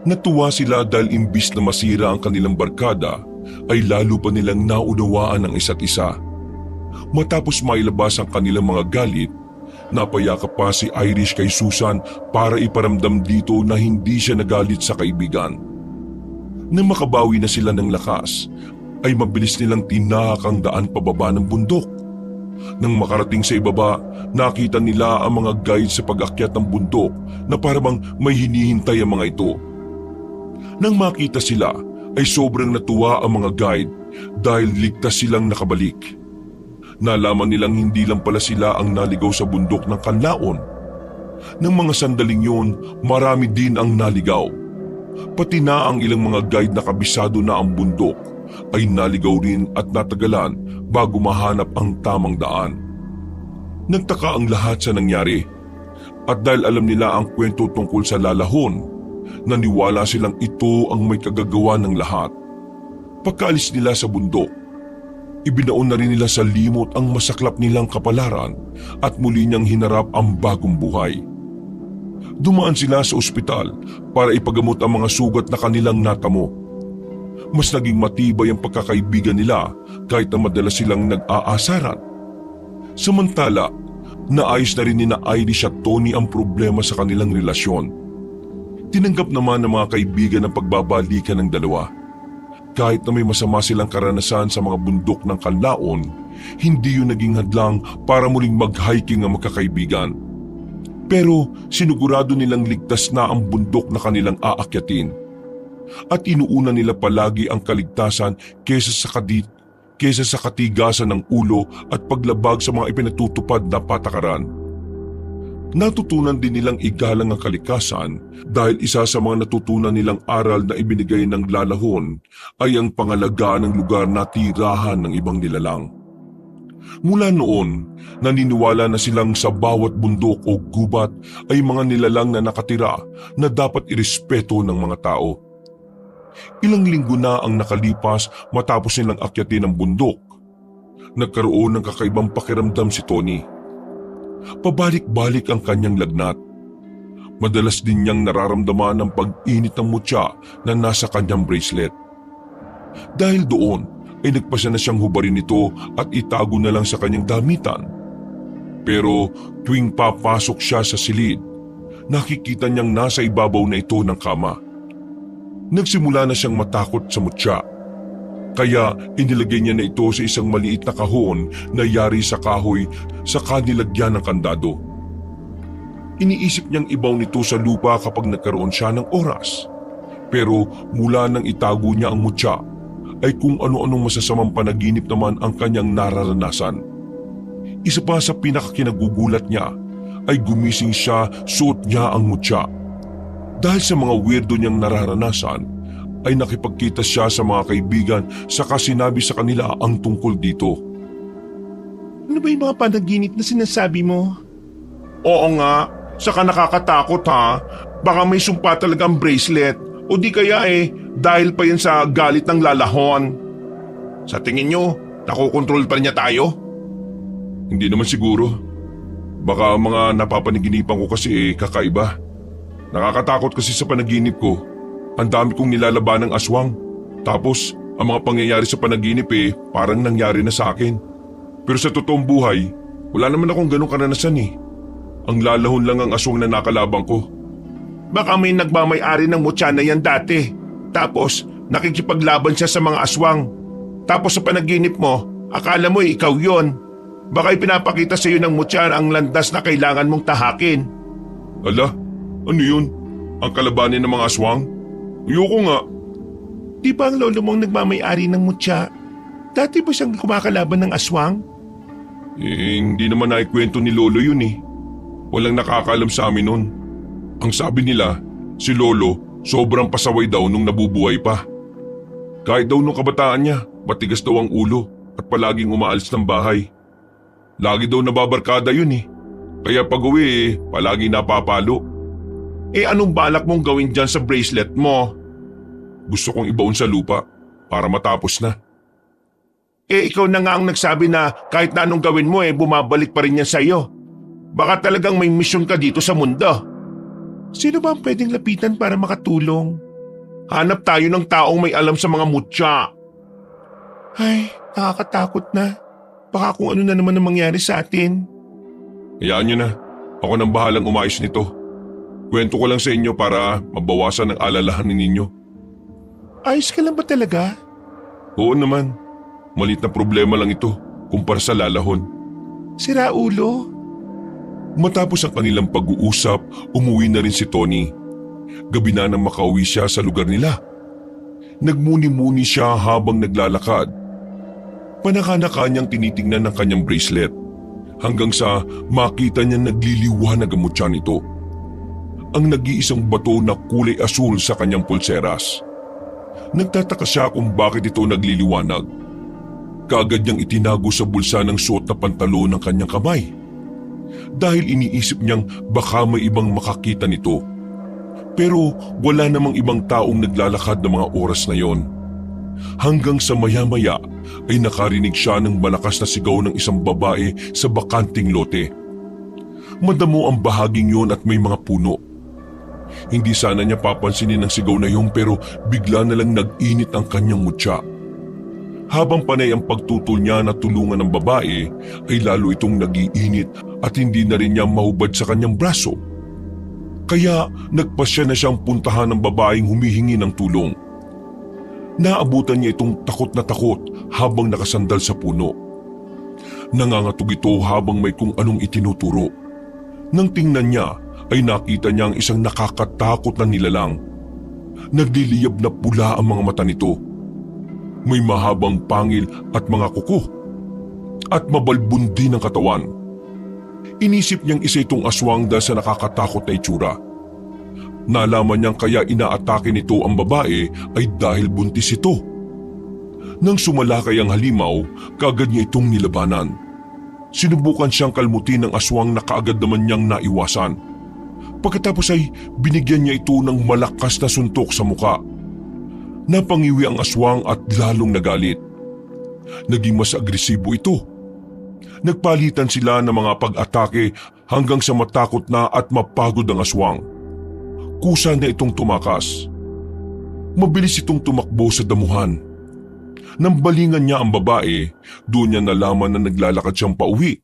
Natuwa sila dahil imbis na masira ang kanilang barkada, ay lalo pa nilang naunawaan ang isa't isa. Matapos mailabas ang kanilang mga galit, napayakap pa si Irish kay Susan para iparamdam dito na hindi siya nagalit sa kaibigan. Nang makabawi na sila ng lakas, ay mabilis nilang tinahak ang daan pababa ng bundok. Nang makarating sa ibaba, nakita nila ang mga guide sa pag-akyat ng bundok na parang may hinihintay ang mga ito. Nang makita sila, ay sobrang natuwa ang mga guide dahil ligtas silang nakabalik. Nalaman nilang hindi lang pala sila ang naligaw sa bundok ng Kanlaon. Nang mga sandaling yun, marami din ang naligaw. Pati na ang ilang mga guide na kabisado na ang bundok ay naligaw rin at natagalan bago mahanap ang tamang daan. Nagtaka ang lahat sa nangyari at dahil alam nila ang kwento tungkol sa lalahon, naniwala silang ito ang may kagagawa ng lahat. Pagkaalis nila sa bundok, ibinaon na rin nila sa limot ang masaklap nilang kapalaran at muli niyang hinarap ang bagong buhay. Dumaan sila sa ospital para ipagamot ang mga sugat na kanilang natamo. Mas naging matibay ang pagkakaibigan nila kahit na madalas silang nag-aasaran. Samantala, naayos na rin ni Irish at Tony ang problema sa kanilang relasyon. Tinanggap naman ng mga kaibigan ang pagbabalikan ng dalawa. Kahit na may masama silang karanasan sa mga bundok ng Kanlaon, hindi yun naging hadlang para muling mag-hiking ang magkakaibigan. Pero sinigurado nilang ligtas na ang bundok na kanilang aakyatin. At inuuna nila palagi ang kaligtasan kesa sa katigasan ng ulo at paglabag sa mga ipinatutupad na patakaran. Natutunan din nilang igalang ang kalikasan dahil isa sa mga natutunan nilang aral na ibinigay ng lalahon ay ang pangalagaan ng lugar na tirahan ng ibang nilalang. Mula noon, naniniwala na silang sa bawat bundok o gubat ay mga nilalang na nakatira na dapat irespeto ng mga tao. Ilang linggo na ang nakalipas matapos nilang akyatin ang bundok. Nagkaroon ng kakaibang pakiramdam si Tony. Pabalik-balik ang kanyang lagnat. Madalas din niyang nararamdaman ang pag-init ng mutya na nasa kanyang bracelet. Dahil doon ay nagpasya na siyang hubarin ito at itago na lang sa kanyang damitan. Pero tuwing papasok siya sa silid, nakikita niyang nasa ibabaw na ito ng kama. Nagsimula na siyang matakot sa mutya. Kaya inilagay niya na ito sa isang maliit na kahon na yari sa kahoy sa kanilagyan ng kandado. Iniisip niyang ibaw nito sa lupa kapag nagkaroon siya ng oras. Pero mula nang itago niya ang mutya, ay kung ano-anong masasamang panaginip naman ang kanyang nararanasan. Isa pa sa pinakakinagugulat niya ay gumising siya, suot niya ang mutya. Dahil sa mga weirdo niyang nararanasan, ay nakipagkita siya sa mga kaibigan saka sinabi sa kanila ang tungkol dito. Ano ba yung mga panaginip na sinasabi mo? Oo nga, saka nakakatakot ha. Baka may sumpa talaga ang bracelet o di kaya dahil pa yan sa galit ng lalahon. Sa tingin nyo, nakokontrol pa niya tayo? Hindi naman siguro. Baka mga napapanaginipan ko kasi kakaiba. Nakakatakot kasi sa panaginip ko. Ang dami kong nilalaban ng aswang. Tapos, ang mga pangyayari sa panaginip parang nangyari na sa akin. Pero sa totoong buhay, wala naman akong ganong karanasan Ang lalahon lang ang aswang na nakalabang ko. Baka may nagmamay-ari ng mutya na yan dati. Tapos, nakikipaglaban siya sa mga aswang. Tapos sa panaginip mo, akala mo ikaw yon. Baka ipinapakita sa iyo ng mutya ang landas na kailangan mong tahakin. Ala, ano yun? Ang kalabanin ng mga aswang? Ayoko nga. Di ba ang lolo mong nagmamay-ari ng mutya? Dati ba siyang kumakalaban ng aswang? Hindi naman naikwento ni lolo yun Walang nakakaalam sa amin nun. Ang sabi nila, si lolo sobrang pasaway daw nung nabubuhay pa. Kahit daw nung kabataan niya, matigas daw ang ulo at palaging umaalis ng bahay. Lagi daw nababarkada yun Kaya pag uwi palaging napapalo. Anong balak mong gawin dyan sa bracelet mo? Gusto kong ibaon sa lupa para matapos na. Ikaw na nga ang nagsabi na kahit na anong gawin mo bumabalik pa rin yan sa'yo. Baka talagang may misyon ka dito sa mundo. Sino ba ang pwedeng lapitan para makatulong? Hanap tayo ng taong may alam sa mga mutya. Ay, nakakatakot na. Baka kung ano na naman ang mangyari sa atin. Hayaan niyo na. Ako nang bahalang umayos nito. Kwento ko lang sa inyo para mabawasan ang alalahanin ninyo. Ayos ka lang ba talaga? Oo naman. Maliit na problema lang ito kumpara sa lalahon. Sira ulo. Matapos ang kanilang pag-uusap, umuwi na rin si Tony. Gabi na nang makauwi siya sa lugar nila. Nagmuni-muni siya habang naglalakad. Panaka-naka niyang tinitingnan ang kanyang bracelet hanggang sa makita niya nagliliwanag ang mutya nito. Ang nag-iisang bato na kulay asul sa kanyang pulseras. Nagtataka siya kung bakit ito nagliliwanag. Kaagad niyang itinago sa bulsa ng suot na pantalon ng kanyang kamay. Dahil iniisip niyang baka may ibang makakita nito. Pero wala namang ibang taong naglalakad ng mga oras na yon. Hanggang sa maya-maya ay nakarinig siya ng malakas na sigaw ng isang babae sa bakanting lote. Madamo ang bahaging yon at may mga puno. Hindi sana niya papansinin ang sigaw na yon pero bigla na lang nag-init ang kanyang mutya. Habang panay ang pagtutol niya na tulungan ng babae ay lalo itong nag-iinit at hindi na rin niya mahubad sa kanyang braso. Kaya nagpasya na siyang puntahan ng babaeng humihingi ng tulong. Naabutan niya itong takot na takot habang nakasandal sa puno. Nangangatog ito habang may kung anong itinuturo. Nang tingnan niya ay nakita niya ang isang nakakatakot na nilalang. Nagliliyab na pula ang mga mata nito. May mahabang pangil at mga kuko at mabalbundi ng katawan. Inisip niyang isa itong aswang dahil sa nakakatakot na itsura. Nalaman niyang kaya inaatake nito ang babae ay dahil buntis ito. Nang sumalakay ang halimaw, kaagad niya itong nilabanan. Sinubukan siyang kalmutin ng aswang na kaagad naman niyang naiwasan. Pagkatapos ay binigyan niya ito ng malakas na suntok sa muka. Napangiwi ang aswang at lalong nagalit. Naging mas agresibo ito. Nagpalitan sila ng mga pag-atake hanggang sa matakot na at mapagod ang aswang. Kusa na itong tumakas. Mabilis itong tumakbo sa damuhan. Nang balingan niya ang babae, doon niya nalaman na naglalakad siyang pauwi.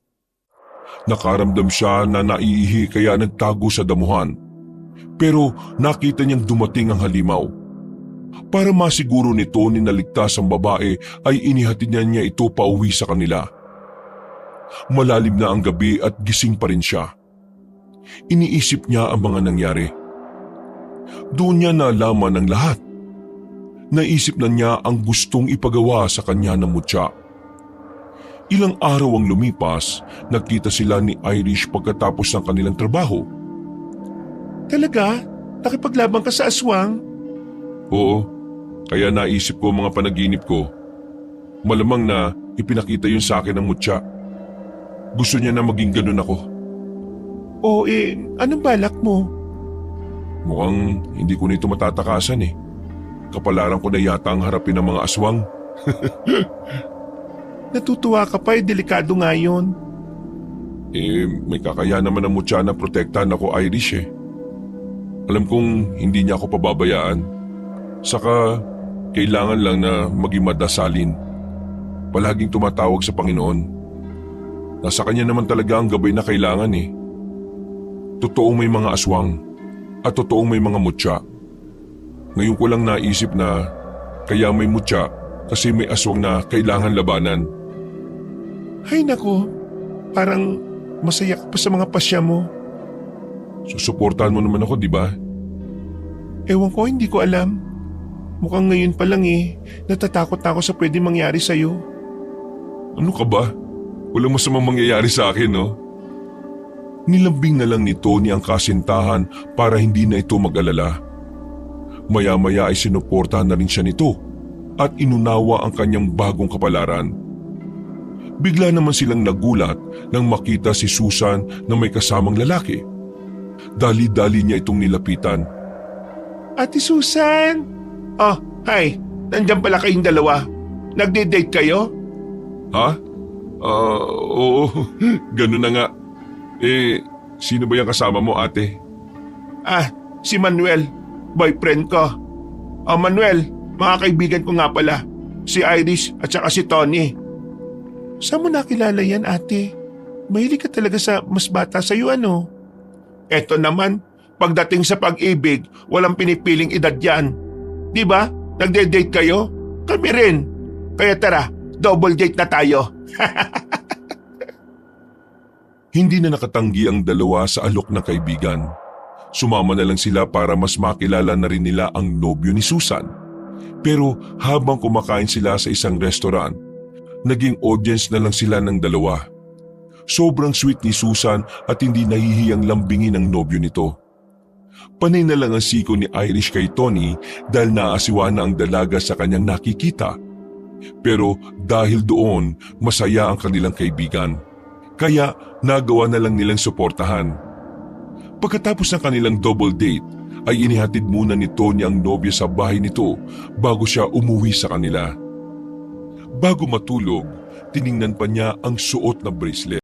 Nakaramdam siya na naiihi kaya nagtago sa damuhan. Pero nakita niyang dumating ang halimaw. Para masiguro ni Tony na ligtas ang babae ay inihatid niya ito pauwi sa kanila. Malalim na ang gabi at gising pa rin siya. Iniisip niya ang mga nangyari. Doon niya nalaman ang lahat. Naisip na niya ang gustong ipagawa sa kanya ng mutya. Ilang araw ang lumipas, nagkita sila ni Irish pagkatapos ng kanilang trabaho. Talaga? Nakipaglaban ka sa aswang? Oo, kaya naisip ko mga panaginip ko. Malamang na ipinakita yun sa akin ng mutya. Gusto niya na maging ganun ako. O anong balak mo? Mukhang hindi ko nito matatakasan eh. Kapalaran ko na yata ang harapin ng mga aswang. Natutuwa ka pa delikado nga yun. May kakaya naman ng mutya na protektahan ako, Irish eh. Alam kong hindi niya ako pababayaan. Saka kailangan lang na maging madasalin. Palaging tumatawag sa Panginoon. Nasa kanya naman talaga ang gabay na kailangan eh. Totoong may mga aswang at totoong may mga mutya. Ngayon ko lang naisip na kaya may mutya kasi may aswang na kailangan labanan. Ay nako, parang masaya ka pa sa mga pasya mo. Susuportahan mo naman ako, di ba? Ewan ko, hindi ko alam. Mukhang ngayon pa lang natatakot na ako sa pwede mangyari sa'yo. Ano ka ba? Walang masamang mangyayari sa akin, no? Nilambing na lang ni Tony ang kasintahan para hindi na ito mag-alala. Maya-maya ay sinuportahan na rin siya nito at inunawa ang kanyang bagong kapalaran. Bigla naman silang nagulat nang makita si Susan na may kasamang lalaki. Dali-dali niya itong nilapitan. Ate Susan! Oh, hi. Nandiyan pala kayong dalawa. Nagde-date kayo? Ha? Oo, ganun na nga. Sino ba yung kasama mo, ate? Si Manuel. Boyfriend ko. Manuel, mga kaibigan ko nga pala. Si Irish at saka si Tony. Saan mo nakilala yan, ate? Mahilig ka talaga sa mas bata sa'yo, ano? Eto naman, pagdating sa pag-ibig, walang pinipiling edad yan. Di ba? Nagde-date kayo? Kami rin. Kaya tara, double date na tayo. Hindi na nakatanggi ang dalawa sa alok ng kaibigan. Sumama na lang sila para mas makilala na rin nila ang nobyo ni Susan. Pero habang kumakain sila sa isang restaurant, naging audience na lang sila ng dalawa. Sobrang sweet ni Susan at hindi nahihiyang lambingin ang nobyo nito. Panay na lang ang siko ni Irish kay Tony dahil naasiwa na ang dalaga sa kanyang nakikita. Pero dahil doon, masaya ang kanilang kaibigan. Kaya nagawa na lang nilang suportahan. Pagkatapos ng kanilang double date, ay inihatid muna ni Tony ang nobya sa bahay nito bago siya umuwi sa kanila. Bago matulog, tiningnan pa niya ang suot na bracelet.